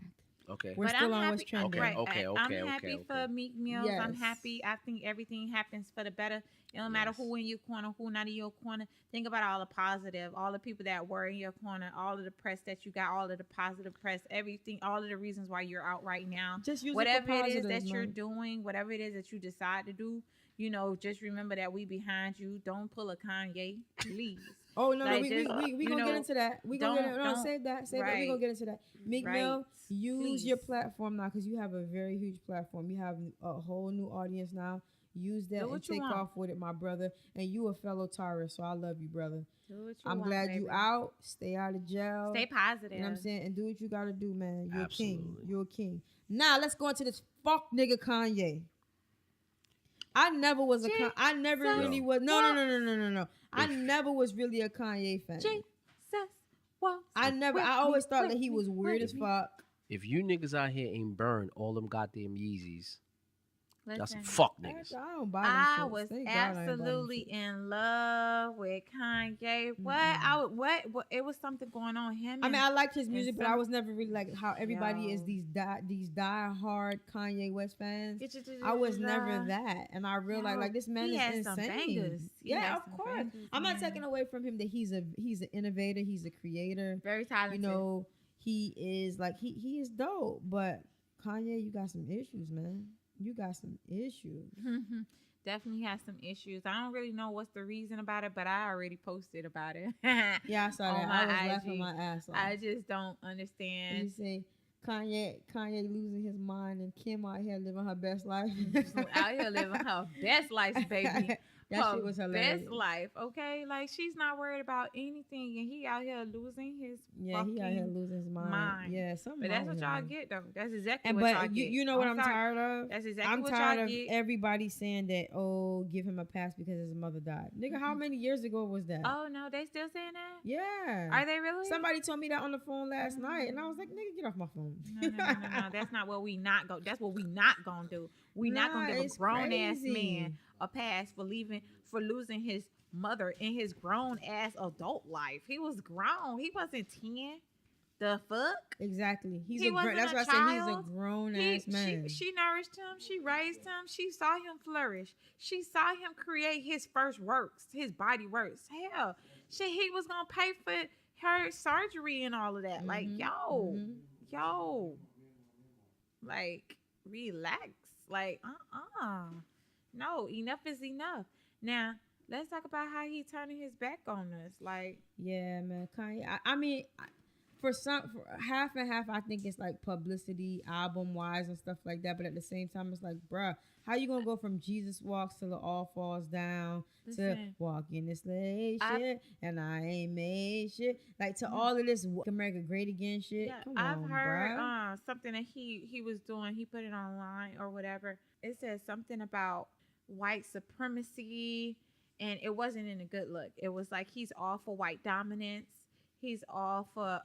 Okay. We're But still I'm on what's happy. trending. Right. Okay, I'm okay, happy okay, for okay. Meek Mills. I'm Yes. happy. I think everything happens for the better. It don't matter Yes. who in your corner, who not in your corner. Think about all the positive, all the people that were in your corner, all of the press that you got, all of the positive press, everything, all of the reasons why you're out right now. Just use Whatever it for it is positive, that you're man. doing, whatever it is that you decide to do, you know, just remember that we behind you. Don't pull a Kanye, please. Oh no, Like, we just, we you gonna get know, into that. We gonna get don't- no don't- save that. We right. gonna get into that. Meek Right. Mill, use your Please. platform now because you have a very huge platform. You have a whole new audience now. Use that Do and what you take want. off with it, my brother. And you a fellow Taurus, so I love you, brother. Do what you I'm want, glad baby. you out. Stay out of jail. Stay positive. You know what I'm saying? And do what you gotta do, man. You're a king. Absolutely. You're a king. Now let's go into this fuck nigga Kanye. I never was a I never Jesus really was. No. I never was really a Kanye fan. Jesus walks I never. with I always me, thought with that he me, was weird with as me. fuck. If you niggas out here ain't burned all them goddamn Yeezys, y'all some Listen, fuck niggas. I don't buy them I shits. was Thank God I ain't buy them absolutely shits. in love with Kanye. What? It was something going on him. I mean, I liked his and music, but I some- was never really like how everybody is Yo. these die hard Kanye West fans. I was never that, and I realized like this man he is has some insane. bangers. He Yeah, has of some course. bangers, I'm not man. taking away from him that he's an innovator, he's a creator. Very talented. You know, he is like he is dope, but Kanye, you got some issues, man. You got some issues. Definitely has some issues. I don't really know what's the reason about it, but I already posted about it. Yeah, I saw On that. my I was laughing IG. my ass off. I just don't And understand. you say Kanye losing his mind and Kim out here living her best life. Out here living her best life, baby. That her shit was hilarious. best life, okay? Like she's not worried about anything, and he out here losing his Yeah, he out here fucking losing his mind. mind. Yeah, something. But that's wrong what with y'all him. get, though. That's exactly And what y'all but get. you know what I'm sorry. tired of? That's exactly I'm what tired y'all of get. everybody saying that, oh, give him a pass because his mother died. Nigga, how many years ago was that? Oh no, they still saying that? Yeah. Are they really? Somebody told me that on the phone last night, and I was like, nigga, get off my phone. No. That's not what we not go. That's what we not gonna do. We not gonna give a it's grown ass crazy. man a pass for losing his mother in his grown ass adult life. He was grown. He wasn't 10. The fuck? Exactly. He wasn't That's a why I said he's a child. grown ass man. She nourished him. She raised him. She saw him flourish. She saw him create his first works, his body works. Hell, shit, he was gonna pay for her surgery and all of that. Like, yo, like, relax. Like, no, enough is enough. Now, let's talk about how he turning his back on us. Like, Yeah, man. Kanye. I mean, for half and half, I think it's like publicity, album wise and stuff like that. But at the same time, it's like, bruh, how you gonna go from Jesus walks till it all falls down to Listen, walk in this slave I- shit and I ain't made shit, like to all of this America Great Again shit? Yeah, Come I've on, heard bruh. something that he was doing. He put it online or whatever. It says something about white supremacy, and it wasn't in a good look. It was like he's all for white dominance. He's all for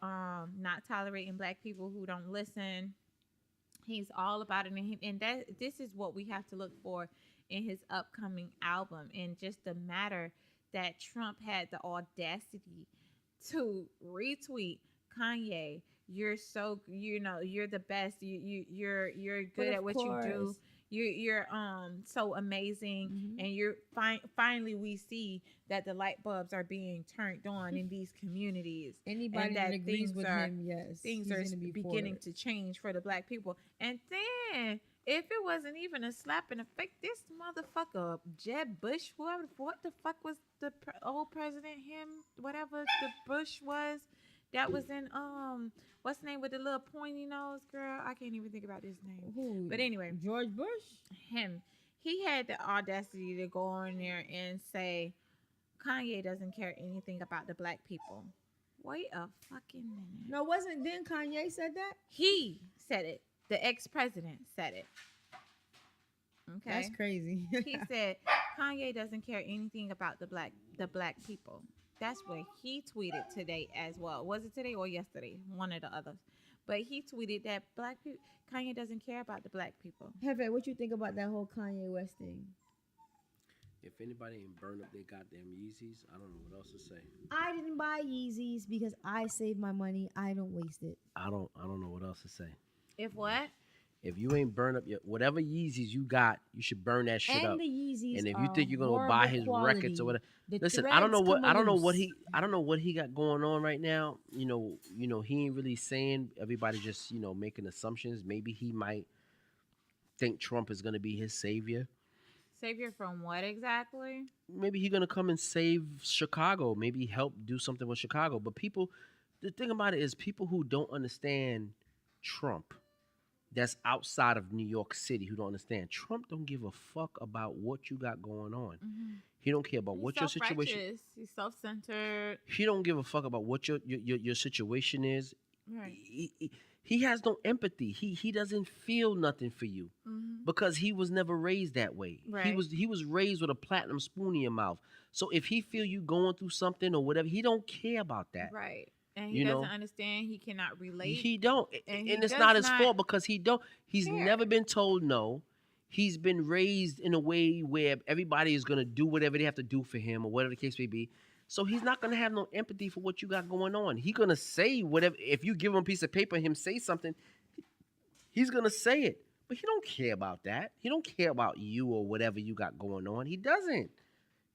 not tolerating black people who don't listen. He's all about it, and that this is what we have to look for in his upcoming album. And just the matter that Trump had the audacity to retweet Kanye. You're so, you're the best. You're But good of at what you do. course. You're so amazing, Mhm. and you're finally we see that the light bulbs are being turned on in these communities. Anybody and that that agrees things with are- him, yes, Things he's are gonna be for beginning it. to change for the black people. And then, if it wasn't even a slap in the face, this motherfucker Jeb Bush, whoever, what the fuck was the old president, whatever the Bush was, that was in what's the name with the little pointy nose, girl? I can't even think about his name. Who? But anyway, George Bush. him. He had the audacity to go in there and say Kanye doesn't care anything about the black people. Wait a fucking minute. No, wasn't then Kanye said that? He said it. The ex-president said it. Okay. That's crazy. He said Kanye doesn't care anything about the black people. That's what he tweeted today as well. Was it today or yesterday? One or the others. But he tweeted that Kanye doesn't care about the black people. Hefe, what you think about that whole Kanye West thing? If anybody ain't burn up their goddamn Yeezys, I don't know what else to say. I didn't buy Yeezys because I save my money. I don't waste it. I don't know what else to say. If what? If you ain't burn up your whatever Yeezys you got, you should burn that shit And up. the Yeezys And if you are think you're gonna horrible buy his quality. records or whatever, The listen, I don't know threads what come loose. I don't know what he got going on right now. You know, he ain't really saying. Everybody just making assumptions. Maybe he might think Trump is gonna be his savior. Savior from what exactly? Maybe he's gonna come and save Chicago. Maybe help do something with Chicago. But the thing about it is, people who don't understand Trump, that's outside of New York City, who don't understand Trump, don't give a fuck about what you got going on. Mm-hmm. He don't care about what your situation. He's self-centered. He don't give a fuck about what your situation is. Right. He has no empathy. He doesn't feel nothing for you Mm-hmm. because he was never raised that way. Right. He was raised with a platinum spoon in your mouth. So if he feel you going through something or whatever, he don't care about that. Right. And he You doesn't know? understand. He cannot relate. He don't, And and he it's does not his not fault because he don't. He's care. never been told no. He's been raised in a way where everybody is gonna do whatever they have to do for him or whatever the case may be. So he's not gonna have no empathy for what you got going on. He's gonna say whatever. If you give him a piece of paper and him say something, he's gonna say it. But he don't care about that. He don't care about you or whatever you got going on. He doesn't.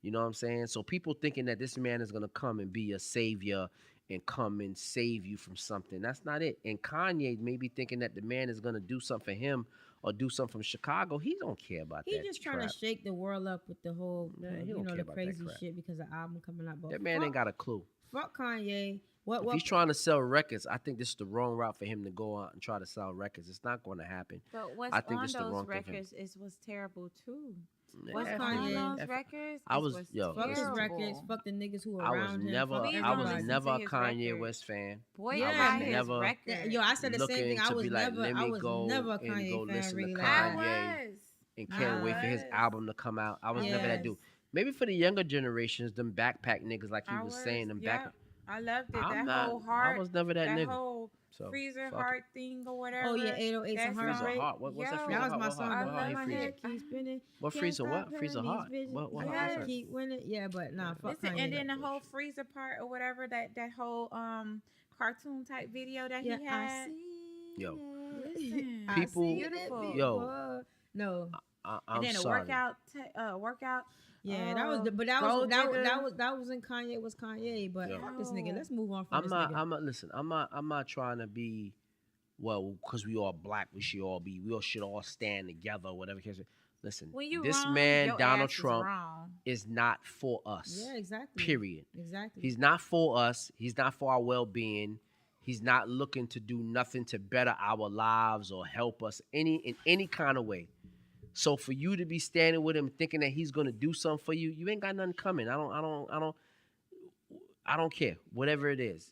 You know what I'm saying? So people thinking that this man is gonna come and be a savior and come and save you from something. That's not it. And Kanye may be thinking that the man is gonna do something for him or do something from Chicago. He don't care about He that. just trying crap. to shake the world up with the whole, Man, he don't care the about that crazy crap. shit because the album coming out. But That man ain't got a clue. fuck Kanye. If he's trying to sell records, I think this is the wrong route for him to go out and try to sell records. It's not going to happen. But what's I think on this the those wrong thing for him. records was terrible too. Man, What's F on Kanye. those records? I was- yo, fuck his listen. records, fuck the niggas who are I was around him. never, fuck Please I don't was listen never to a his Kanye record. West fan. Boy, Yeah, I man. buy his Never- record. Yo, I said the same thing. I to was be like, never, let I me was go never a and Kanye go fan. listen to Really, Kanye. like, And can't wait for his was. album to come out. I was never that Yes. dude. Maybe for the younger generations, them backpack niggas, like he was saying, them yeah, back. I loved it. I'm That not. whole heart, I was never that nigga. whole So freezer fuck heart thing or whatever. oh yeah, 808s That and song- heart Freezer rate. Heart. What's that Yo, Freezer That was Heart? my What song. heart? I What love heart My freezer? head keeps spinning. What Can't freezer? stop What turning freezer these heart? bitches. What I heart? gotta freezer? keep winning. Yeah, but nah, fuck Listen, Kanye. and then the whole freezer part or whatever, that whole cartoon type video that yeah, he I had. see. Yo. Listen, I People- seen it beautiful. Yo. before. No. I'm And then a sorry. workout. Yeah, that was the, but that Gold was Digger. that was in Kanye was Kanye, but Yo. fuck this nigga. Let's move on from I'm this not. nigga. I'm not. Listen. I'm not trying to be. Well, because we all black, we should all be. We all should all stand together, or whatever. Listen, When you this wrong, man, your Donald ass is Trump, wrong. is not for us. Yeah, exactly. Period. Exactly. He's not for us. He's not for our well-being. He's not looking to do nothing to better our lives or help us in any kind of way. So for you to be standing with him thinking that he's gonna do something for you, you ain't got nothing coming. I don't care. Whatever it is.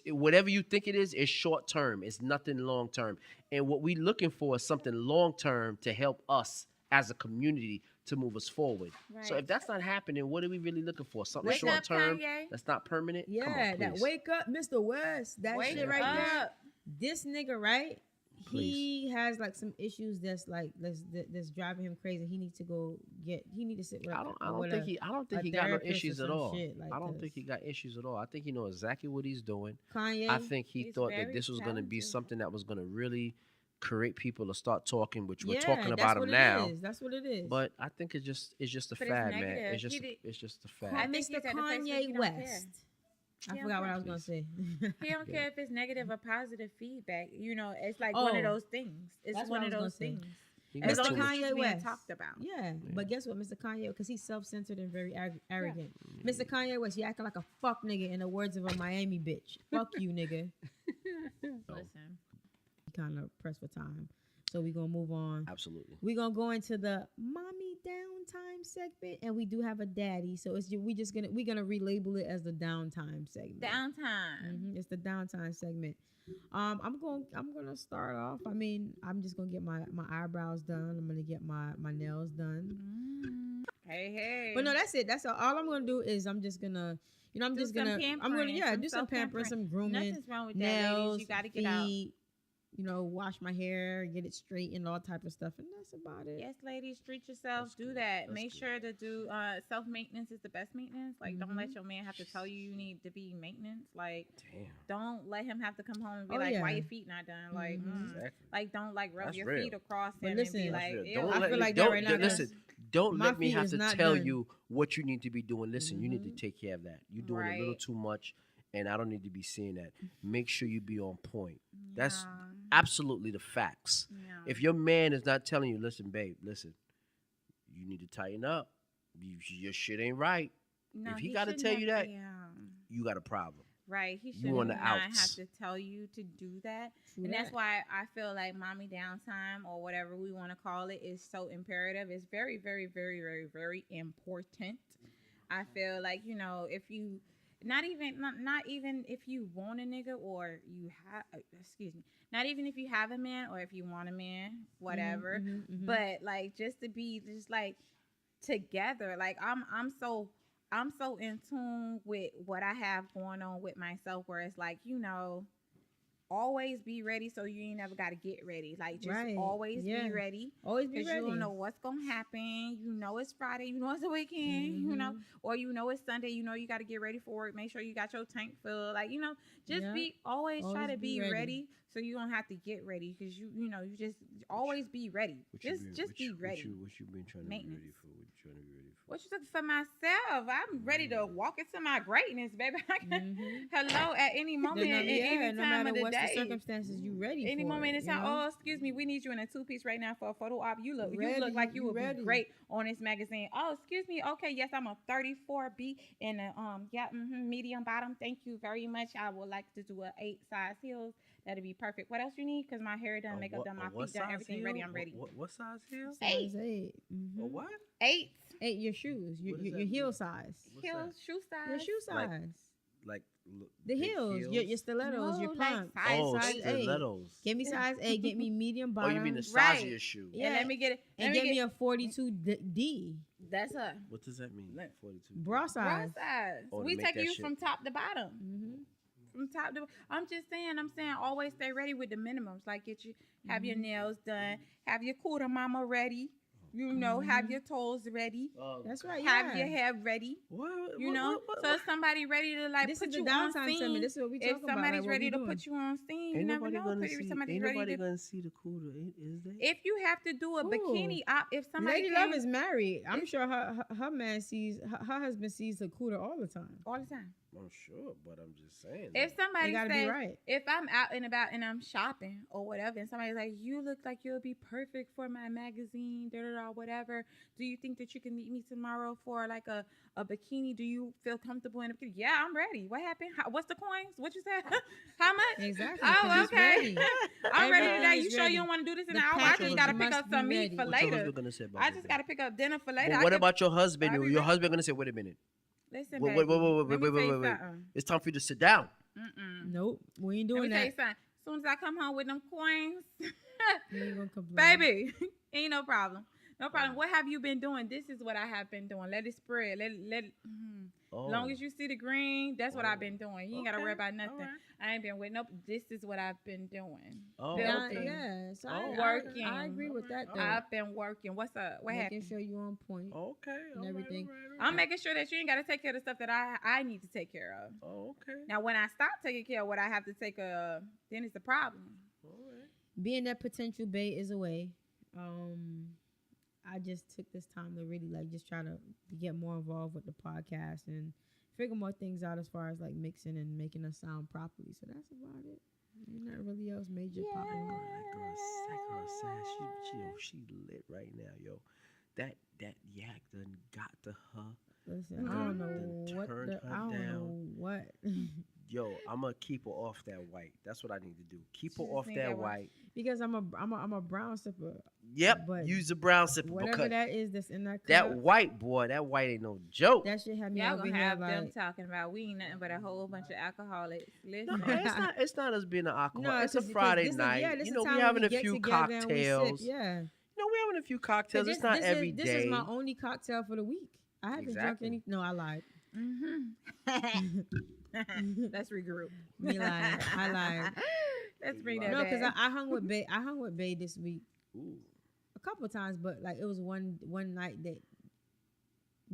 Whatever you think it is short term. It's nothing long term. And what we looking for is something long term to help us as a community to move us forward. Right. So if that's not happening, what are we really looking for? Something Wake short up, term Kanye. that's not permanent? Come on, Yeah, that please. wake up, Mr. West. That Wake shit right there. up. This nigga, right? Please. He has like some issues that's driving him crazy. He needs to go he need to sit with I don't think he a got no therapist or issues at some all. shit like I don't this. think he got issues at all. I think he knows exactly what he's doing. Kanye. I think he He's thought that very this was going to be talented. something that was going to really create people to start talking, which we're yeah, talking that's about what him it now. is. That's what it is. But I think it's just a But it's fad, man. negative. It's just a I fad. think Mr. he's at the place where he Kanye don't West. care. I He forgot don't what I was care. gonna say. He don't care if it's negative or positive feedback. You know, it's like Oh, one of those things. It's that's one what of I was those gonna say. things. He As got Mr. long too as much. it's Kanye being West. talked about. Yeah, but guess what, Mr. Kanye, because he's self-centered and very arrogant. Mm. Mr. Kanye West, he acting like a fuck nigga in the words of a Miami bitch. Fuck you, nigga. Listen. Kind of pressed for time, so we gonna move on. Absolutely. We're gonna go into the mommy downtime segment, and we do have a daddy, so we're gonna relabel it as the downtime segment. Downtime. It's the downtime segment. I'm gonna start off. I mean, I'm just gonna get my eyebrows done. I'm gonna get my nails done. Hey. But no, that's it. That's all I'm gonna do is I'm just gonna I'm Do just some gonna pampering, do some pampering, self-pampering. some grooming, Nothing's wrong with that, nails, ladies. You got to get out. feet, wash my hair, get it straightened, all type of stuff, and that's about it. Yes, ladies, treat yourselves. That's do good. that. That's Make good. sure to do self-maintenance is the best maintenance. Like, don't let your man have to tell you need to be maintenance. Like, Damn. don't let him have to come home and be Oh, like, yeah. why your feet not done? Like, Exactly. like don't like rub That's your real. feet across But him listen, and be That's like, real. ew. Don't I let feel me, like that don't, right now, listen. 'cause Don't my let me feet have is to not tell done. you what you need to be doing. Listen, you need to take care of that. You're doing a little Right. too much, and I don't need to be seeing that. Make sure you be on point. That's Yeah. absolutely the facts. Yeah. If your man is not telling you, listen, babe, listen, you need to tighten up. Your shit ain't right. No, if he gotta shouldn't tell have- you that, yeah. you got a problem. Right, he You should on the not have outs. to tell you to do that. True And that's that. why I feel like mommy downtime or whatever we want to call it is so imperative. It's very, very, very, very, very important. I feel like, if you not even if you want a nigga or you have not even if you have a man or if you want a man, whatever. But like just to be just like together, like I'm so in tune with what I have going on with myself where it's like, always be ready so you ain't never got to get ready. Like, just Right. always Yeah. be ready. Always be Because ready. you don't know what's going to happen. You know it's Friday. You know it's a weekend. Or it's Sunday. You got to get ready for it. Make sure you got your tank filled. Like, just Yeah. always try Always to be be ready. ready so you don't have to get ready. Because, you just always be ready. Just be ready. What you been trying to Maintenance. be ready for? What you trying to be ready for? What you looking for myself? I'm ready to walk into my greatness, baby. Hello, at any moment, at any no time matter of the what day. the circumstances, you ready Any for moment it, in time. you know? Oh, excuse me, we need you in a two-piece right now for a photo op. You look like you You would ready. be great on this magazine. Oh, excuse me. Okay, yes, I'm a 34B in a medium bottom. Thank you very much. I would like to do a 8 size heels. That'd be perfect. What else you need? Because my hair done, makeup done, my feet done, everything ready. I'm ready. What size heel? Size 8. A what? 8 8 your shoes, What does your that heel mean? size. What's heels, that? shoe size. Your shoe Like- size. Like The big heels, your stilettos, your No, like pumps. size Oh, size 8. stilettos. Give me size 8. Get me medium Oh, bottom. you mean the size Right. of your shoe? Yeah. And let me get it. and get me a 42 D. That's her. What does that mean? Look. 42. Bra Bra size. size. Oh, to We make take that you shit- from top to bottom. Mm-hmm. From top to I'm saying always stay ready with the minimums. Like have your nails done, have your cooter mama ready, have your toes ready, That's right. have yeah. your hair ready, What? So if somebody ready to like This put is the you on downtime scene, segment. This is what we talk if about. somebody's like, what ready we to doing. put you on scene, you Ain't never nobody know. gonna Pretty see. somebody's Ain't ready nobody to. gonna see the cooter, is they? If you have to do a Who? bikini op, if somebody Lady came Love is married. I'm sure her man sees her husband sees the cooter all the time. all the time. I'm sure, but I'm just saying. If They somebody gotta be says, right. if I'm out and about and I'm shopping or whatever, and somebody's like, you look like you'll be perfect for my magazine, da da da, bra or whatever. Do you think that you can meet me tomorrow for like a bikini? Do you feel comfortable in a bikini? Yeah, I'm ready. What happened? What's the coins? What you said? How much? Exactly. Oh, It's okay. ready. I'm ready Everything today. is You sure ready. you don't want to do this in The an hour? I package just got to pick must up be some meat ready. for What's your later. husband gonna say about I this? just got to pick up dinner for later. But I what could- about your husband? I'll be Your ready. husband gonna say, wait a minute. Listen, Wait, baby. wait, Let me tell you wait. something. It's time for you to sit down. Nope. We ain't Let doing me tell you that. something. As soon as I come home with them coins, You ain't gonna complain. baby, ain't no problem. No problem. What have you been doing? This is what I have been doing. Let it spread. As long as you see the green, that's what I've been doing. You ain't gotta worry about nothing. Right. I ain't been with nope. This is what I've been doing. Oh, Building. Yeah. So Working. I agree with that though. I've been working. What's up? What Making happened? sure you on point. Okay. And everything. I'm making sure that you ain't gotta take care of the stuff that I need to take care of. Oh, okay. Now, when I stop taking care of what I have to take care of, then it's a problem. All right. Being that potential bait is away. I just took this time to really like just try to get more involved with the podcast and figure more things out as far as like mixing and making us sound properly. So that's about it. Ain't not really else major popping. That girl Sass, she lit right now, yo. That yak done got to her. Listen, I don't know what turned her I don't down. know what. Yo, I'm gonna keep her off that white. That's what I need to do. Keep her She just off need that that white. Because I'm a brown sipper. Yep. But Use the brown sipper Whatever because that is that's in that cup, that white boy, that white ain't no joke. that shit had me Y'all over gonna here have them like. talking about we ain't nothing but a whole bunch of alcoholics. Listen, No, it's not us being an alcohol. No, it's a 'cause Friday this is- night. yeah, this You is know, time we when having a get few together and we sip, cocktails. Yeah. You know, we having a few cocktails. This- It's not this every is, day. This is my only cocktail for the week. I haven't drunk Exactly. any. No, I lied. let's regroup. Me lying. I lied. Let's bring that No, back. because I hung with Bay. I hung with Bay this week Ooh. a couple of times, but like it was one night that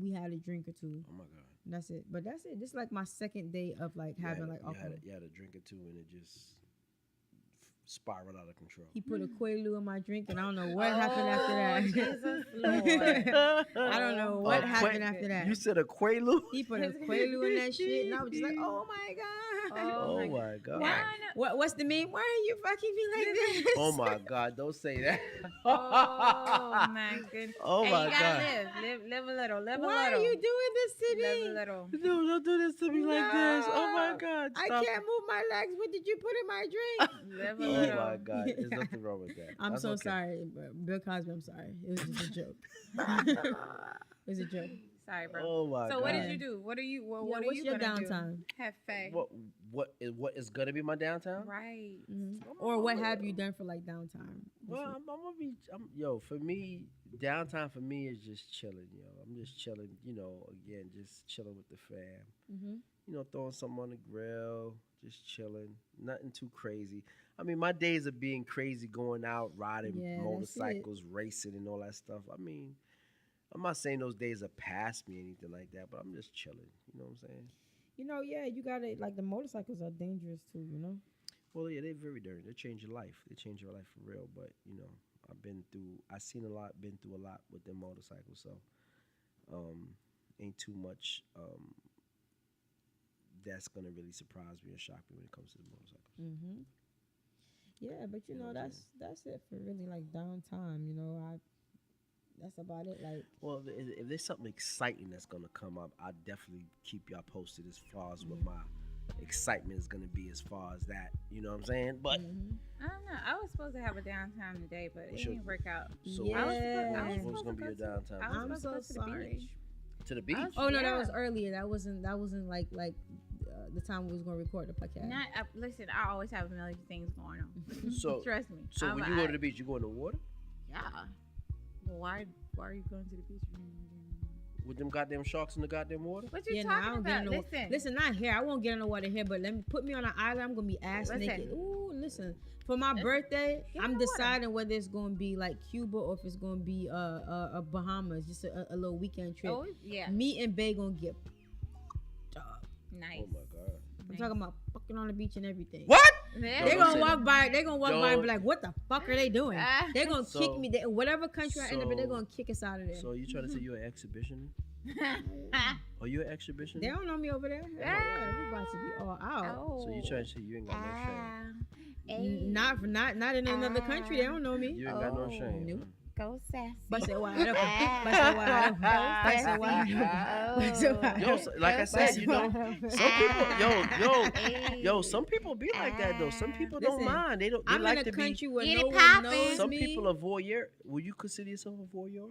we had a drink or two. Oh my God. And that's it. But that's it. This is like my second day of like having like alcohol. You had a drink or two and it just spiraled out of control. He put a Quaalude in my drink, and I don't know what happened after that. Jesus Lord. I don't know what happened after that. You said a Quaalude? He put a Quaalude in that shit, and I was just like, oh my God. Oh my God. What's the meme? Why are you fucking me like this? Oh my God. Don't say that. Oh my goodness. Oh Hey, my you gotta God. live a little, live a Why little. are you doing this to Live a me? little. No, don't do this to me like this. Oh my No. God. I Stop. can't move my legs. What did you put in my drink? Live a Oh little. my God. There's nothing wrong with that. I'm That's so okay. sorry, Bill Cosby. I'm sorry. It was just a joke. It was a joke. Sorry, bro. Oh my God. So what did you do? What are you? What Yeah, are what's you your gonna downtime? do? Have faith. What is gonna be my downtown? Right. Or what have you done for like downtime? Well, I'm gonna be. For me, downtime for me is just chilling. Yo, I'm just chilling. You know, again, just chilling with the fam. Mm-hmm. You know, throwing something on the grill, just chilling. Nothing too crazy. I mean, my days of being crazy, going out, riding Yeah, that's motorcycles, racing, and all that stuff. I mean, I'm not saying those days have passed me, anything like that, but I'm just chilling. You know what I'm saying? You know, yeah, you gotta like the motorcycles are dangerous too. You know. Well, yeah, they're very dirty. They change your life. They change your life for real. But you know, I've seen a lot, been through a lot with them motorcycles. So, ain't too much that's gonna really surprise me or shock me when it comes to the motorcycles. Mm-hmm. Yeah, but you You know know what I'm that's it for really like downtime. You know, that's about it. Like, Well, if there's something exciting that's gonna come up, I'll definitely keep y'all posted as far as what my excitement is gonna be as far as that. You know what I'm saying? But mhm. I don't know. I was supposed to have a downtime today, but it What's your- didn't work out. so Yeah. what's supposed gonna to be your go to- downtime? I was I'm supposed to so go to the sorry. beach. To the beach? Oh no, that Yeah. was earlier. That wasn't like the time we was gonna record the podcast. Listen, I always have a million things going on. So Trust me. So when you go to the beach, you go in the water Yeah. Well, why are you going to the beach? with them goddamn sharks in the goddamn water? What you Yeah, no, talking I don't about? get in the Listen. not here. I won't get in the water here, but let me put me on an island. I'm gonna be ass Listen. naked. Ooh, listen. For my Listen. birthday, Get in I'm the water. deciding whether it's gonna be like Cuba or if it's gonna be Bahamas, just a little weekend trip. Oh yeah. Me and Bay gonna get. Nice. Oh my god! I'm talking about fucking on the beach and everything. What? Yeah. They Don't gonna say walk that. by. They gonna walk by and be Don't- like, "What the fuck are they doing?" They gonna So- kick me. Whatever country I end up in, they so- gonna kick us out of there. So you trying to say you're an exhibition? Are you an exhibition? They don't know me over there. Hell yeah, we about to be all out. Oh. So you trying to say you ain't got no shame? Not in another country. They don't know me. You ain't got no Oh. shame. Nope. Go Sassy. Bust it wide open. Bust it wide open. Bust it wide open. Bust it wide Yo, open. like I said, you know, some people, Hey. some people be like that though. Some people don't Listen, mind. They don't. They I'm like in a to country be. where Get no it one poppin'. knows Some me. people are voyeur. Would you consider yourself a voyeur?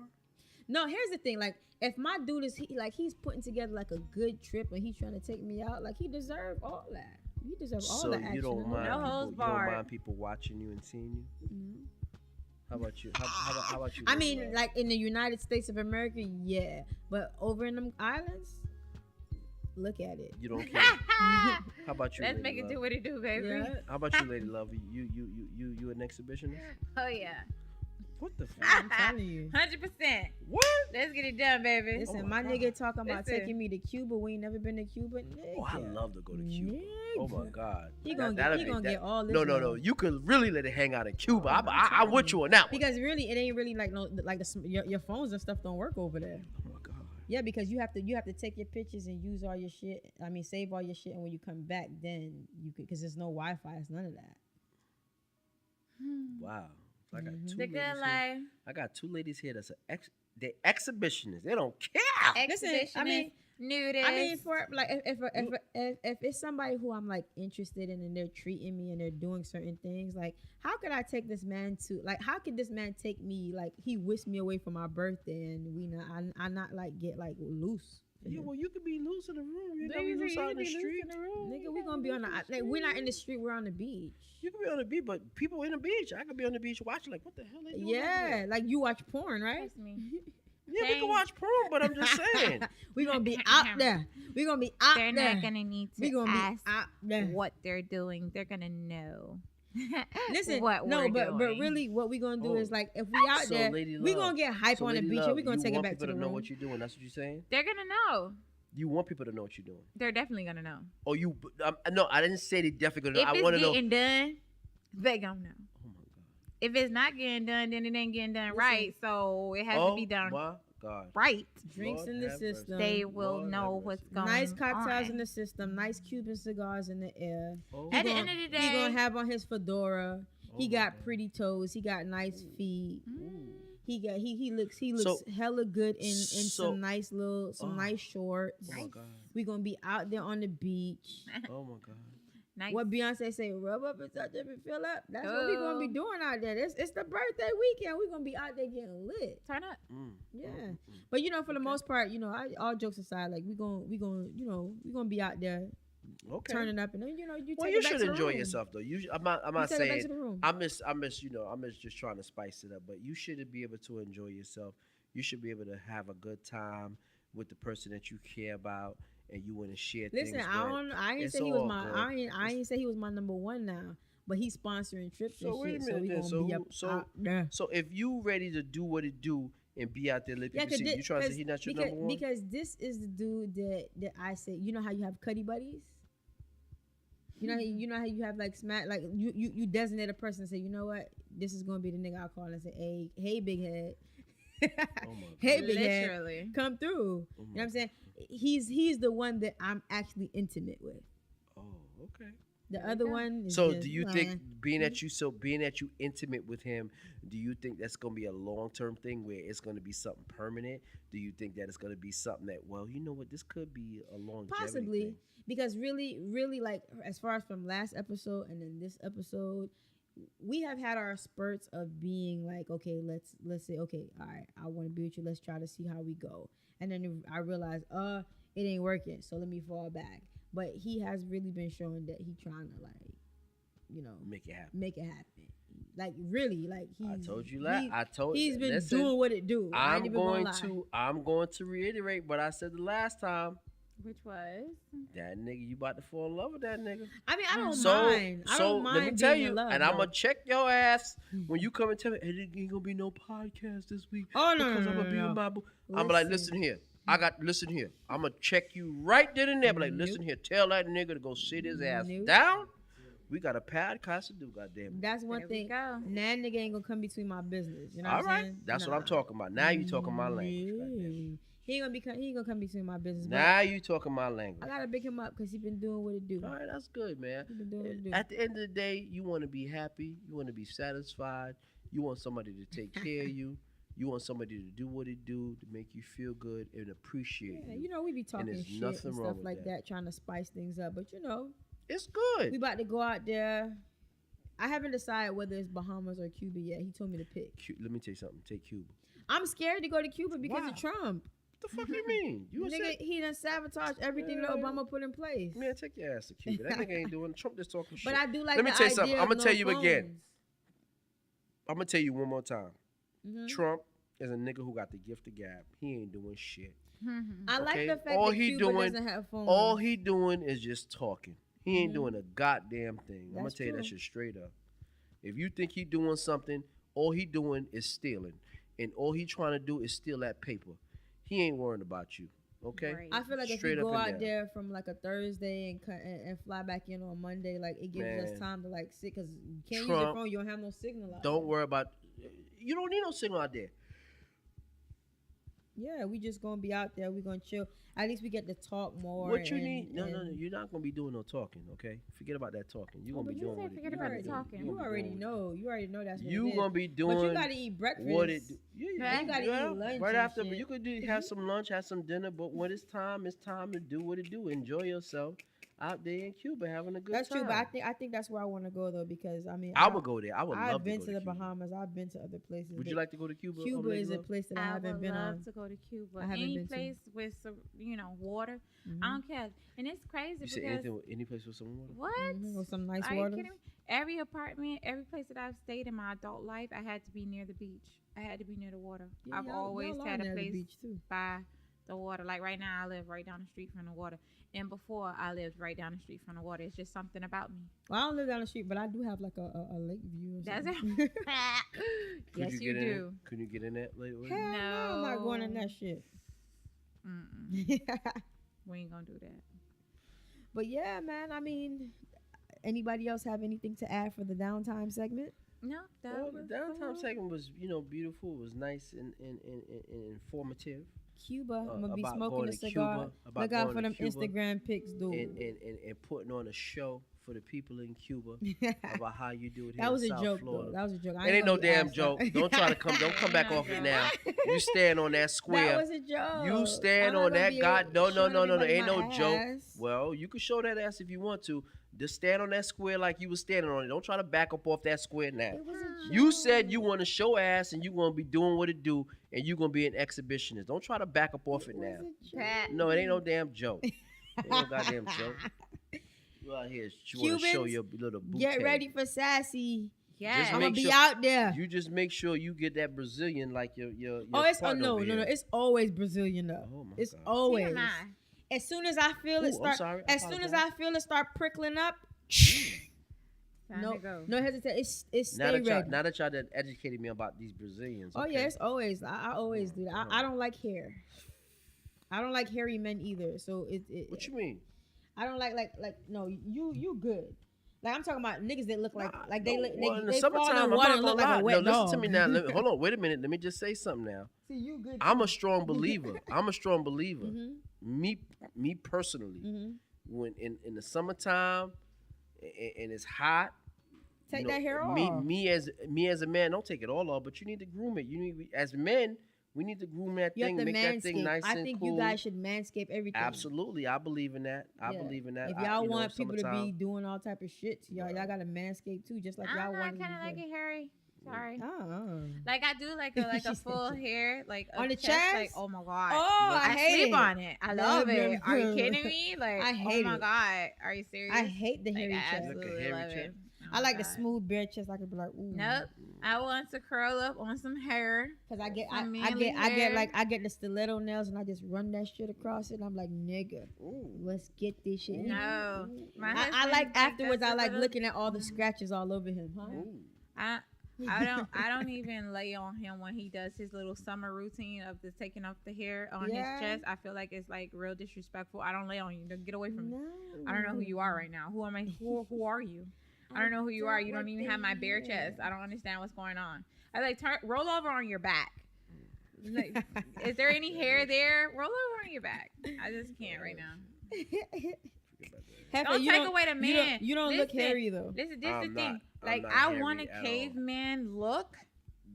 No, here's the thing. Like, if my dude is he's putting together like a good trip and he's trying to take me out, like he deserves all that. He deserves all So the action. you don't and mind No people, holds you don't barred. mind people watching you and seeing you? Mhm. How about you? How about you? I Lady mean, Love? like in the United States of America, yeah, but over in them islands, look at it. You don't care. How about you? Let's Lady make it Love? do what it do, baby. Yeah. How about you, Lady Love? You an exhibitionist? Oh yeah. What the I'm fuck? telling you. 100%. What? Let's get it done, baby. Listen, Oh my my nigga talking about Listen. taking me to Cuba. We ain't never been to Cuba. Nigga. Oh, I love to go to Cuba. Oh my Nigga. God. He gonna get all this. No. love. You could really let it hang out in Cuba. I'm I'm with you on that one. Because really, it ain't really like no like your phones and stuff don't work over there. Oh my God. Yeah, because you have to take your pictures and use all your shit. I mean, save all your shit, and when you come back, then you could, because there's no Wi-Fi, it's none of that. Wow. So I got two The ladies good here. life. I got two ladies here that's they exhibitionists. They don't care. Listen, I Exhibitionist, mean- nudist. I mean, for like if it's somebody who I'm like interested in and they're treating me and they're doing certain things, like how could I take this man to like how could this man take me like he whisked me away for my birthday and I not like get like loose. Yeah, well, you could be loose in the room. You Niggas gotta be loose say out you in the be loose street. in the room. Nigga, we gonna be on the like we're not in the street, we're on the beach. You could be on the beach, but people in the beach. I could be on the beach watching, like, what the hell they doing? out Yeah, here? like you watch porn, right? Trust me. Yeah, we can watch porn, but I'm just saying. we gonna be out there. We gonna be out They're there. not gonna need We to gonna ask be out there. what they're doing. They're gonna know. Listen, what no, we're but doing. really, what we gonna do Oh. is like if we out So, there, Lady we Love. gonna get hype So, on the Lady beach Love, and we gonna you take it want back people to the know room. what you're doing. That's what you're saying. They're gonna know. You want people to know what you're doing. They're definitely gonna know. Oh, you? No, I didn't say they definitely If gonna know. I it's want to know. getting done, they gonna know. Oh my God. If it's not getting done, then it ain't getting done right. So it has to be done my God. right. Drinks Lord in the have mercy. system. They will Lord know have what's mercy. going Nice on. cocktails in the system. Nice Cuban cigars in the air. Oh, At the He end gon- of the he day- gonna have on his fedora. He Oh my got God. pretty toes. He got nice feet. Mm. He looks So- hella good in so- some nice Oh. nice shorts. Oh my God. We gonna be out there on the beach. Oh my God. Nice. What Beyonce say, rub up and touch up and fill up. That's what we gonna be Oh. doing out there. It's the birthday weekend. We gonna be out there getting lit. Turn up. Yeah. But for the most part, all jokes aside, like we gonna be out there Okay. turning up and you Well, take you it back should to the enjoy room. yourself though. I'm not You take it back saying to the room. I miss just trying to spice it up, but you should be able to enjoy yourself. You should be able to have a good time with the person that you care about and you want to share Listen, things I ain't It's say he was all my good. I ain't say he was my number one now, but he's sponsoring trips So and wait a shit. So minute we then. gonna So be who- up so- out there. So if you ready to do what it do and be out there, let people see, you trying to say he not your number one? Because this is the dude that I say. You know how you have cuddy buddies. You know how you have like smack like you designate a person and say, you know what, this is gonna be the nigga I call and say, hey big head, Oh my hey God. big head, Literally. come through. Oh You know my what I'm saying? He's the one that I'm actually intimate with. Oh, okay. The There you other go. one is So just, do you think being that you intimate with him, do you think that's gonna be a long-term thing where it's gonna be something permanent? Do you think that it's gonna be something that, well, you know what, this could be a longevity possibly thing? because really like as far as from last episode and then this episode, we have had our spurts of being like, okay, let's say, okay, all right, I want to be with you, let's try to see how we go, and then I realized it ain't working, so let me fall back. But he has really been showing that he trying to Make it happen. make it happen, like really, like I told you that. he's been listen, doing what it do. I ain't I'm even gonna going lie. I'm going to reiterate what I said the last time. Which was? That nigga, you about to fall in love with that nigga. I mean, I don't So, mind. I don't mind let me tell being you, in love, and I'm though. gonna check your ass when you come and tell me, hey, there ain't gonna be no podcast this week. Oh no, because no, I'm no, gonna be no. in Bible. I'm like, listen here. Listen here. I'm gonna check you right then and there. But like, listen here. Tell that nigga to go sit his ass Nope. down. We got a podcast to do, goddamn. That's one There we thing. go. That nigga ain't gonna come between my business. You know All what I'm right, saying? that's what Nah. I'm talking about. Now you talking my language. goddamn. Yeah. He ain't gonna come between my business. but Now you talking my I language. gotta pick him up because he been doing what it do. All right, that's good, man. He been doing what it do. At the end of the day, you want to be happy. You want to be satisfied. You want somebody to take care of you. You want somebody to do what they do to make you feel good and appreciate Yeah, you. you know, we be talking there's shit nothing and wrong stuff with like that, trying to spice things up. But you know, It's good. we about to go out there. I haven't decided whether it's Bahamas or Cuba yet. He told me to pick. Let me tell you something. Take Cuba. I'm scared to go to Cuba because Why? of Trump. What the fuck you mean? You Nigga, said, he done sabotaged everything that Obama put in place. man, take your ass to Cuba. That nigga ain't doing. Trump just talking shit. But I do like Let me the tell you idea something. of I'm gonna no tell you again. phones. I'm gonna tell you one more time. Mhm. Trump is a nigga who got the gift of gab. He ain't doing shit. I like Okay? the fact All that he Cuba doing- doesn't have phones. All he doing is just talking. He ain't Mhm. doing a goddamn thing. I'm gonna That's tell you that true. shit straight up. If you think he doing something, all he doing is stealing, and all he trying to do is steal that paper. He ain't worrying about you. Okay. Right. I feel like Straight if you up go and out down. there from like a Thursday and fly back in on Monday, like it gives us Man. time to like sit because you can't use Trump, your phone. You don't have no signal out Don't there. worry about. You don't need no signal out there. Yeah, we just gonna be out there. We gonna chill. At least we get to talk more. What you and- need? No. and- You're not gonna be doing no talking. Okay. Forget about that talking. You Oh, gonna but be you doing said what it- forget you about gonna the be talking. doing- You gonna be already doing know. You already know that's what You it is. gonna be But doing you gotta eat breakfast. what it do. You gotta eat lunch right and after. shit. You could have some lunch, have some dinner, but when it's time to do what it do. Enjoy yourself out there in Cuba having a good That's time. true, but I think that's where I want to go though because I mean I would go there. I would I've love been to to go the to Cuba. Bahamas. I've been to other places. Would you but like to go to Cuba? Cuba Lady is a Love? place that I I haven't would been love on. to go to Cuba. I haven't Any been to. place with some, water. Mhm. I don't care. And it's crazy You said because anything, any place with some water? what? Mhm, with some nice Are water. you kidding me? Every apartment, every place that I've stayed in my adult life, I had to be near the beach. I had to be near the water. Yeah, I've y'all always are had a near the place beach too. by the water. Like right now, I live right down the street from the water. And before, I lived right down the street from the water. It's just something about me. Well, I don't live down the street, but I do have like a lake view. Or That's something. it. Could Yes, you get in it? do. Could you get in that lately? Hell no, I'm not going in No. that shit. Mm-mm. We ain't gonna do that. But yeah, man. I mean, anybody else have anything to add for the downtime segment? No, that Well, the was downtown cool. segment was, beautiful. It was nice and informative. Cuba. I'm gonna be about smoking going a to cigar. Cuba, about Look out going for to them Cuba Instagram pics, dude. and putting on a show for the people in Cuba about how you do it here That was in a South joke, Florida. though. That was a joke. I It ain't no gonna be damn assed joke. out. Don't try to don't come back No off it joke. now. You stand on that square. That was a joke. You stand I'm on not gonna that be god. No, showing everybody ain't no my joke. ass. Well, you can show that ass if you want to. Just stand on that square like you was standing on it. Don't try to back up off that square now. It was a joke. You said you want to show ass and you gonna be doing what it do and you gonna be an exhibitionist. Don't try to back up off it was now. a joke. Pat. No, it ain't no damn joke. Ain't no goddamn joke. You out here, you want to show Cubans, your little booty. Get ready for Sassy. Yes. Just I'm make gonna be sure- out there. You just make sure you get that Brazilian like your Oh, it's partner no. over here. It's always Brazilian though. Oh my It's God. always. TMI. As soon as I feel it Ooh, I'm start, sorry. I as soon as apologize. I feel it start prickling up, Time no, to go. no hesitation. It's Now stay that y'all, ready. now that y'all done educated me about these Brazilians. Oh okay. yeah, it's always. I always do that. I don't like hair. I don't like hairy men either. So it What you mean? I don't like no. You good. Like I'm talking about niggas that look like Nah, like they no, look well, in the they fall in summertime, the I'm water not and look gonna like lie. a wet No, dog. listen to me now. Hold on, wait a minute. Let me just say something now. See you good. I'm a strong believer. I'm a strong believer. Mhm. Me personally, Mhm. when in the summertime and it's hot. Take that hair me, off. Me as a man, don't take it all off, but you need to groom it. As men, we need to groom that You thing, have to make that thing manscape. nice I and think cool. you guys should manscape everything. Absolutely, I believe in that. I Yeah. believe in that. If y'all want people to be summertime- doing all type of shit, y'all gotta manscape too, just like y'all I want. kind of like it hairy. Sorry. Oh. Like I do like a She said full she- hair like On up the Like chest? oh my god. Oh, I hate sleep it. on it. I love Blah, it. blah, Are you blah. kidding me? Like I hate oh my it. god. Are you serious? I hate the hairy Like, I chest. Like a absolutely hairy love chest? it. Oh I my like the God. smooth bare chest. I could be like, ooh. Nope. I want to curl up on some hair. Cause I get, Some I manly hair. get the stiletto nails and I just run that shit across it. And I'm like, nigga, Ooh. let's get this shit. No. My I husband, like afterwards. that's I a like little- looking at all the scratches all over him. Huh? Ooh. I don't even lay on him when he does his little summer routine of the taking off the hair on Yeah. his chest. I feel like it's like real disrespectful. I don't lay on you. Get away from me. No. I don't know who you are right now. Who am I? Who are you? I don't know who you are. You don't even have my bare chest. I don't understand what's going on. I like roll over on your back. Like, is there any hair there? Roll over on your back. I just can't right now. Heifer, Don't you take away the you man. You don't look Listen, hairy though. This is the I'm thing. not- I'm Like not I hairy want a at all. caveman look,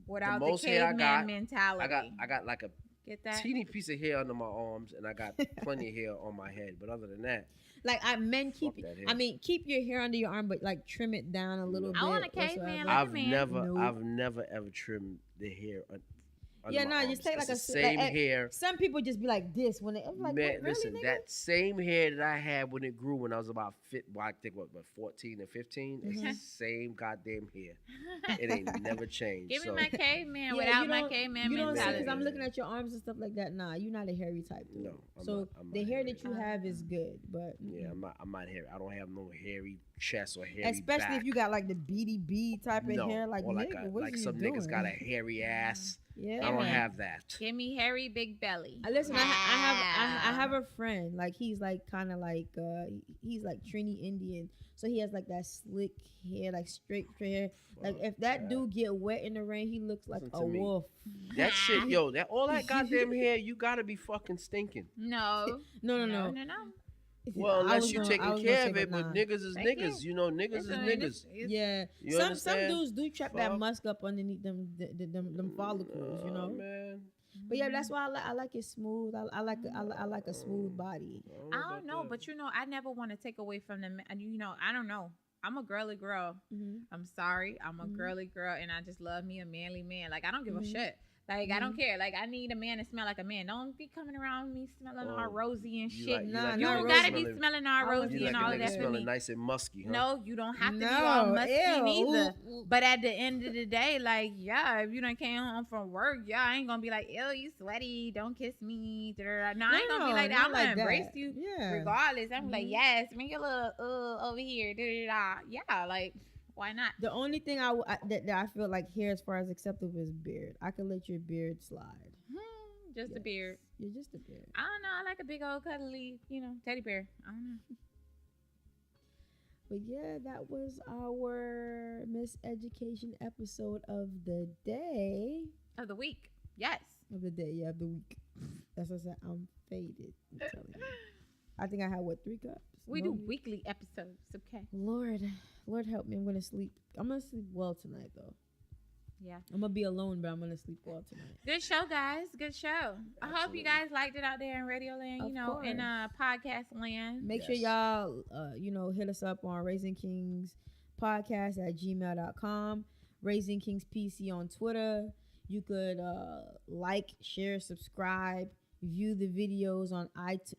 Without the most hair I caveman got, mentality. I got like a Get that? teeny piece of hair under my arms, and I got plenty of hair on my head. But other than that, Like men keep. fuck that hair. I mean, keep your hair under your arm, but like trim it down a little No. bit. I want a caveman whatsoever. like I've man. never, Nope. I've never ever trimmed the hair under Yeah, my no, arms. just take like It's a the same hair. Some people just be like this when I'm like, Man, what, really, listen, nigga? that same hair that I had when it grew when I was about I think what 14 and 15. It's the same goddamn hair. It ain't never changed. Give me so, my caveman Yeah, without you my don't- caveman You don't see mentality. because I'm looking at your arms and stuff like that. Nah, you're not a hairy type. Dude. No, I'm so not- I'm the not hair hairy. that you have is good, but yeah, I'm not hairy. I don't have no hairy chest or hairy especially back. if you got like the BDB type of no, hair, like or nigga, what like you some doing? niggas got a hairy ass. Yeah, I don't have that. Give me hairy big belly. Listen, I have a friend. Like he's like kind of like he's like Trini Indian, so he has like that slick hair, like straight hair. Like if that dude get wet in the rain, he looks like Listen a to me. wolf. That shit, yo, all that goddamn hair, you gotta be fucking stinking. No. No. Well, I unless was you gonna- I taking was gonna care say, of it, but nah. niggas is Thank niggas. you. You know, niggas is niggas. Yeah, You some understand? dudes do trap that Fuck. musk up underneath them follicles, you know. Man. But yeah, that's why I like it smooth. I like a smooth body. I don't know, but you know, I never want to take away from them. And you know, I don't know. I'm a girly girl. Mm-hmm. I'm sorry. I'm a girly girl, and I just love me a manly man. Like I don't give a Mhm. shit. Like I don't care. Like I need a man to smell like a man. Don't be coming around me smelling all rosy and you shit. like- you Nah, like You not don't rosy. gotta be smelling all I rosy You like and a all of nigga that for smelling me. nice and musky, huh? No, you don't have to be No, all musky ew. neither. Ooh. But at the end of the day, like, yeah, if you done came home from work, yeah, I ain't gonna be like, ew, you sweaty, don't kiss me. Da-da-da. No, I ain't gonna be like that. not I'm gonna like that. embrace you Yeah. regardless. I'm like, Mhm. yes, bring your little over here. Da-da-da. Yeah, like, why not? The only thing that I feel like here as far as acceptable is beard. I could let your beard slide. Just a Yes. beard. You're just a beard. I don't know. I like a big old cuddly, teddy bear. I don't know. But yeah, that was our MisEducation episode of the day. Of the week. Yes. Of the day, yeah, of the week. That's what I said. I'm faded. I'm telling you. I think I had 3 cups. We No. do weekly episodes, okay? Lord help me. I'm gonna sleep. I'm gonna sleep well tonight though. Yeah. I'm gonna be alone, but I'm gonna sleep well tonight. Good show, guys. Good show. I hope you Absolutely. guys liked it out there in radio land, Of in course. podcast land. Make sure Yes. y'all, hit us up on Raising Kings Podcast at gmail.com, Raising Kings PC on Twitter. You could like, share, subscribe, view the videos on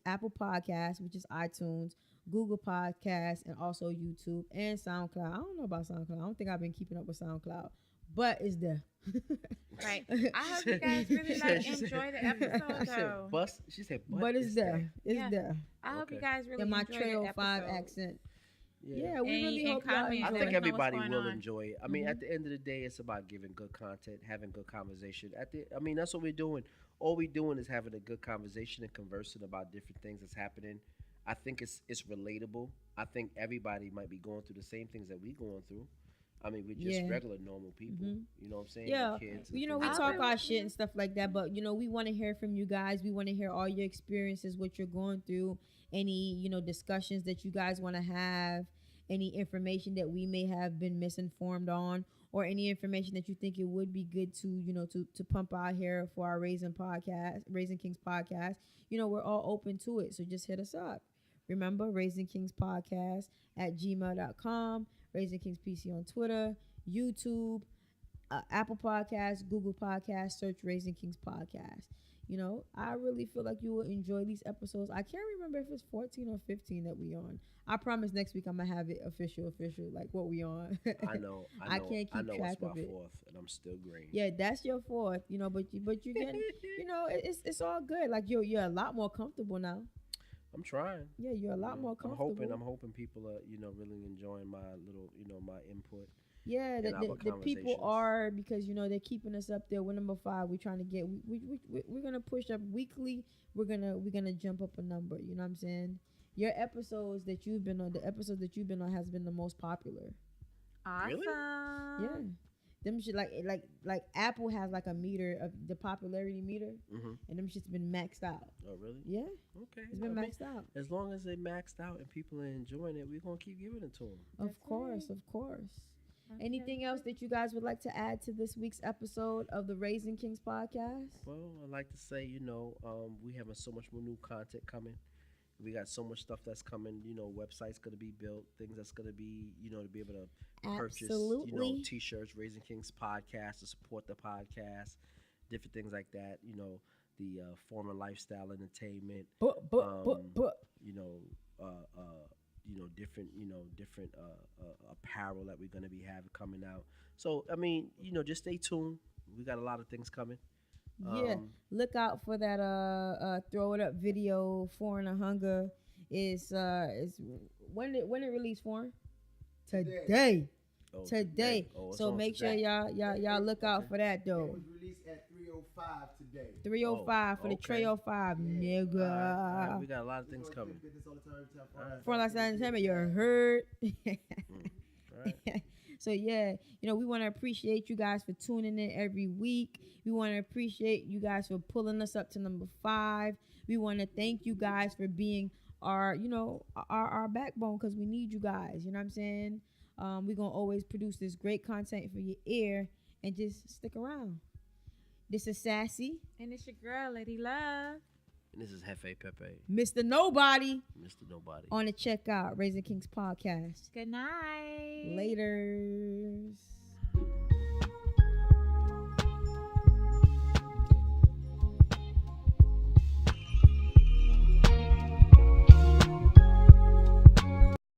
Apple Podcasts, which is iTunes, Google Podcasts, and also YouTube and SoundCloud. I don't know about SoundCloud. I don't think I've been keeping up with SoundCloud, but it's there. Right. I hope you guys really enjoy the episode, though. She said, But it's there. It's Yeah. there. I hope you Okay. guys really In my enjoy the Trail episode. 5 accent. Yeah, Yeah. we really And hope y'all comment. enjoy I Let think us know everybody what's will going on. enjoy it. I mean, Mhm. at the end of the day, it's about giving good content, having good conversation. That's what we're doing. All we're doing is having a good conversation and conversing about different things that's happening. I think it's relatable. I think everybody might be going through the same things that we're going through. I mean, we're just Yeah. regular, normal people. Mhm. You know what I'm saying? Yeah, With kids and we things like talk that. our shit and stuff like that, but we want to hear from you guys. We want to hear all your experiences, what you're going through, any discussions that you guys want to have, any information that we may have been misinformed on, or any information that you think it would be good to to pump out here for our Raising Kings podcast. We're all open to it, so just hit us up. Remember, Raising Kings podcast at gmail.com, Raising Kings PC on Twitter, YouTube, Apple Podcasts, Google Podcasts, search Raising Kings Podcast. I really feel like you will enjoy these episodes. I can't remember if it's 14 or 15 that we on. I promise next week I'm gonna have it official, like what we on. I know. I can't keep track it's my of it. 4th, and I'm still green. Yeah, that's your 4th, but you're getting, it's all good. Like you're a lot more comfortable now. I'm trying. Yeah, you're a lot more comfortable. I'm hoping people are, really enjoying my little, my input. Yeah, in our the people conversations. are, because they're keeping us up there. We're number 5. We're trying to get. We're gonna push up weekly. We're gonna jump up a number. You know what I'm saying? Your episodes that you've been on, has been the most popular. Awesome. Really? Yeah, them shit like Apple has like a meter of the popularity meter, Mm-hmm. and them shit's been maxed out. Oh, really? Yeah, Okay. it's been I mean, maxed out. as long as they maxed out and people are enjoying it, we're gonna keep giving it to them. Of That's course, right. of course. Anything else that you guys would like to add to this week's episode of the Raising Kings podcast? Well, I'd like to say, we having so much more new content coming. We got so much stuff that's coming. Websites going to be built, things that's going to be, to be able to purchase, Absolutely. T-shirts, Raising Kings podcast to support the podcast, different things like that. The former lifestyle entertainment. Different apparel that we're going to be having coming out. So I mean, just stay tuned. We got a lot of things coming. Yeah, look out for that throw it up video. Foreign of Hunger is when it released, Foreign? Today. Oh, Today. Oh, it's So on make today. sure y'all look out for that It though. was released at 3:05 today. 305 for the okay. Trey 05, nigga. All right, we got a lot of things coming. Get this all the time, For last entertainment, you heard. All right. So yeah, we want to appreciate you guys for tuning in every week. We want to appreciate you guys for pulling us up to number 5. We want to thank you guys for being our backbone, because we need you guys. You know what I'm saying? We're gonna always produce this great content for your ear, and just stick around. This is Sassy, And it's your girl, Lady Love. And this is Hefe Pepe, Mr. Nobody, Mr. Nobody. on the Checkout Raising Kings podcast. Good night. Laters.